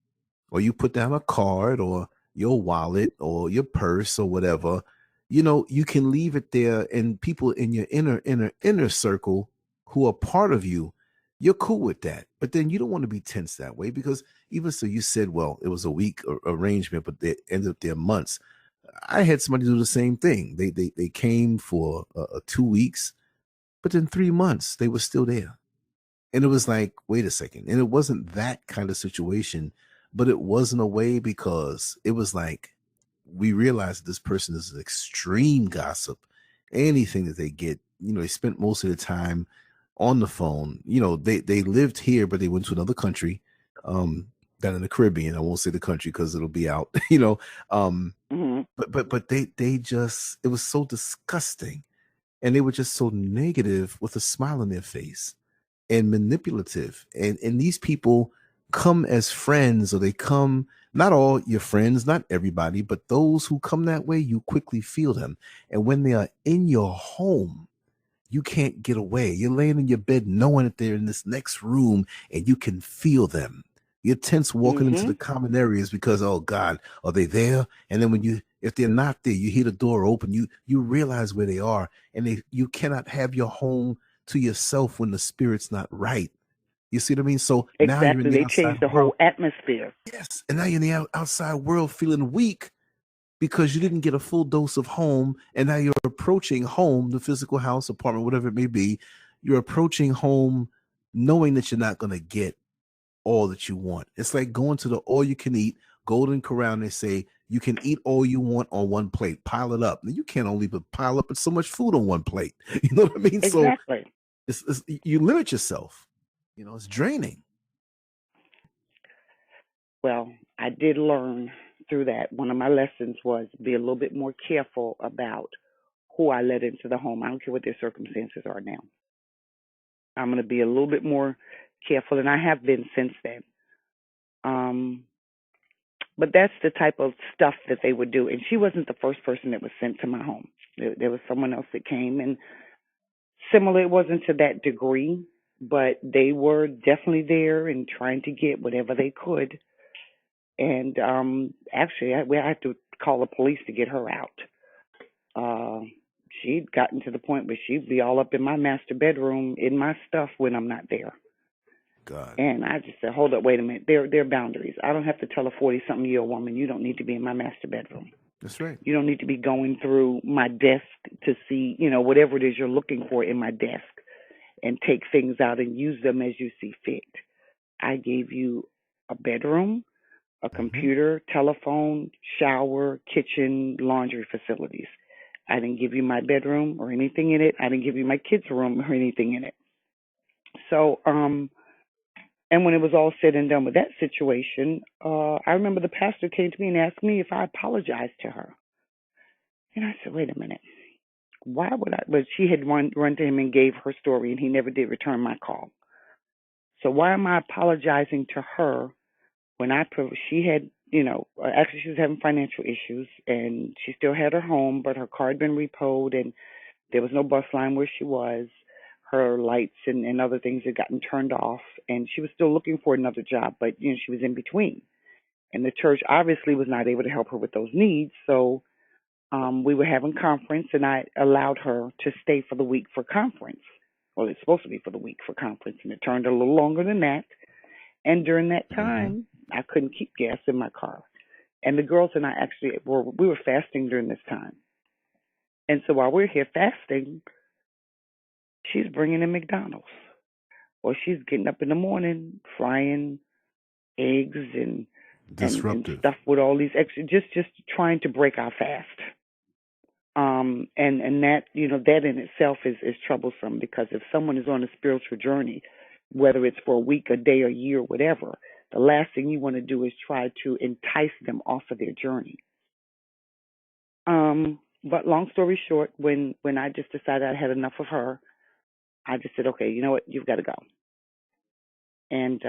or you put down a card or your wallet or your purse or whatever, you can leave it there and people in your inner circle who are part of you, you're cool with that. But then you don't want to be tense that way because even so you said, well, it was a week arrangement, but they ended up there months. I had somebody do the same thing. They came for 2 weeks, but in 3 months they were still there. And it was like, wait a second. And it wasn't that kind of situation, but it was in a way because it was like we realized this person is an extreme gossip. Anything that they get, they spent most of the time on the phone. They lived here, but they went to another country, down in the Caribbean. I won't say the country because it'll be out, Um, Hmm. but they just it was so disgusting. And they were just so negative with a smile on their face and manipulative. And these people come as friends, or they come, not all your friends, not everybody, but those who come that way, you quickly feel them. And when they are in your home, you can't get away. You're laying in your bed knowing that they're in this next room and you can feel them. You're tense walking into Hmm. the common areas because, oh God, are they there? And then if they're not there, you hear the door open, you realize where they are, and you cannot have your home to yourself when the spirit's not right. You see what I mean? So now you're in Exactly. the They outside changed the world. whole atmosphere. Yes. And now you're in the outside world feeling weak because you didn't get a full dose of home. And now you're approaching home, the physical house, apartment, whatever it may be. You're approaching home knowing that you're not going to get all that you want. It's like going to the all you can eat Golden Corral. They say you can eat all you want on one plate, pile it up. Now, you can't only but pile up with so much food on one plate. You know what I mean? So Exactly. you limit yourself. It's draining. Well, I did learn through that. One of my lessons was be a little bit more careful about who I let into the home. I don't care what their circumstances are now. I'm going to be a little bit more careful, and I have been since then. Um, but that's the type of stuff that they would do. And she wasn't the first person that was sent to my home. There was someone else that came, and similar. It wasn't to that degree, but they were definitely there and trying to get whatever they could. And actually, we had to call the police to get her out. Uh, she'd gotten to the point where she'd be all up in my master bedroom in my stuff when I'm not there. God. And I just said, hold up, wait a minute. There are boundaries. I don't have to tell a 40-something-year-old woman, you don't need to be in my master bedroom. That's right. You don't need to be going through my desk to see, whatever it is you're looking for in my desk and take things out and use them as you see fit. I gave you a bedroom, a Hmm. computer, telephone, shower, kitchen, laundry facilities. I didn't give you my bedroom or anything in it. I didn't give you my kids' room or anything in it. So, and when it was all said and done with that situation, I remember the pastor came to me and asked me if I apologized to her. And I said, wait a minute. Why would I? But she had run to him and gave her story, and he never did return my call. So why am I apologizing to her when she had, actually she was having financial issues, and she still had her home, but her car had been repoed, and there was no bus line where she was. Her lights and other things had gotten turned off, and she was still looking for another job, but she was in between. And the church obviously was not able to help her with those needs, so we were having conference, and I allowed her to stay for the week for conference. Well, it's supposed to be for the week for conference, and it turned a little longer than that. And during that Hmm. time, I couldn't keep gas in my car. And the girls and I actually we were fasting during this time. And so while we're here fasting, she's bringing in McDonald's, or she's getting up in the morning frying eggs and Disruptive. stuff with all these extra, just trying to break our fast. And that that in itself is troublesome, because if someone is on a spiritual journey, whether it's for a week, a day, a year, whatever, the last thing you want to do is try to entice them off of their journey. But long story short, when I just decided I had enough of her, I just said, okay, you know what, you've got to go. And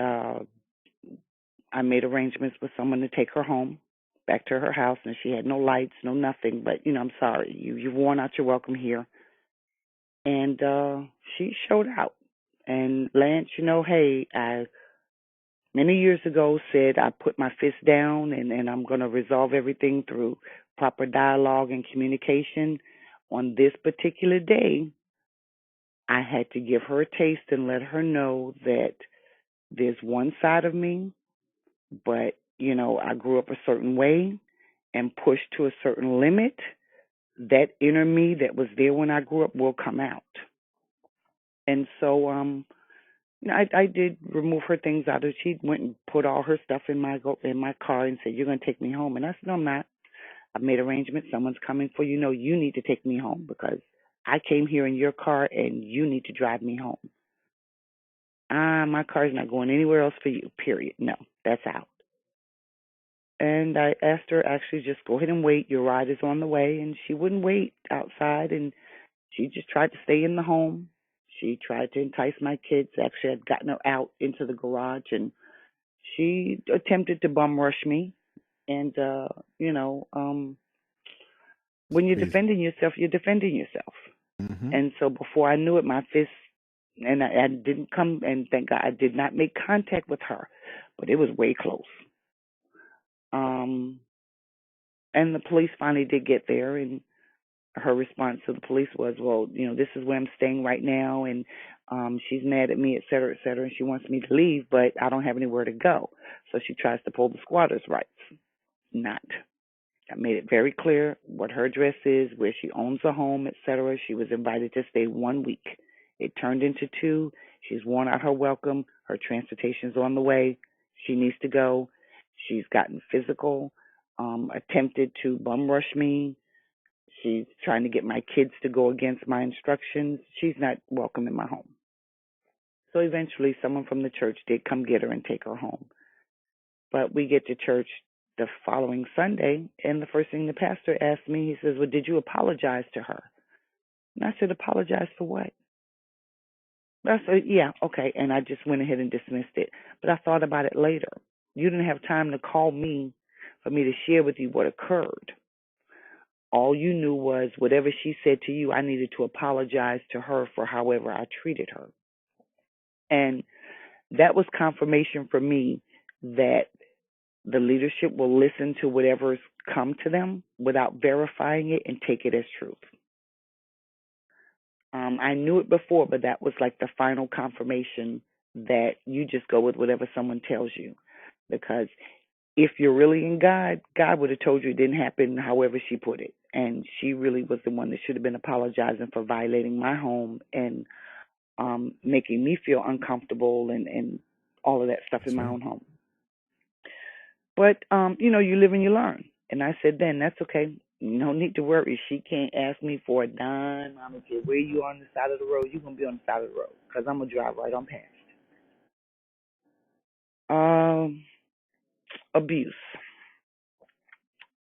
I made arrangements with someone to take her home, back to her house, and she had no lights, no nothing. But I'm sorry, you've worn out your welcome here. And she showed out. And Lance, hey, I many years ago said I put my fist down, and I'm going to resolve everything through proper dialogue and communication. On this particular day, I had to give her a taste and let her know that there's one side of me, but I grew up a certain way and pushed to a certain limit. That inner me that was there when I grew up will come out. And so I did remove her things out of. She went and put all her stuff in my car and said, "You're gonna take me home." And I said, "No, I'm not. I've made arrangements. Someone's coming for you. No, you need to take me home because I came here in your car and you need to drive me home. My car's not going anywhere else for you. Period. No, that's out." And I asked her, actually, just go ahead and wait. Your ride is on the way. And she wouldn't wait outside, and she just tried to stay in the home. She tried to entice my kids. Actually, I'd gotten her out into the garage, and she attempted to bum rush me. And when you're Crazy. defending yourself, you're defending yourself. Hmm. And so before I knew it, my fist, and I didn't come, and thank God I did not make contact with her, but it was way close. Um, and the police finally did get there, and her response to the police was, well, this is where I'm staying right now, and she's mad at me, et cetera, and she wants me to leave, but I don't have anywhere to go. So she tries to pull the squatter's rights. Not. I made it very clear what her address is, where she owns a home, et cetera. She was invited to stay 1 week. It turned into 2. She's worn out her welcome. Her transportation's on the way. She needs to go. She's gotten physical, attempted to bum rush me. She's trying to get my kids to go against my instructions. She's not welcome in my home. So eventually, someone from the church did come get her and take her home. But we get to church the following Sunday, and the first thing the pastor asked me, he says, well, did you apologize to her? And I said, apologize for what? I said, yeah, okay. And I just went ahead and dismissed it. But I thought about it later. You didn't have time to call me for me to share with you what occurred. All you knew was whatever she said to you, I needed to apologize to her for however I treated her. And that was confirmation for me that the leadership will listen to whatever's come to them without verifying it and take it as truth. I knew it before, but that was like the final confirmation that you just go with whatever someone tells you. Because if you're really in God, God would have told you it didn't happen however she put it. And she really was the one that should have been apologizing for violating my home and making me feel uncomfortable and all of that stuff in That's my right. own home. But you live and you learn. And I said then, that's okay. No need to worry. She can't ask me for a dime. I don't care where you are on the side of the road. You're gonna be on the side of the road because I'm gonna drive right on past. Um, Abuse.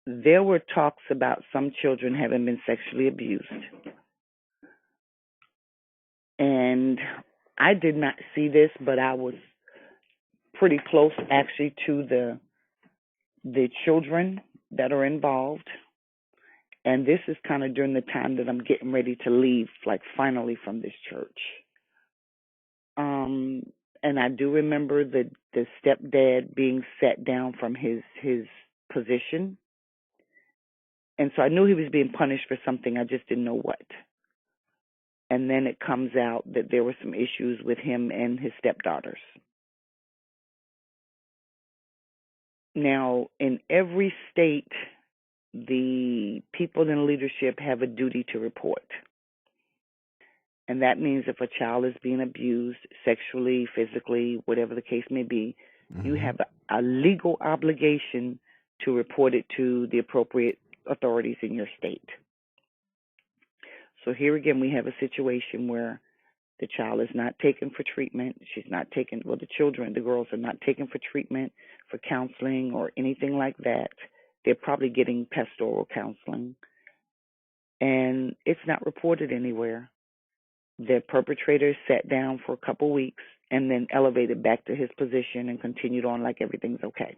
There were talks about some children having been sexually abused, and I did not see this, but I was pretty close actually to the children that are involved. And this is kind of during the time that I'm getting ready to leave, like finally from this church. Um, and I do remember the stepdad being set down from his position, and so I knew he was being punished for something. I just didn't know what. And then it comes out that there were some issues with him and his stepdaughters. Now, in every state, the people in leadership have a duty to report. And that means if a child is being abused sexually, physically, whatever the case may be, you Hmm. have a legal obligation to report it to the appropriate authorities in your state. So here again, we have a situation where the child is not taken for treatment. She's not taken, well, the children, the girls are not taken for treatment, for counseling or anything like that. They're probably getting pastoral counseling. And it's not reported anywhere. The perpetrator sat down for a couple weeks and then elevated back to his position and continued on like everything's okay.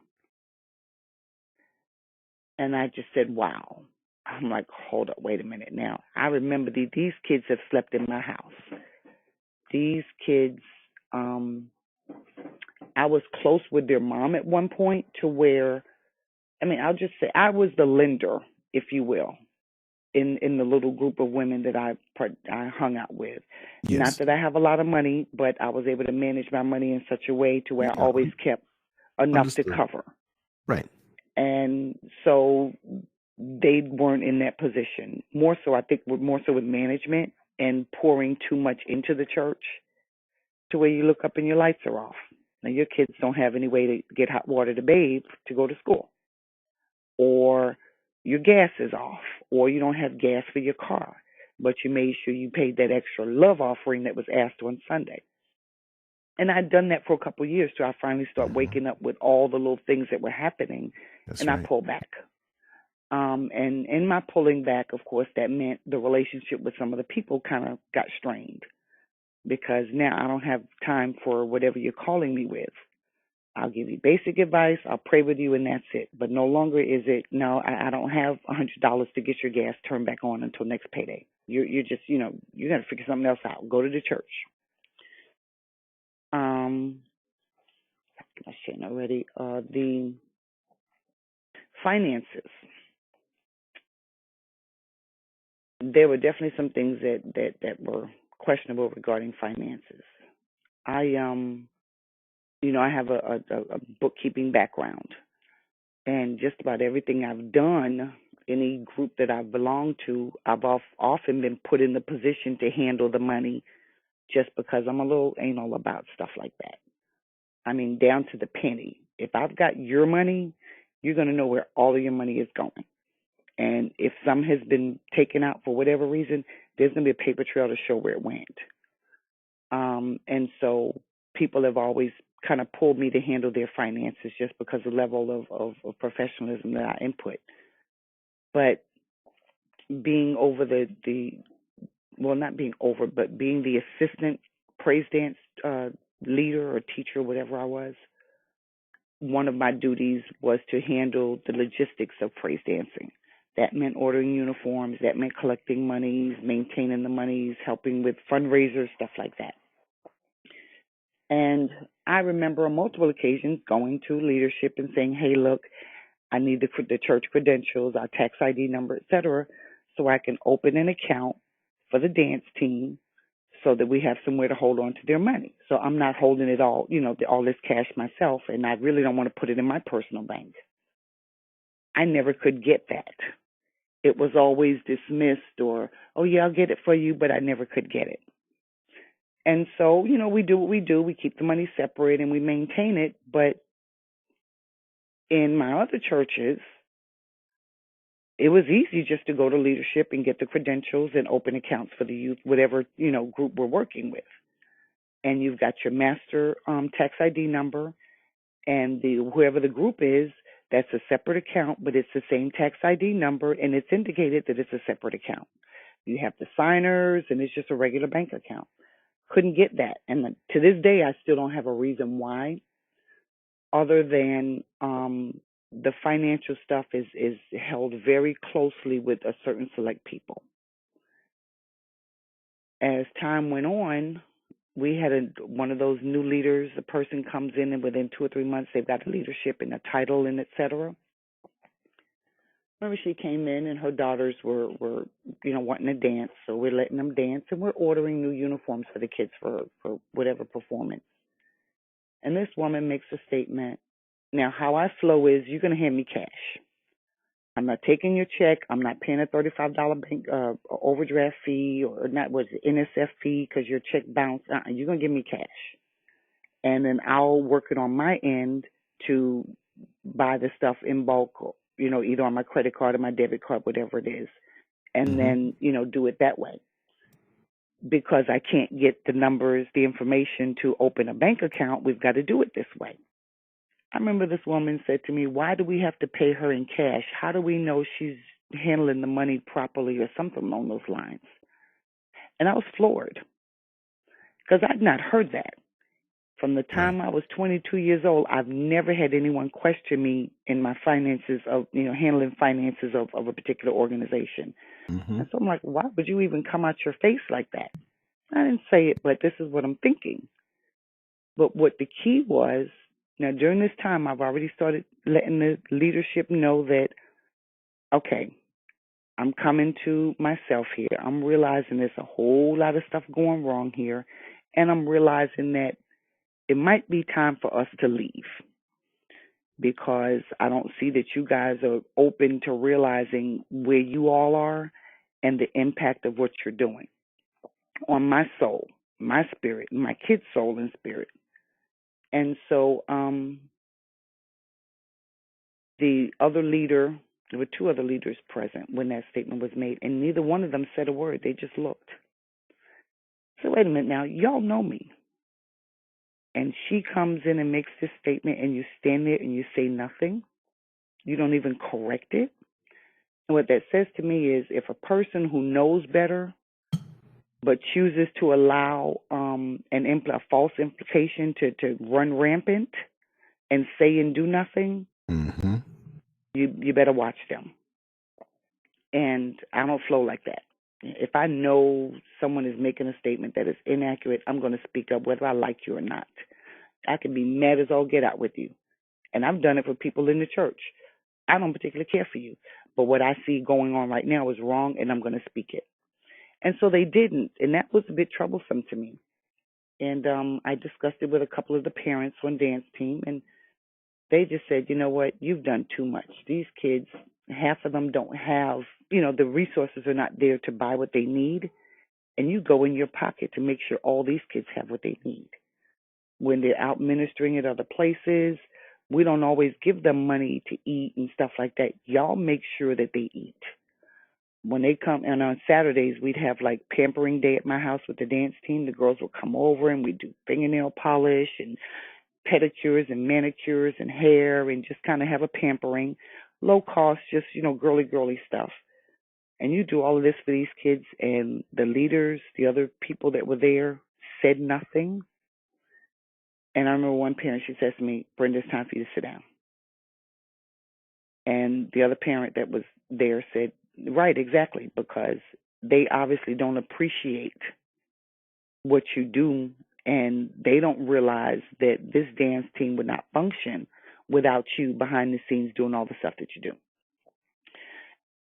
And I just said, wow. I'm like, hold up, wait a minute now. I remember these kids have slept in my house. These kids, I was close with their mom at one point to where, I mean, I'll just say I was the lender, if you will, in the little group of women that I hung out with. Not Yes. that I have a lot of money, but I was able to manage my money in such a way to where I Yeah. always kept enough to Understood. cover. Right. And so they weren't in that position. More so, I think, more so with management and pouring too much into the church to where you look up and your lights are off. Now your kids don't have any way to get hot water to bathe to go to school, or your gas is off, or you don't have gas for your car, but you made sure you paid that extra love offering that was asked on Sunday. And I'd done that for a couple of years till I finally started Hmm. waking up with all the little things that were happening, That's and I right. pulled back. And in my pulling back, of course, that meant the relationship with some of the people kind of got strained because now I don't have time for whatever you're calling me with. I'll give you basic advice. I'll pray with you, and that's it. But no longer is it. No, I don't have $100 to get your gas turned back on until next payday. You're just you got to figure something else out. Go to the church. Um, I said already. The finances. There were definitely some things that were questionable regarding finances. I I have a bookkeeping background, and just about everything I've done, any group that I've belonged to, I've often been put in the position to handle the money just because I'm a little anal about stuff like that. I mean, down to the penny. If I've got your money, you're going to know where all of your money is going. And if some has been taken out for whatever reason, there's going to be a paper trail to show where it went. And so people have always kind of pulled me to handle their finances just because of the level of professionalism that I input. But being over the well, not being over, but being the assistant praise dance leader or teacher, whatever I was, one of my duties was to handle the logistics of praise dancing. That meant ordering uniforms, that meant collecting monies, maintaining the monies, helping with fundraisers, stuff like that. And I remember on multiple occasions going to leadership and saying, hey, look, I need the church credentials, our tax ID number, etc., so I can open an account for the dance team so that we have somewhere to hold on to their money. So I'm not holding it all, all this cash myself, and I really don't want to put it in my personal bank. I never could get that. It was always dismissed or, oh, yeah, I'll get it for you, but I never could get it. And so, we do what we do. We keep the money separate and we maintain it. But in my other churches, it was easy just to go to leadership and get the credentials and open accounts for the youth, whatever, group we're working with. And you've got your master tax ID number, and whoever the group is, that's a separate account, but it's the same tax ID number, and it's indicated that it's a separate account. You have the signers, and it's just a regular bank account. Couldn't get that. And to this day, I still don't have a reason why, other than the financial stuff is held very closely with a certain select people. As time went on, we had one of those new leaders. A person comes in, and within 2 or 3 months, they've got a leadership and a title and etc. Remember, she came in, and her daughters were wanting to dance, so we're letting them dance, and we're ordering new uniforms for the kids for whatever performance. And this woman makes a statement. Now, how I flow is, you're going to hand me cash. I'm not taking your check. I'm not paying a $35 bank overdraft fee, or not, was it NSF fee because your check bounced. You're going to give me cash. And then I'll work it on my end to buy the stuff in bulk, either on my credit card or my debit card, whatever it is. And then, do it that way. Because I can't get the numbers, the information to open a bank account, we've got to do it this way. I remember this woman said to me, why do we have to pay her in cash? How do we know she's handling the money properly, or something along those lines? And I was floored because I'd not heard that. From the time I was 22 years old, I've never had anyone question me in my finances of, handling finances of a particular organization. And so I'm like, why would you even come out your face like that? I didn't say it, but this is what I'm thinking. But what the key was, now during this time, I've already started letting the leadership know that, okay, I'm coming to myself here. I'm realizing there's a whole lot of stuff going wrong here. And I'm realizing that it might be time for us to leave, because I don't see that you guys are open to realizing where you all are and the impact of what you're doing on my soul, my spirit, my kid's soul and spirit. And so the other leader, there were 2 other leaders present when that statement was made, and neither one of them said a word. They just looked. So wait a minute now, y'all know me. And she comes in and makes this statement, and you stand there and you say nothing. You don't even correct it. And what that says to me is, if a person who knows better but chooses to allow a false implication to run rampant and say and do nothing, you better watch them. And I don't flow like that. If I know someone is making a statement that is inaccurate, I'm going to speak up whether I like you or not. I can be mad as all get out with you. And I've done it for people in the church. I don't particularly care for you, but what I see going on right now is wrong, and I'm going to speak it. And so they didn't, and that was a bit troublesome to me. And I discussed it with a couple of the parents on dance team, and they just said, you know what, you've done too much. These kids, half of them don't have, the resources are not there to buy what they need, and you go in your pocket to make sure all these kids have what they need. When they're out ministering at other places, we don't always give them money to eat and stuff like that. Y'all make sure that they eat. When they come, and on Saturdays, we'd have like pampering day at my house with the dance team. The girls would come over and we'd do fingernail polish and pedicures and manicures and hair, and just kind of have a pampering, low cost, just, girly stuff. And you do all of this for these kids, and the leaders, the other people that were there, said nothing. And I remember one parent, she says to me, Brenda, it's time for you to sit down. And the other parent that was there said, right, exactly, because they obviously don't appreciate what you do, and they don't realize that this dance team would not function without you behind the scenes doing all the stuff that you do.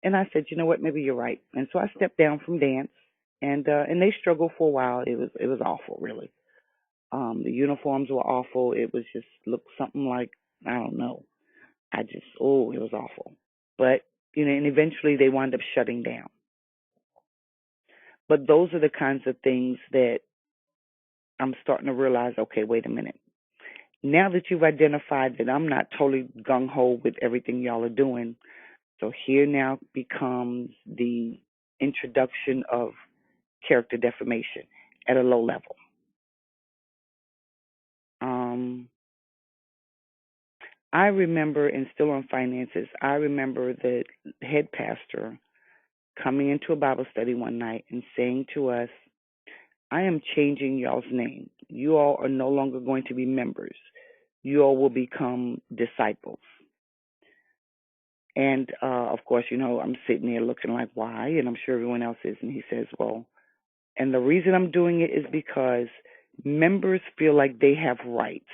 And I said, you know what, maybe you're right. And so I stepped down from dance, and they struggled for a while. It was awful, really. The uniforms were awful. It was just looked something like, I don't know. It was awful. But and eventually they wound up shutting down. But those are the kinds of things that I'm starting to realize. Okay, wait a minute. Now that you've identified that I'm not totally gung ho with everything y'all are doing, so here now becomes the introduction of character defamation at a low level. Um, I remember, and still on finances, I remember the head pastor coming into a Bible study one night and saying to us, I am changing y'all's name. You all are no longer going to be members. You all will become disciples. And of course, I'm sitting there looking like, why? And I'm sure everyone else is. And he says, well, and the reason I'm doing it is because members feel like they have rights.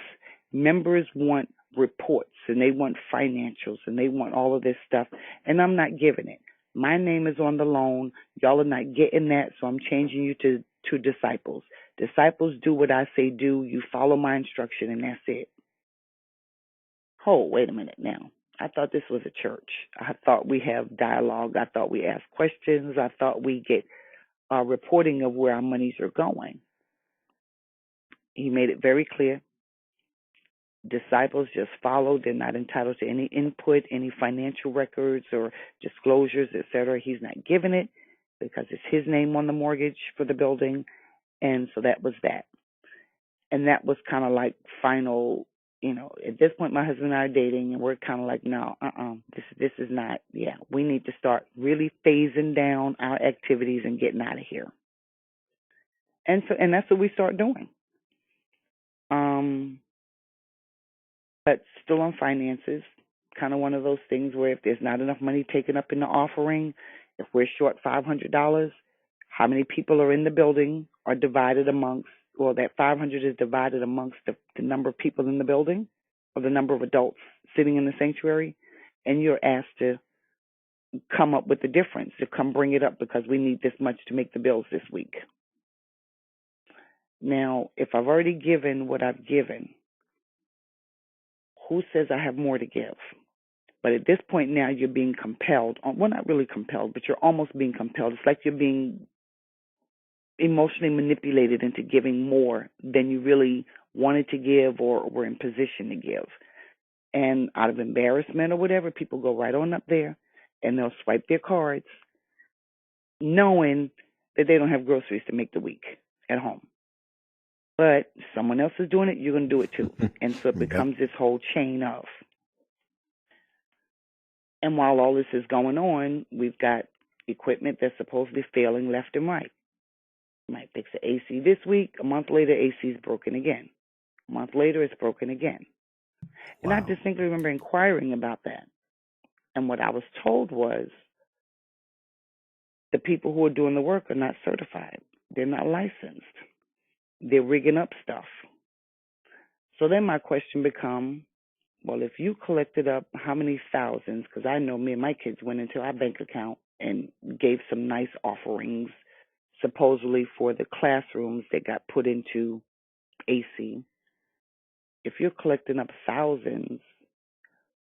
Members want reports and they want financials and they want all of this stuff. And I'm not giving it. My name is on the loan. Y'all are not getting that. So I'm changing you to disciples. Disciples do what I say do. You follow my instruction and that's it. Oh, wait a minute now. I thought this was a church. I thought we have dialogue. I thought we ask questions. I thought we get reporting of where our monies are going. He made it very clear. Disciples just follow. They're not entitled to any input, any financial records or disclosures, etc. He's not giving it because it's his name on the mortgage for the building. And so that was that. And that was kind of like final, at this point my husband and I are dating and we're kind of like, no, this is not, we need to start really phasing down our activities and getting out of here. And that's what we start doing. But still on finances, kind of one of those things where if there's not enough money taken up in the offering, if we're short $500, how many people are in the building are divided amongst, well, that 500 is divided amongst the number of people in the building or the number of adults sitting in the sanctuary, and you're asked to come up with the difference, to come bring it up because we need this much to make the bills this week. Now, if I've already given what I've given, who says I have more to give? But at this point now, you're being compelled. Well, not really compelled, but you're almost being compelled. It's like you're being emotionally manipulated into giving more than you really wanted to give or were in position to give. And out of embarrassment or whatever, people go right on up there and they'll swipe their cards knowing that they don't have groceries to make the week at home. But someone else is doing it, you're going to do it too. And so it becomes this whole chain of. And while all this is going on, we've got equipment that's supposedly failing left and right. Might fix the AC this week. A month later, AC is broken again. A month later, it's broken again. And I distinctly remember inquiring about that. And what I was told was the people who are doing the work are not certified. They're not licensed. They're rigging up stuff. So then my question becomes, well, if you collected up how many thousands, because I know me and my kids went into our bank account and gave some nice offerings, supposedly for the classrooms that got put into AC. If you're collecting up thousands,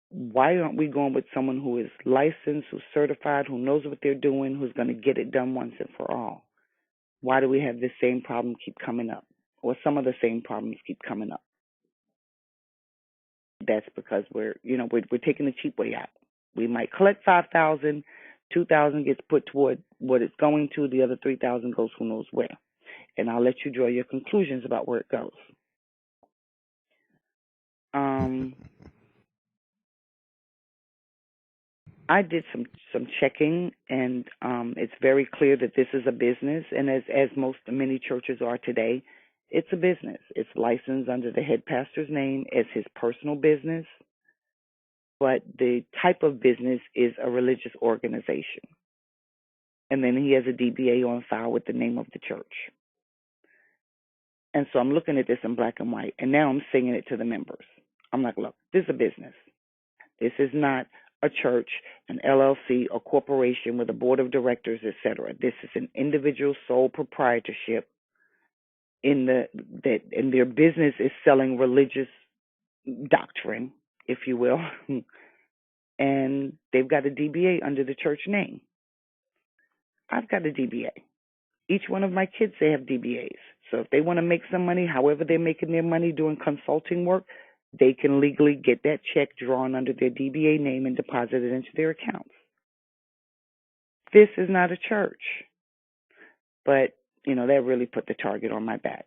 why aren't we going with someone who is licensed, who's certified, who knows what they're doing, who's going to get it done once and for all? Why do we have this same problem keep coming up? Or some of the same problems keep coming up? That's because we're taking the cheap way out. We might collect 5,000, 2,000 gets put toward what it's going to, the other 3,000 goes who knows where. And I'll let you draw your conclusions about where it goes. I did some checking, and it's very clear that this is a business, and as many churches are today, it's a business. It's licensed under the head pastor's name as his personal business, but the type of business is a religious organization. And then he has a DBA on file with the name of the church. And so I'm looking at this in black and white, and now I'm singing it to the members. I'm like, look, this is a business. This is not a church, an LLC, a corporation with a board of directors, etc. This is an individual sole proprietorship and their business is selling religious doctrine, if you will, and they've got a DBA under the church name. I've got a DBA. Each one of my kids, they have DBAs. So if they want to make some money, however they're making their money doing consulting work, they can legally get that check drawn under their DBA name and deposited into their accounts. This is not a church, but that really put the target on my back.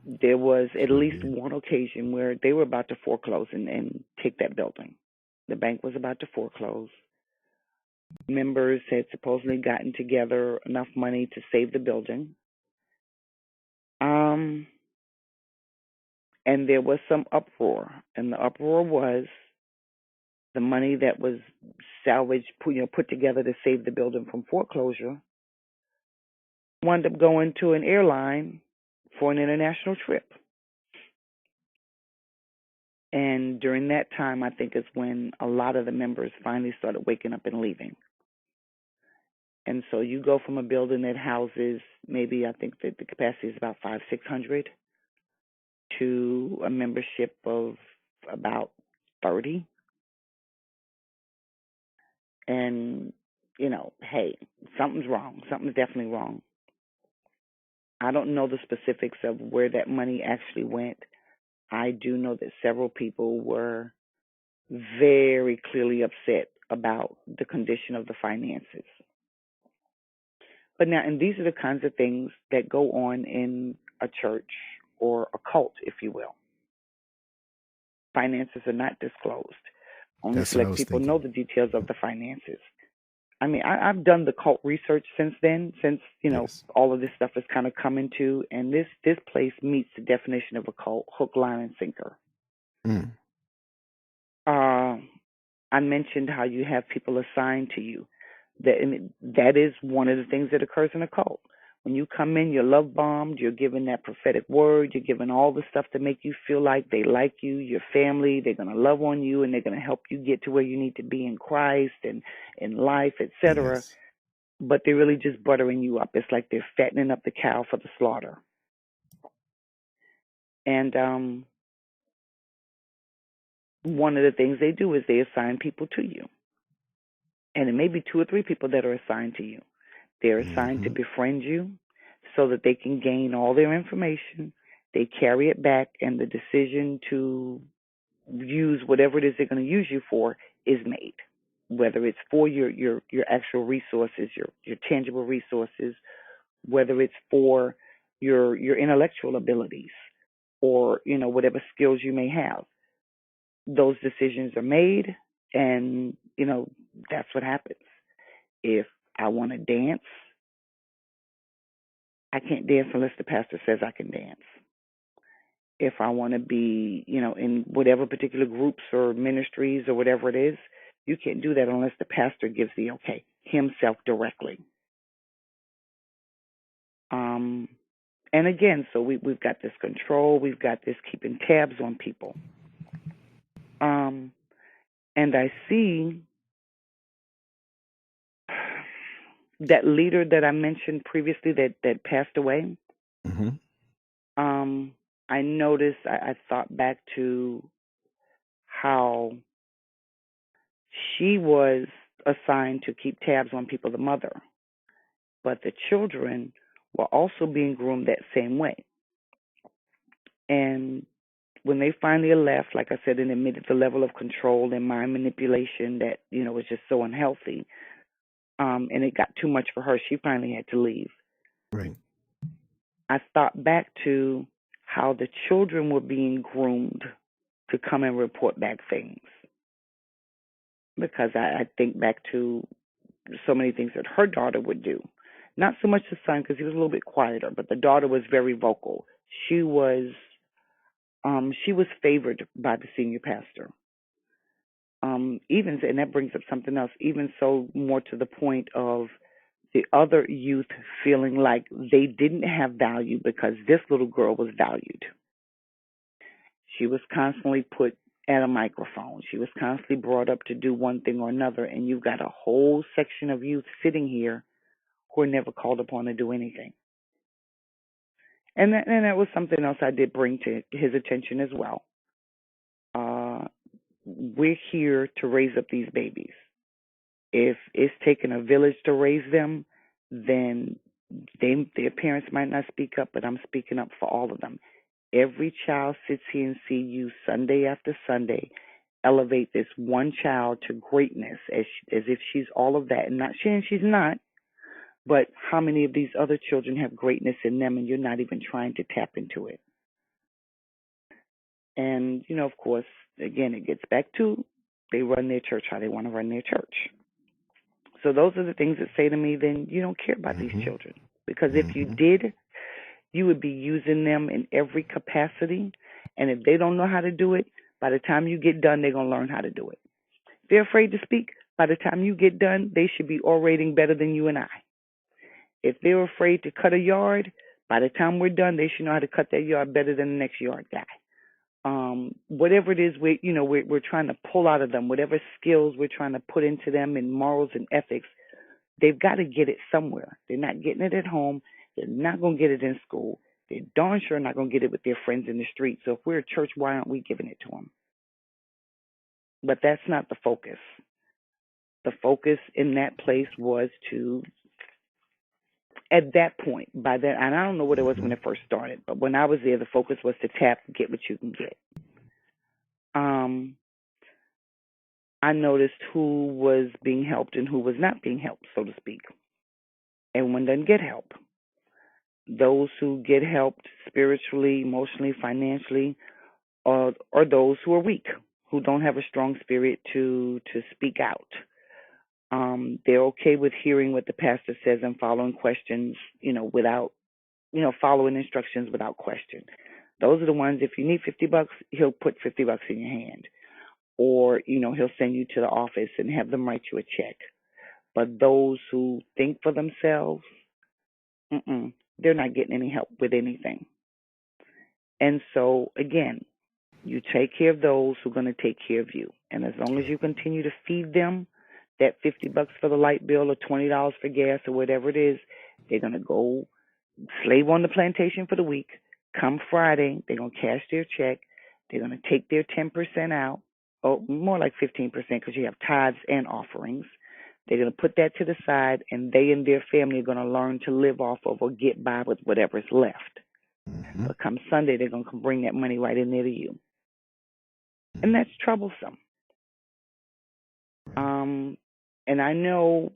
There was at least one occasion where they were about to foreclose and take that building. The bank was about to foreclose. Members had supposedly gotten together enough money to save the building. And there was some uproar. And the uproar was the money that was salvaged, put together to save the building from foreclosure, wound up going to an airline for an international trip. And during that time, I think is when a lot of the members finally started waking up and leaving. And so you go from a building that houses maybe, I think that the capacity is about 500-600 to a membership of about 30. And, hey, something's wrong. Something's definitely wrong. I don't know the specifics of where that money actually went. I do know that several people were very clearly upset about the condition of the finances. But now, and these are the kinds of things that go on in a church or a cult, if you will. Finances are not disclosed. Only select people know the details of the finances. I mean, I've done the cult research since then, yes. All of this stuff has kind of come into, and this place meets the definition of a cult, hook, line, and sinker. I mentioned how you have people assigned to you. That is one of the things that occurs in a cult. When you come in, you're love bombed, you're given that prophetic word, you're given all the stuff to make you feel like they like you, your family, they're going to love on you, and they're going to help you get to where you need to be in Christ and in life, etc. Yes. But they're really just buttering you up. It's like they're fattening up the cow for the slaughter. And one of the things they do is they assign people to you. And it may be 2 or 3 people that are assigned to you. They're assigned to befriend you so that they can gain all their information. They carry it back, and the decision to use whatever it is they're going to use you for is made, whether it's for your actual resources, your tangible resources, whether it's for your intellectual abilities or, whatever skills you may have. Those decisions are made, and, that's what happens. If I want to dance, I can't dance unless the pastor says I can dance. If I want to be, in whatever particular groups or ministries or whatever it is, you can't do that unless the pastor gives the okay himself directly. And again, so we've got this control, we've got this keeping tabs on people. And I see that leader that I mentioned previously that passed away. I noticed, I thought back to how she was assigned to keep tabs on people, the mother. But the children were also being groomed that same way. And when they finally left, like I said, and admitted the level of control and mind manipulation that, was just so unhealthy, and it got too much for her, she finally had to leave. Right. I thought back to how the children were being groomed to come and report back things. Because I think back to so many things that her daughter would do. Not so much the son, because he was a little bit quieter, but the daughter was very vocal. She was favored by the senior pastor. Even, and that brings up something else, even so more to the point of the other youth feeling like they didn't have value because this little girl was valued. She was constantly put at a microphone. She was constantly brought up to do one thing or another, and you've got a whole section of youth sitting here who are never called upon to do anything. And that was something else I did bring to his attention as well. We're here to raise up these babies. If it's taking a village to raise them, then their parents might not speak up, but I'm speaking up for all of them. Every child sits here and sees you Sunday after Sunday elevate this one child to greatness as if she's all of that. And not saying she's not, but how many of these other children have greatness in them and you're not even trying to tap into it? And, of course, again, it gets back to they run their church how they want to run their church. So those are the things that say to me, then you don't care about these children. Because if you did, you would be using them in every capacity. And if they don't know how to do it, by the time you get done, they're going to learn how to do it. If they're afraid to speak, by the time you get done, they should be orating better than you and I. If they're afraid to cut a yard, by the time we're done, they should know how to cut that yard better than the next yard guy. Whatever it is we're trying to pull out of them, whatever skills we're trying to put into them in morals and ethics, they've got to get it somewhere. They're not getting it at home. They're not going to get it in school. They're darn sure not going to get it with their friends in the street. So if we're a church, why aren't we giving it to them? But that's not the focus. The focus in that place was to, at that point, by then, and I don't know what it was when it first started, but when I was there, the focus was to get what you can get. I noticed who was being helped and who was not being helped, so to speak. Everyone doesn't get help. Those who get helped spiritually, emotionally, financially, are those who are weak, who don't have a strong spirit to speak out. They're okay with hearing what the pastor says and following questions, without, following instructions without question. Those are the ones, if you need $50, he'll put $50 in your hand. Or, he'll send you to the office and have them write you a check. But those who think for themselves, they're not getting any help with anything. And so, again, you take care of those who are going to take care of you. And as long as you continue to feed them that $50 for the light bill or $20 for gas or whatever it is, they're going to go slave on the plantation for the week. Come Friday, they're going to cash their check. They're going to take their 10% out, or more like 15% because you have tithes and offerings. They're going to put that to the side, and they and their family are going to learn to live off of or get by with whatever's left. But come Sunday, they're going to bring that money right in there to you. And that's troublesome. And I know,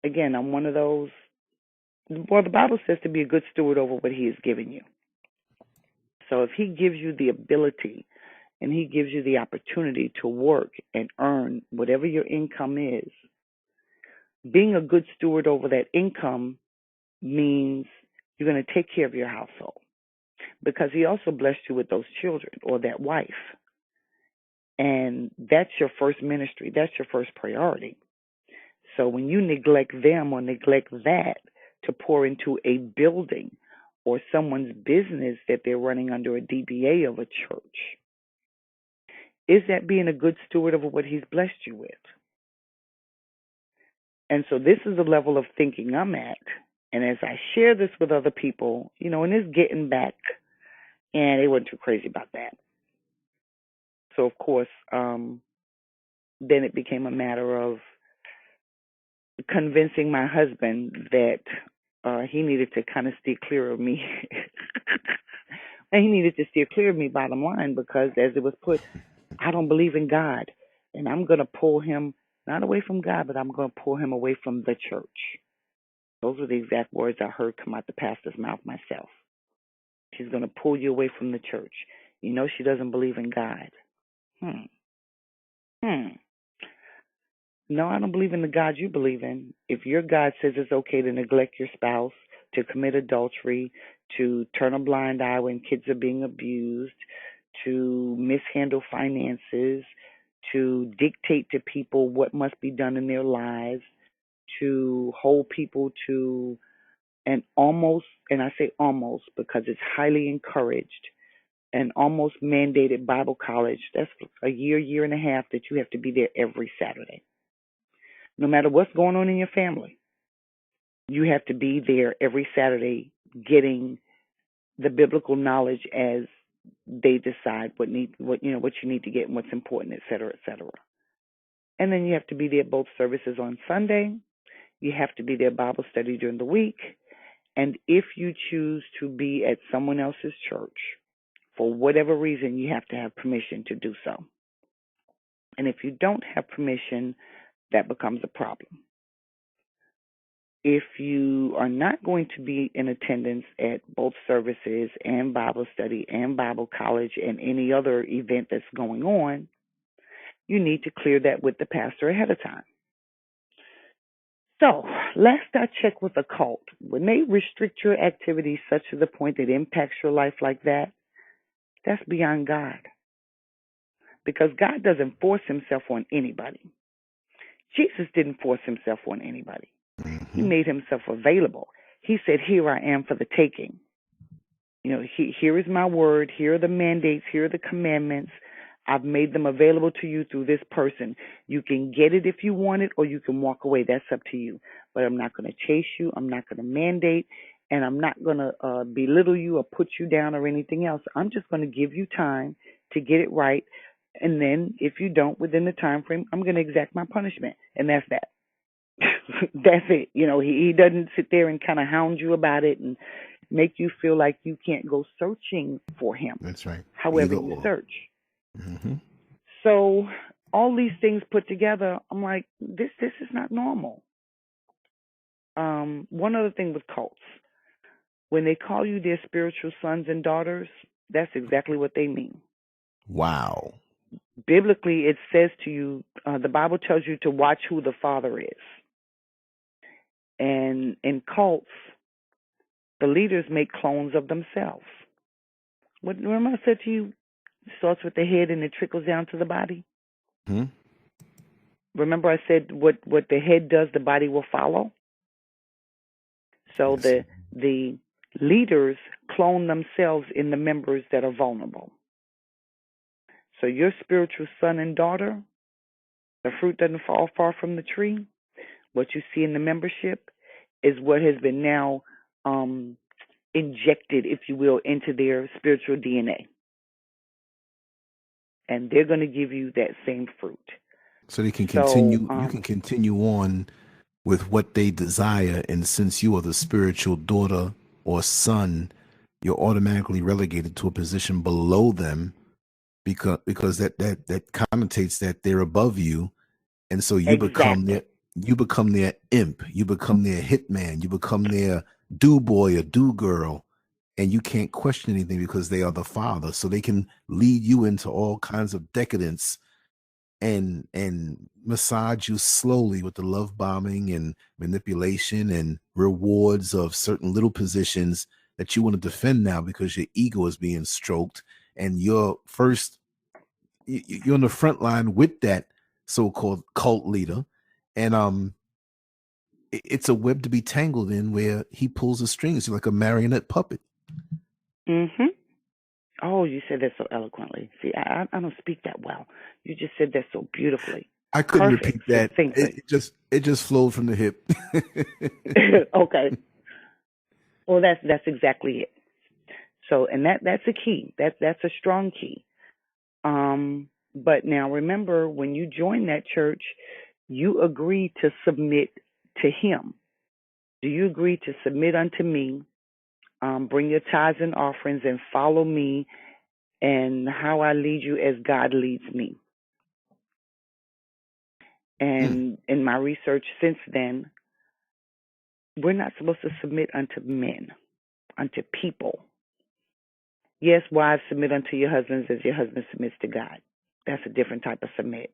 again, I'm one of those. Well, the Bible says to be a good steward over what he has given you. So if he gives you the ability and he gives you the opportunity to work and earn whatever your income is, being a good steward over that income means you're going to take care of your household, because he also blessed you with those children or that wife. And that's your first ministry. That's your first priority. So when you neglect them or neglect that to pour into a building or someone's business that they're running under a DBA of a church, is that being a good steward of what he's blessed you with? And so this is the level of thinking I'm at. And as I share this with other people, and it's getting back, and they weren't too crazy about that. So, of course, then it became a matter of convincing my husband that he needed to kind of steer clear of me. And he needed to steer clear of me, bottom line, because as it was put, I don't believe in God. And I'm going to pull him, not away from God, but I'm going to pull him away from the church. Those were the exact words I heard come out the pastor's mouth myself. She's going to pull you away from the church. She doesn't believe in God. No, I don't believe in the God you believe in. If your God says it's okay to neglect your spouse, to commit adultery, to turn a blind eye when kids are being abused, to mishandle finances, to dictate to people what must be done in their lives, to hold people to and I say almost because it's highly encouraged, an almost mandated Bible college. That's a year and a half that you have to be there every Saturday. No matter what's going on in your family, you have to be there every Saturday getting the biblical knowledge as they decide what you need to get and what's important, et cetera, et cetera. And then you have to be there both services on Sunday. You have to be there Bible study during the week. And if you choose to be at someone else's church, for whatever reason, you have to have permission to do so. And if you don't have permission, that becomes a problem. If you are not going to be in attendance at both services and Bible study and Bible college and any other event that's going on, you need to clear that with the pastor ahead of time. So, last I checked with a cult, when they restrict your activities such to the point that it impacts your life like that, that's beyond God. Because God doesn't force himself on anybody. Jesus didn't force himself on anybody. He made himself available. He said, here I am for the taking. Here is my word. Here are the mandates. Here are the commandments. I've made them available to you through this person. You can get it if you want it, or you can walk away. That's up to you. But I'm not going to chase you. I'm not going to mandate, and I'm not going to belittle you or put you down or anything else. I'm just going to give you time to get it right. And then if you don't within the time frame, I'm going to exact my punishment. And that's that. That's it. He doesn't sit there and kind of hound you about it and make you feel like you can't go searching for him. That's right. However you search. Mm-hmm. So all these things put together, I'm like, this is not normal. One other thing with cults, when they call you their spiritual sons and daughters, that's exactly what they mean. Wow. Biblically, it says to you, the Bible tells you to watch who the Father is. And in cults, the leaders make clones of themselves. Remember I said to you, it starts with the head and it trickles down to the body? Hmm? Remember I said what the head does, the body will follow? So Yes. the leaders clone themselves in the members that are vulnerable. So your spiritual son and daughter, the fruit doesn't fall far from the tree. What you see in the membership is what has been now injected, if you will, into their spiritual DNA. And they're going to give you that same fruit. So they can continue. You can continue on with what they desire, and since you are the spiritual daughter or son, you're automatically relegated to a position below them, because that connotates that they're above you, and so you become their imp, you become their hitman, you become their do boy or do girl, and you can't question anything because they are the father, so they can lead you into all kinds of decadence and massage you slowly with the love bombing and manipulation and rewards of certain little positions that you want to defend now because your ego is being stroked, and you're on the front line with that so-called cult leader, and it's a web to be tangled in where he pulls the strings. You're like a marionette puppet. Mm-hmm. Oh, you said that so eloquently. See, I don't speak that well. You just said that so beautifully. I couldn't Perfect, repeat that. succinctly. It just flowed from the hip. Okay. Well, that's exactly it. So, and that's a key. That's a strong key. But now remember, when you join that church, you agree to submit to him. Do you agree to submit unto me? Bring your tithes and offerings and follow me and how I lead you as God leads me. And in my research since then, we're not supposed to submit unto men, unto people. Yes, wives, submit unto your husbands as your husband submits to God. That's a different type of submit.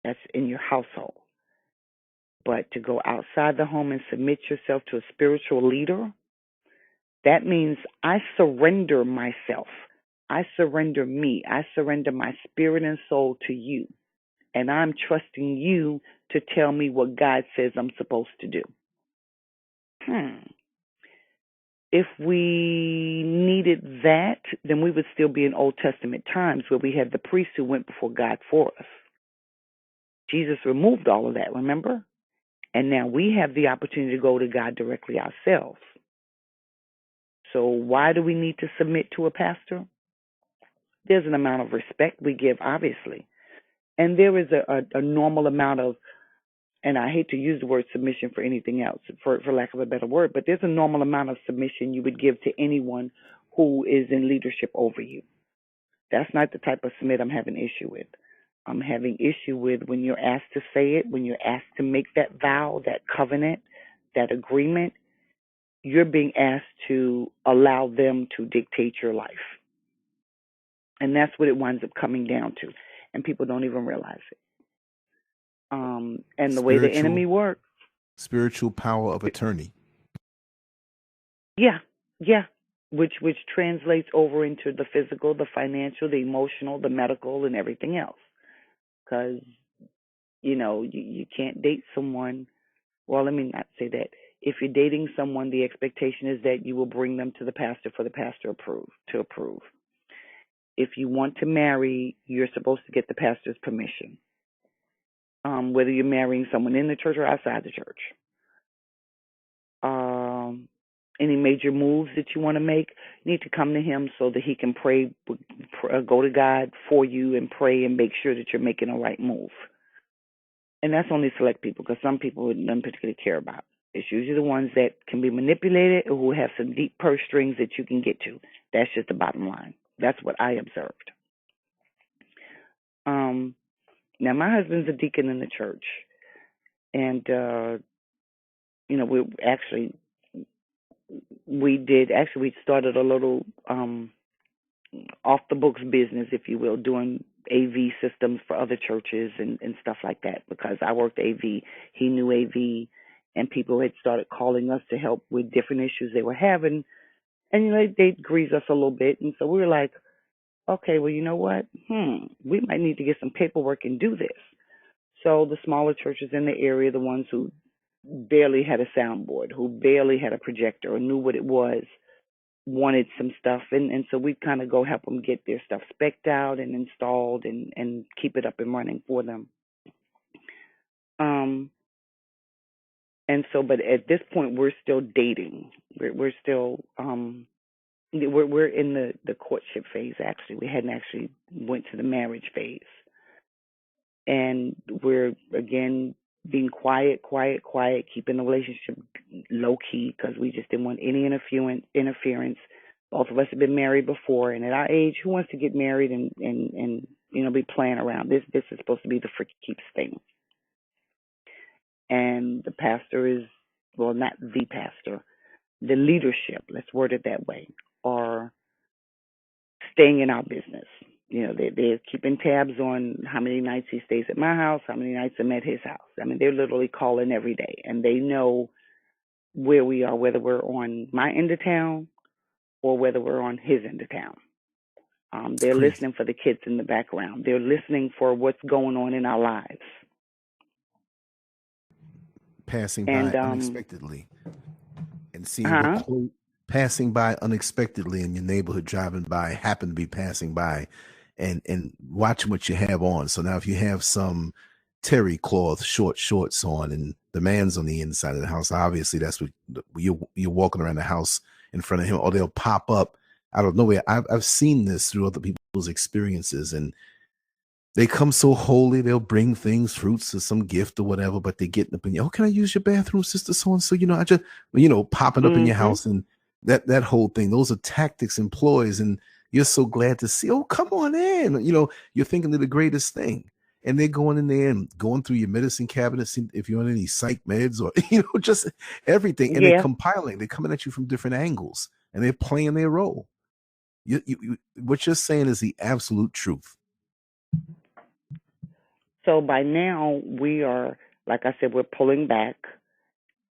That's in your household. But to go outside the home and submit yourself to a spiritual leader, that means I surrender myself. I surrender me. I surrender my spirit and soul to you. And I'm trusting you to tell me what God says I'm supposed to do. if we needed that, then we would still be in Old Testament times where we had the priests who went before God for us. Jesus removed all of that, remember? And now we have the opportunity to go to God directly ourselves. So why do we need to submit to a pastor? There's an amount of respect we give, obviously. And there is a normal amount of, and I hate to use the word submission for anything else, for lack of a better word, but there's a normal amount of submission you would give to anyone who is in leadership over you. That's not the type of submit I'm having issue with. I'm having issue with when you're asked to say it, when you're asked to make that vow, that covenant, that agreement, you're being asked to allow them to dictate your life. And that's what it winds up coming down to. And people don't even realize it. And the way the enemy works. Spiritual power of attorney. Yeah. Which translates over into the physical, the financial, the emotional, the medical, and everything else. Because, you can't date someone. Well, let me not say that. If you're dating someone, the expectation is that you will bring them to the pastor for the pastor to approve. If you want to marry, you're supposed to get the pastor's permission. Whether you're marrying someone in the church or outside the church. Any major moves that you want to make, you need to come to him so that he can pray, go to God for you and pray and make sure that you're making the right move. And that's only select people, because some people don't particularly care about. It's usually the ones that can be manipulated or who have some deep purse strings that you can get to. That's just the bottom line. That's what I observed. Now, my husband's a deacon in the church. And, we started a little off the books business, if you will, doing AV systems for other churches and stuff like that, because I worked AV, he knew AV, and people had started calling us to help with different issues they were having, and they'd grease us a little bit, and so we were like, okay, well, you know what, we might need to get some paperwork and do this. So the smaller churches in the area, the ones who barely had a soundboard, who barely had a projector or knew what it was, wanted some stuff, and so we'd kind of go help them get their stuff spec'd out and installed and keep it up and running for them. And so, but at this point, we're still dating. We're still we're in the courtship phase. Actually, we hadn't actually went to the marriage phase, and we're again being quiet, keeping the relationship low key because we just didn't want any interference. Both of us have been married before, and at our age, who wants to get married and be playing around? This is supposed to be the for keeps thing. And the pastor is, well, not the pastor, the leadership, let's word it that way, are staying in our business. They're keeping tabs on how many nights he stays at my house, how many nights I'm at his house. I mean, they're literally calling every day, and they know where we are, whether we're on my end of town or whether we're on his end of town. They're listening for the kids in the background. They're listening for what's going on in our lives. Passing by unexpectedly and seeing what quote, passing by unexpectedly in your neighborhood, driving by, happen to be passing by and watching what you have on. So now if you have some terry cloth short shorts on and the man's on the inside of the house, obviously that's what you're walking around the house in front of him, or they'll pop up out of nowhere. I've seen this through other people's experiences, and they come so holy, they'll bring things, fruits or some gift or whatever, but they get up in you. Oh, can I use your bathroom, sister so-and-so? I just, popping up in your house, and that whole thing. Those are tactics employs, and you're so glad to see, oh, come on in. You're thinking they're the greatest thing. And they're going in there and going through your medicine cabinets, if you're on any psych meds or, just everything. And they're compiling. They're coming at you from different angles, and they're playing their role. What you're saying is the absolute truth. So by now we are, like I said, we're pulling back,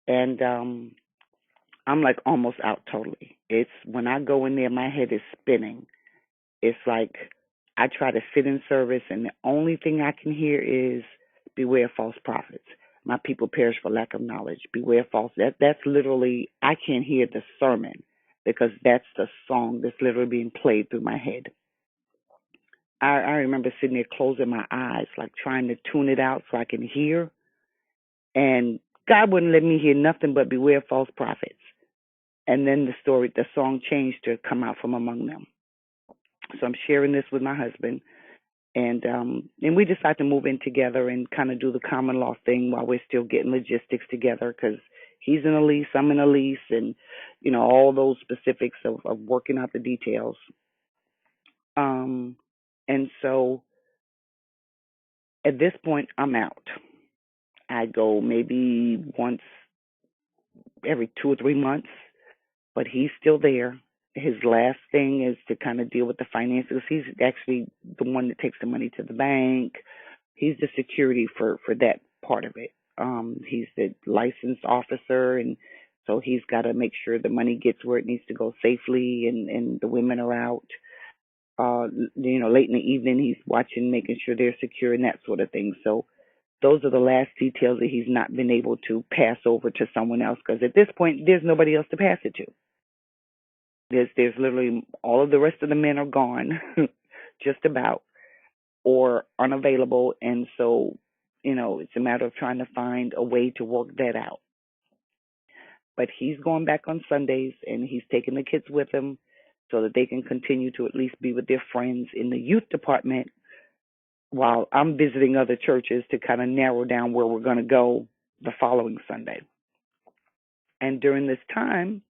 and I'm like almost out totally. It's when I go in there, my head is spinning. It's like I try to sit in service, and the only thing I can hear is beware false prophets. My people perish for lack of knowledge. Beware false. That's literally, I can't hear the sermon. because that's the song that's literally being played through my head. I remember sitting there closing my eyes, like trying to tune it out so I can hear. And God wouldn't let me hear nothing but beware of false prophets. And then the song changed to come out from among them. So I'm sharing this with my husband, and we decided to move in together and kind of do the common law thing while we're still getting logistics together, because he's in a lease, I'm in a lease, and all those specifics of working out the details. And so at this point, I'm out. I go maybe once every 2 or 3 months, but he's still there. His last thing is to kind of deal with the finances. He's actually the one that takes the money to the bank. He's the security for that part of it. He's the licensed officer, and so he's got to make sure the money gets where it needs to go safely, and the women are out. Late in the evening, he's watching, making sure they're secure and that sort of thing. So those are the last details that he's not been able to pass over to someone else, because at this point, there's nobody else to pass it to. There's literally all of the rest of the men are gone, just about, or unavailable, and so it's a matter of trying to find a way to work that out. But he's going back on Sundays, and he's taking the kids with him so that they can continue to at least be with their friends in the youth department, while I'm visiting other churches to kind of narrow down where we're going to go the following Sunday. And during this time,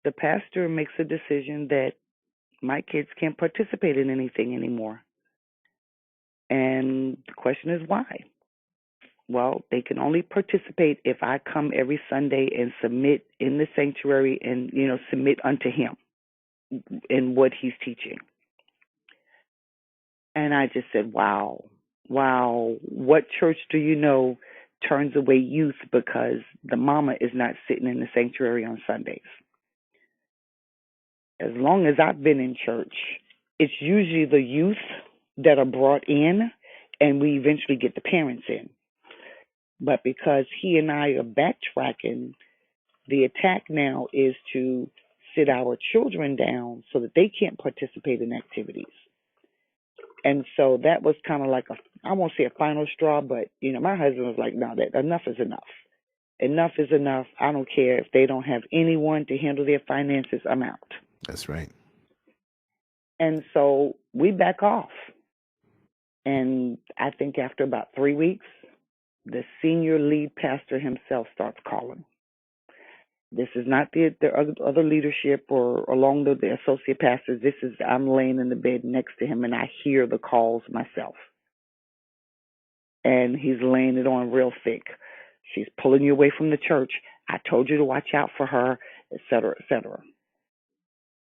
the pastor makes a decision that my kids can't participate in anything anymore. And the question is why? Well, they can only participate if I come every Sunday and submit in the sanctuary and, submit unto him in what he's teaching. And I just said, wow, what church do you know turns away youth because the mama is not sitting in the sanctuary on Sundays? As long as I've been in church, it's usually the youth that are brought in, and we eventually get the parents in. But because he and I are backtracking, the attack now is to sit our children down so that they can't participate in activities. And so that was kind of like I won't say a final straw, but, my husband was like, no, that enough is enough. Enough is enough. I don't care if they don't have anyone to handle their finances. I'm out. That's right. And so we back off. And I think after about 3 weeks, the senior lead pastor himself starts calling. This is not the other leadership or along the associate pastors. This is, I'm laying in the bed next to him, and I hear the calls myself. And he's laying it on real thick. She's pulling you away from the church. I told you to watch out for her, et cetera, et cetera.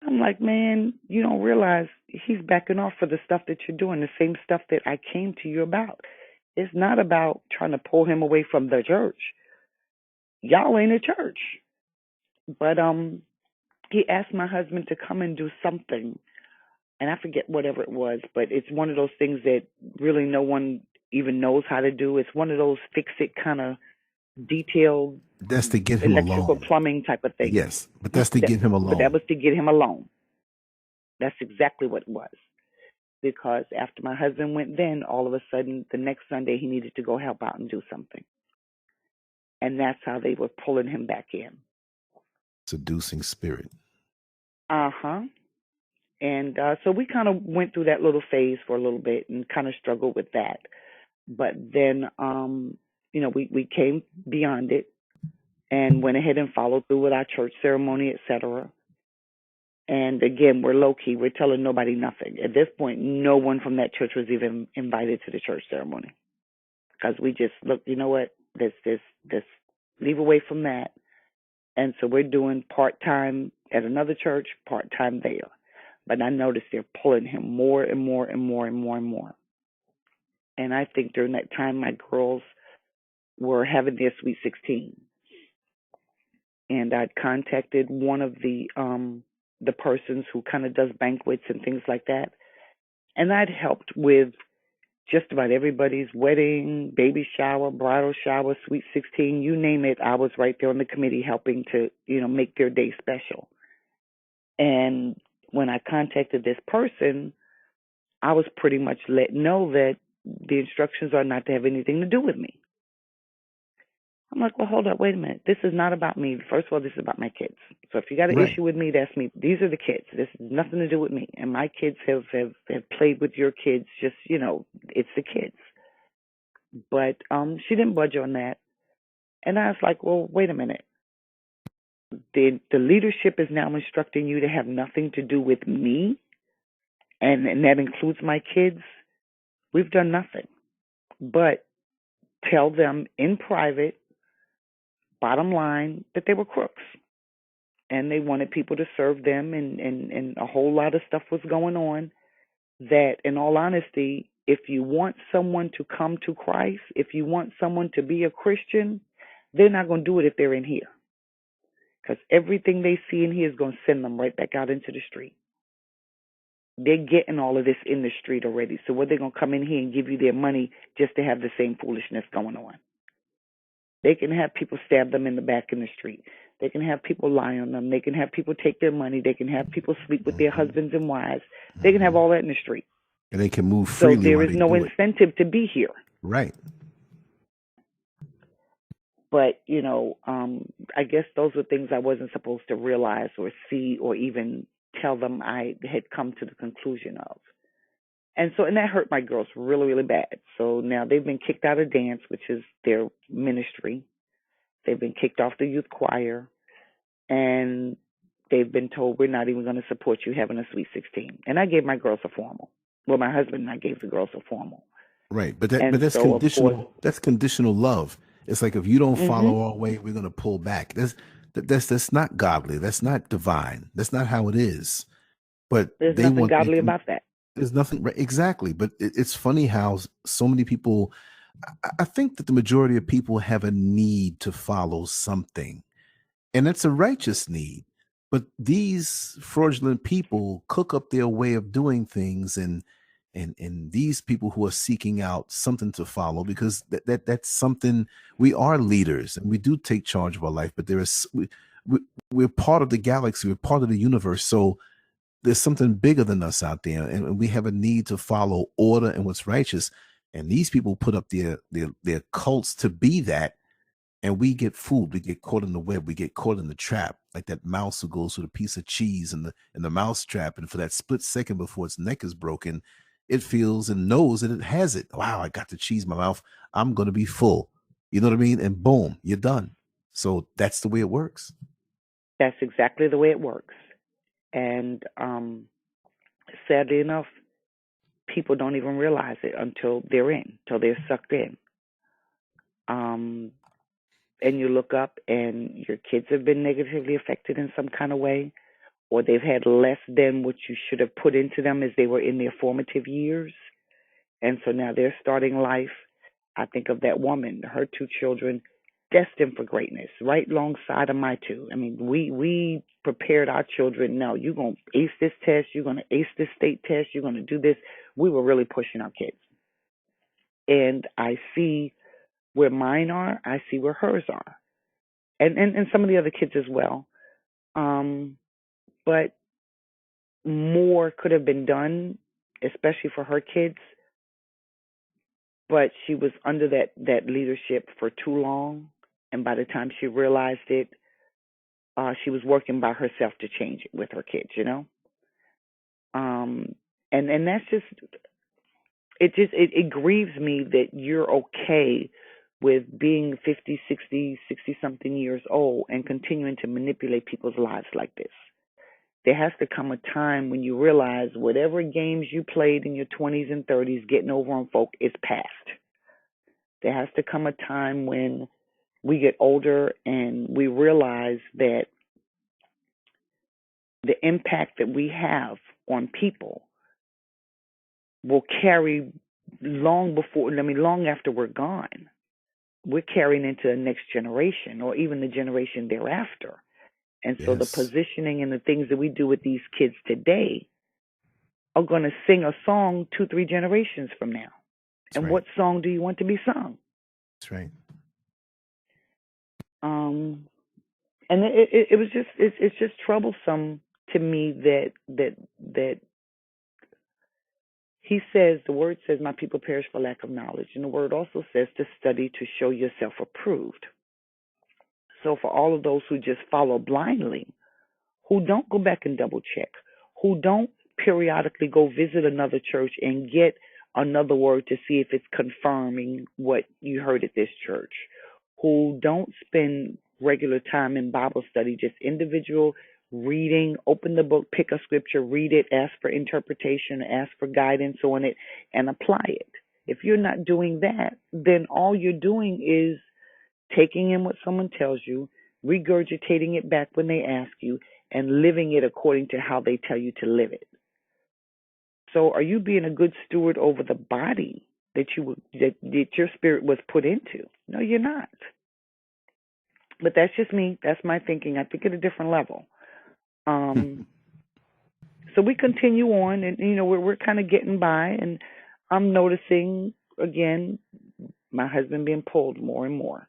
I'm like, man, you don't realize he's backing off for the stuff that you're doing, the same stuff that I came to you about. It's not about trying to pull him away from the church. Y'all ain't a church. But he asked my husband to come and do something, and I forget whatever it was, but it's one of those things that really no one even knows how to do. It's one of those fix-it kind of detailed That's to get him electrical alone. plumbing type of thing. Yes, but that's to get him alone. But that was to get him alone. That's exactly what it was. Because after my husband went then, all of a sudden, the next Sunday, he needed to go help out and do something. And that's how they were pulling him back in. Seducing spirit. Uh-huh. And so we kind of went through that little phase for a little bit and kind of struggled with that. But then, we came beyond it and went ahead and followed through with our church ceremony, etc. And again, we're low key. We're telling nobody nothing. At this point, no one from that church was even invited to the church ceremony, because we just look. You know what? This. Leave away from that. And so we're doing part time at another church, part time there. But I noticed they're pulling him more and more and more and more and more. And I think during that time, my girls were having their Sweet 16. And I'd contacted one of the persons who kind of does banquets and things like that. And I'd helped with just about everybody's wedding, baby shower, bridal shower, Sweet 16, you name it. I was right there on the committee helping to, make their day special. And when I contacted this person, I was pretty much let know that the instructions are not to have anything to do with me. I'm like, well, hold up, wait a minute. This is not about me. First of all, this is about my kids. So if you got an Right. issue with me, that's me. These are the kids. This has nothing to do with me. And my kids have played with your kids. Just it's the kids. But she didn't budge on that. And I was like, well, wait a minute. The leadership is now instructing you to have nothing to do with me, and that includes my kids. We've done nothing but tell them in private, bottom line, that they were crooks and they wanted people to serve them, and a whole lot of stuff was going on. That, in all honesty, if you want someone to come to Christ, if you want someone to be a Christian, they're not going to do it if they're in here, because everything they see in here is going to send them right back out into the street. They're getting all of this in the street already. So what, they're going to come in here and give you their money just to have the same foolishness going on? They can have people stab them in the back in the street. They can have people lie on them. They can have people take their money. They can have people sleep with their Mm-hmm. husbands and wives. They can have Mm-hmm. all that in the street. And they can move So freely there while is they no do it. incentive to be here. Right. But, I guess those were things I wasn't supposed to realize or see or even tell them I had come to the conclusion of. And that hurt my girls really, really bad. So now they've been kicked out of dance, which is their ministry. They've been kicked off the youth choir, and they've been told, we're not even going to support you having a Sweet 16. And I gave my girls a formal. Well, my husband and I gave the girls a formal. Right. But And that's so, of course, conditional. That's conditional love. It's like, if you don't hmm follow our way, we're gonna pull back. That's not godly. That's not divine. That's not how it is. But there's they nothing want you godly to. about that. There's nothing right, exactly. But it's funny how so many people. I think that the majority of people have a need to follow something, and it's a righteous need. But these fraudulent people cook up their way of doing things, and these people who are seeking out something to follow, because that's something. We are leaders and we do take charge of our life, but we, we're part of the galaxy, we're part of the universe. So there's something bigger than us out there, and we have a need to follow order and what's righteous. And these people put up their cults to be that, and we get fooled. We get caught in the web. We get caught in the trap, like that mouse who goes with a piece of cheese in the mouse trap, and for that split second before its neck is broken, it feels and knows that it has it. Wow, I got the cheese in my mouth. I'm going to be full. You know what I mean? And boom, you're done. So that's the way it works. That's exactly the way it works. And sadly enough, people don't even realize it until they're sucked in. Um, and you look up and your kids have been negatively affected in some kind of way, or they've had less than what you should have put into them as they were in their formative years. And so now they're starting life. I think of that woman, her two children, destined for greatness, right alongside of my two. I mean, we prepared our children. No, you're gonna ace this test. You're gonna ace this state test. You're gonna do this. We were really pushing our kids, and I see where mine are. I see where hers are, and some of the other kids as well. Um, but more could have been done, especially for her kids. But she was under that leadership for too long, and by the time she realized it, she was working by herself to change it with her kids. Um, and that's just it grieves me that you're okay with being 50, 60, 60 something years old and continuing to manipulate people's lives like this. There has to come a time when you realize whatever games you played in your 20s and 30s getting over on folk is past. There has to come a time when we get older and we realize that the impact that we have on people will carry long after we're gone. We're carrying into the next generation or even the generation thereafter. And so the Yes, positioning and the things that we do with these kids today are going to sing a song 2, 3 generations from now. that's And right. what song do you want to be sung? That's right. Um, and it was just it's just troublesome to me that he says, the word says, my people perish for lack of knowledge. And the word also says to study to show yourself approved. So for all of those who just follow blindly, who don't go back and double check, who don't periodically go visit another church and get another word to see if it's confirming what you heard at this church, who don't spend regular time in Bible study, just individual reading, open the book, pick a scripture, read it, ask for interpretation, ask for guidance on it, and apply it. If you're not doing that, then all you're doing is taking in what someone tells you, regurgitating it back when they ask you, and living it according to how they tell you to live it. So are you being a good steward over the body that your spirit was put into? No, you're not. But that's just me. That's my thinking. I think at a different level. So we continue on, and we're kind of getting by, and I'm noticing again my husband being pulled more and more,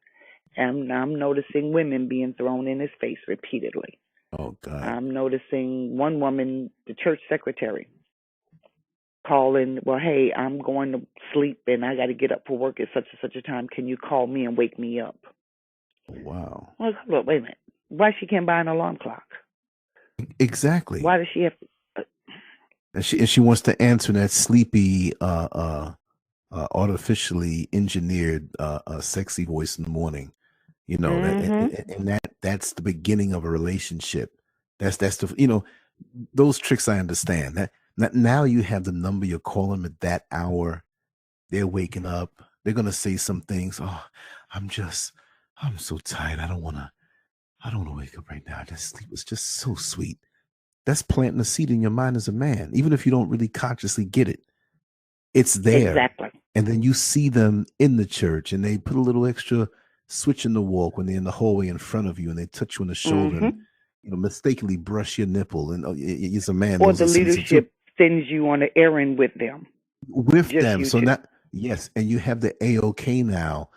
and I'm noticing women being thrown in his face repeatedly. Oh God! I'm noticing one woman, the church secretary, calling, well, hey, I'm going to sleep and I got to get up for work at such and such a time. Can you call me and wake me up? Wow. Well, look, wait a minute. Why she can't buy an alarm clock? Exactly. Why does she have to? And she wants to answer that sleepy, artificially engineered, sexy voice in the morning. That's the beginning of a relationship. That's the those tricks I understand. That now you have the number, you're calling them at that hour. They're waking up. They're gonna say some things. Oh, I'm so tired. I don't wanna wake up right now. That sleep was just so sweet. That's planting a seed in your mind as a man, even if you don't really consciously get it. It's there. Exactly. And then you see them in the church and they put a little extra switch in the walk when they're in the hallway in front of you and they touch you on the shoulder and mistakenly brush your nipple. And it's a man. Or the leadership sends you on an errand with them. So now, yes, and you have the A-OK now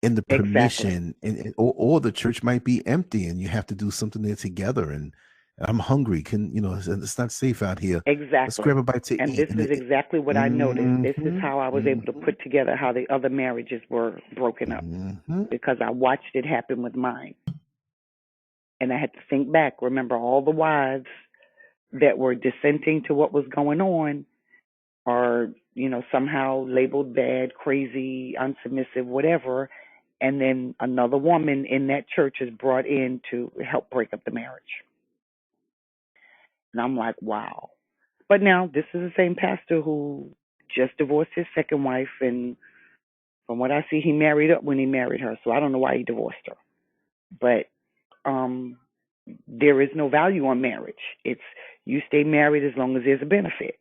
in the permission, or the church might be empty and you have to do something there together. And I'm hungry. It's not safe out here. Exactly. Let's grab a bite to and eat. This is exactly what I noticed. This is how I was able to put together how the other marriages were broken up, because I watched it happen with mine. And I had to think back, remember all the wives that were dissenting to what was going on are, somehow labeled bad, crazy, unsubmissive, whatever. And then another woman in that church is brought in to help break up the marriage. And I'm like, wow. But now this is the same pastor who just divorced his second wife. And from what I see, he married up when he married her. So I don't know why he divorced her. But there is no value on marriage. It's you stay married as long as there's a benefit.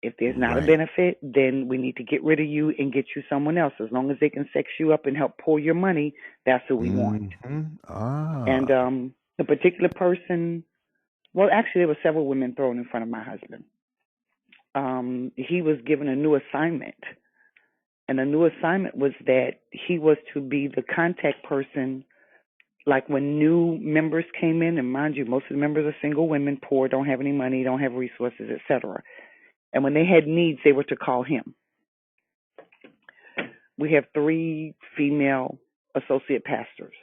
If there's not a benefit, then we need to get rid of you and get you someone else. As long as they can sex you up and help pull your money, that's who we want. And the particular person, well, actually, there were several women thrown in front of my husband. He was given a new assignment. And the new assignment was that he was to be the contact person, like when new members came in, and mind you, most of the members are single women, poor, don't have any money, don't have resources, etc. And when they had needs, they were to call him. We have 3 female associate pastors,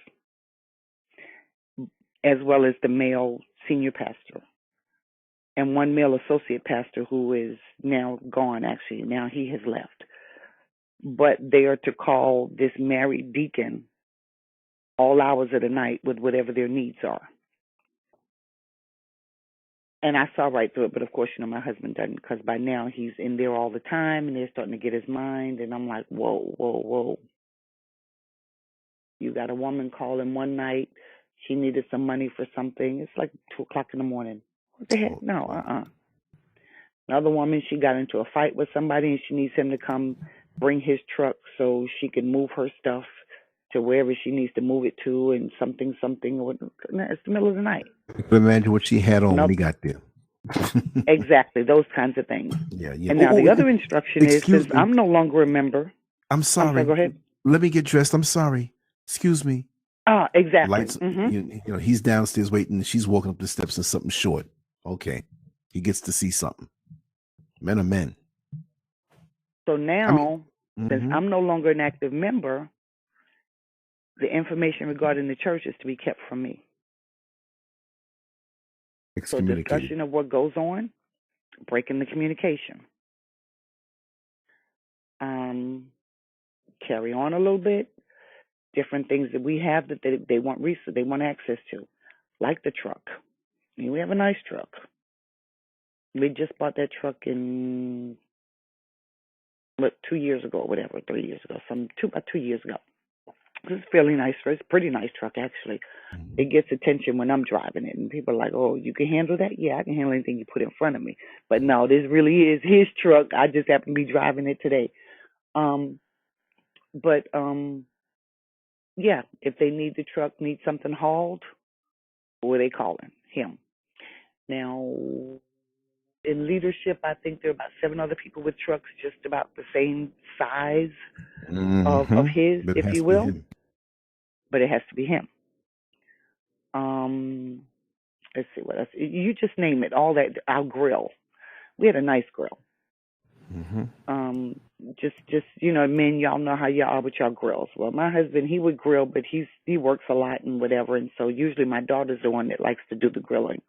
as well as the male senior pastor, and 1 male associate pastor who is now gone, actually. Now he has left. But they are to call this married deacon all hours of the night with whatever their needs are. And I saw right through it, but of course, my husband doesn't, because by now he's in there all the time, and they're starting to get his mind. And I'm like, whoa. You got a woman calling one night. She needed some money for something. It's like 2 o'clock in the morning. What the heck? No, Another woman, she got into a fight with somebody, and she needs him to come bring his truck so she can move her stuff to wherever she needs to move it to, and something. It's the middle of the night. Imagine what she had on when he got there. Exactly, those kinds of things. Yeah. And now the other instruction is, since I'm no longer a member. I'm sorry. Go ahead. Let me get dressed. I'm sorry. Excuse me. Exactly. Lights, he's downstairs waiting, and she's walking up the steps in something short. Okay. He gets to see something. Men are men. So I mean, now, since hmm I'm no longer an active member, the information regarding the church is to be kept from me. So excommunicated. discussion of what goes on, breaking the communication. Um, Carry on a little bit. Different things that we have that they want they want access to, like the truck. I mean, we have a nice truck. We just bought that truck in 2 years ago, or whatever, 3 years ago, about 2 years ago. It's fairly nice. It's a pretty nice truck, actually. Mhm. It gets attention when I'm driving it, and people are like, "Oh, you can handle that?" Yeah, I can handle anything you put in front of me. But no, this really is his truck. I just happen to be driving it today. Um, but yeah, if they need the truck, need something hauled, who are they calling? Him. Now, in leadership, I think there are about 7 other people with trucks just about the same size of his, But it if has you to be will, him. but it has to be him. Um, let's see what else. You just name it. All that. Our grill. We had a nice grill. hmm Um, just men, y'all know how y'all are with y'all grills. Well, my husband, he would grill, but he works a lot and whatever, and so usually my daughter's the one that likes to do the grilling.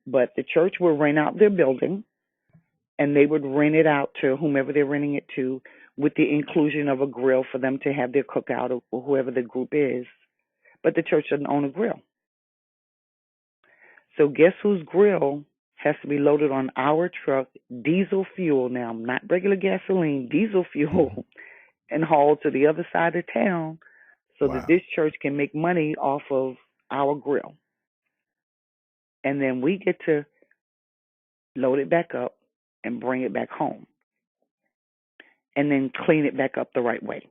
But the church will rent out their building, and they would rent it out to whomever they're renting it to, with the inclusion of a grill for them to have their cookout or whoever the group is. But the church doesn't own a grill. So guess whose grill has to be loaded on our truck, diesel fuel now, not regular gasoline, diesel hmm fuel, and hauled to the other side of town so that Wow. this church can make money off of our grill. And then we get to load it back up and bring it back home and then clean it back up the right way.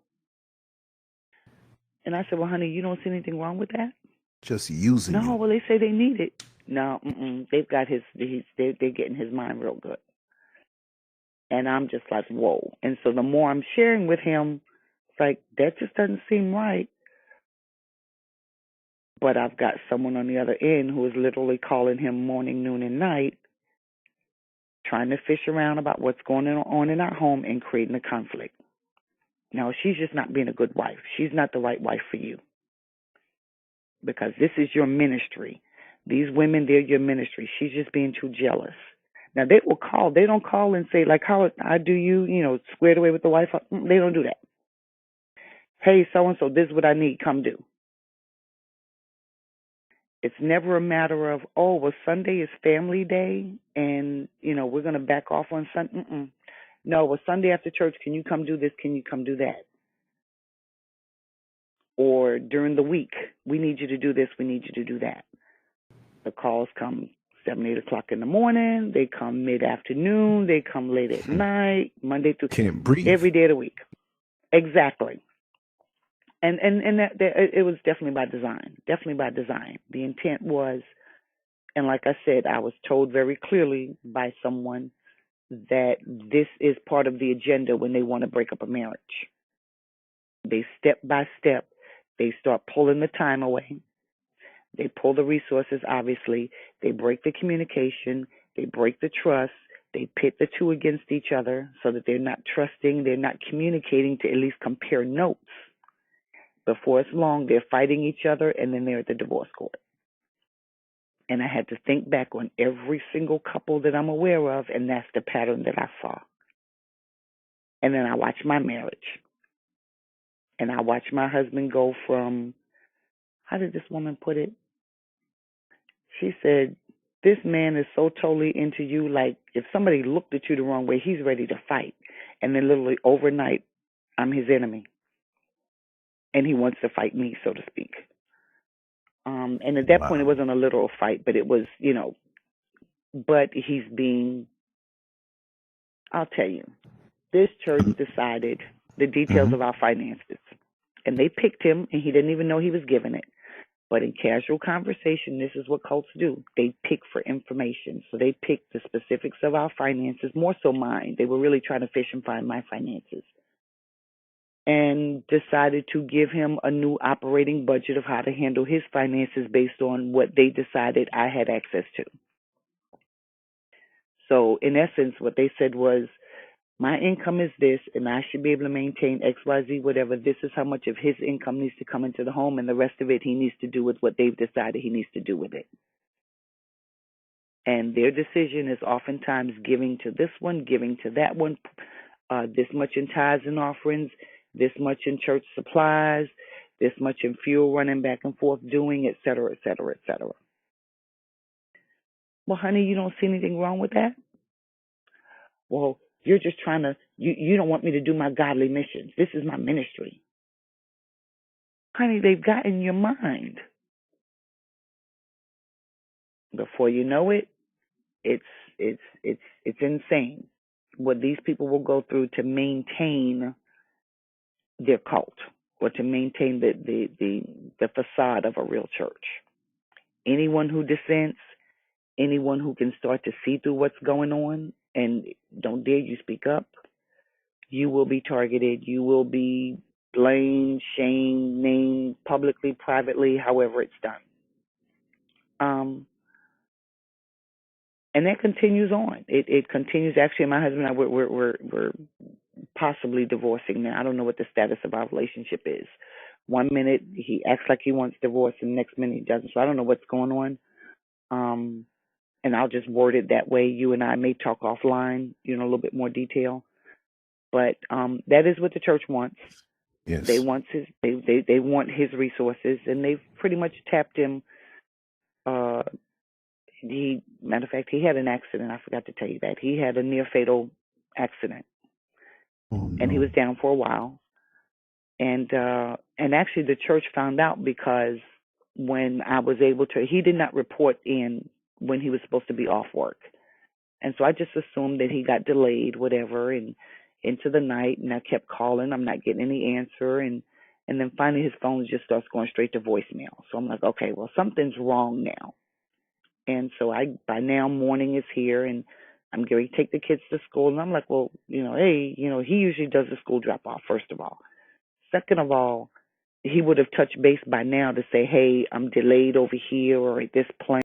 And I said, "Well, honey, you don't see anything wrong with that?" Just using No, you. well, they say they need it. No, they've got they're getting his mind real good. And I'm just like, whoa. And so the more I'm sharing with him, it's like, that just doesn't seem right. But I've got someone on the other end who is literally calling him morning, noon, and night, trying to fish around about what's going on in our home and creating a conflict. Now, she's just not being a good wife. She's not the right wife for you because this is your ministry. These women, they're your ministry. She's just being too jealous. Now, they will call. They don't call and say, like, how I do you, squared away with the wife. They don't do that. Hey, so-and-so, this is what I need. Come do. It's never a matter of, oh, well, Sunday is family day and, we're going to back off on Sunday. No, well, Sunday after church, can you come do this? Can you come do that? Or during the week, we need you to do this. We need you to do that. The calls come 7, 8 o'clock in the morning. They come mid-afternoon. They come late at night, Monday through Can't breathe. every day of the week. Exactly. And that it was definitely by design. Definitely by design. The intent was, and like I said, I was told very clearly by someone that this is part of the agenda when they want to break up a marriage. They step by step, they start pulling the time away. They pull the resources, obviously. They break the communication. They break the trust. They pit the two against each other so that they're not trusting. They're not communicating to at least compare notes. Before it's long, they're fighting each other, and then they're at the divorce court. And I had to think back on every single couple that I'm aware of, and that's the pattern that I saw. And then I watched my marriage, and I watched my husband go from, how did this woman put it? She said, "This man is so totally into you, like if somebody looked at you the wrong way, he's ready to fight." And then literally overnight, I'm his enemy, and he wants to fight me, so to speak. And at that point, it Wow. wasn't a literal fight, but it was, but he's being, I'll tell you, this church decided the details Mm-hmm. of our finances. And they picked him, and he didn't even know he was given it. But in casual conversation, this is what cults do. They pick for information. So they picked the specifics of our finances, more so mine. They were really trying to fish and find my finances. And decided to give him a new operating budget of how to handle his finances based on what they decided I had access to. So in essence, what they said was, my income is this, and I should be able to maintain X, Y, Z, whatever. This is how much of his income needs to come into the home, and the rest of it he needs to do with what they've decided he needs to do with it. And their decision is oftentimes giving to this one, giving to that one, this much in tithes and offerings, this much in church supplies, this much in fuel running back and forth doing, et cetera, et cetera, et cetera. Well, honey, you don't see anything wrong with that? Well, you're just trying to, you don't want me to do my godly missions. This is my ministry. Honey, they've gotten your mind. Before you know it, it's insane what these people will go through to maintain their cult or to maintain the facade of a real church. Anyone who dissents, anyone who can start to see through what's going on and don't dare you speak up, you will be targeted. You will be blamed, shamed, named publicly, privately, however it's done. And that continues on. It continues. Actually, my husband and I, we're possibly divorcing now. I don't know what the status of our relationship is. 1 minute he acts like he wants divorce, and the next minute he doesn't. So I don't know what's going on. And I'll just word it that way. You and I may talk offline, a little bit more detail. But that is what the church wants. Yes. They want his resources, and they've pretty much tapped him. Matter of fact, he had an accident. I forgot to tell you that. He had a near fatal accident. Oh, no. And he was down for a while. And actually the church found out because when I was able to, he did not report in when he was supposed to be off work. And so I just assumed that he got delayed, whatever, and into the night, and I kept calling. I'm not getting any answer. And then finally his phone just starts going straight to voicemail. So I'm like, okay, well, something's wrong now. And so by now morning is here, and I'm going to take the kids to school. And I'm like, well, hey, he usually does the school drop off, first of all. Second of all, he would have touched base by now to say, hey, I'm delayed over here or at this point.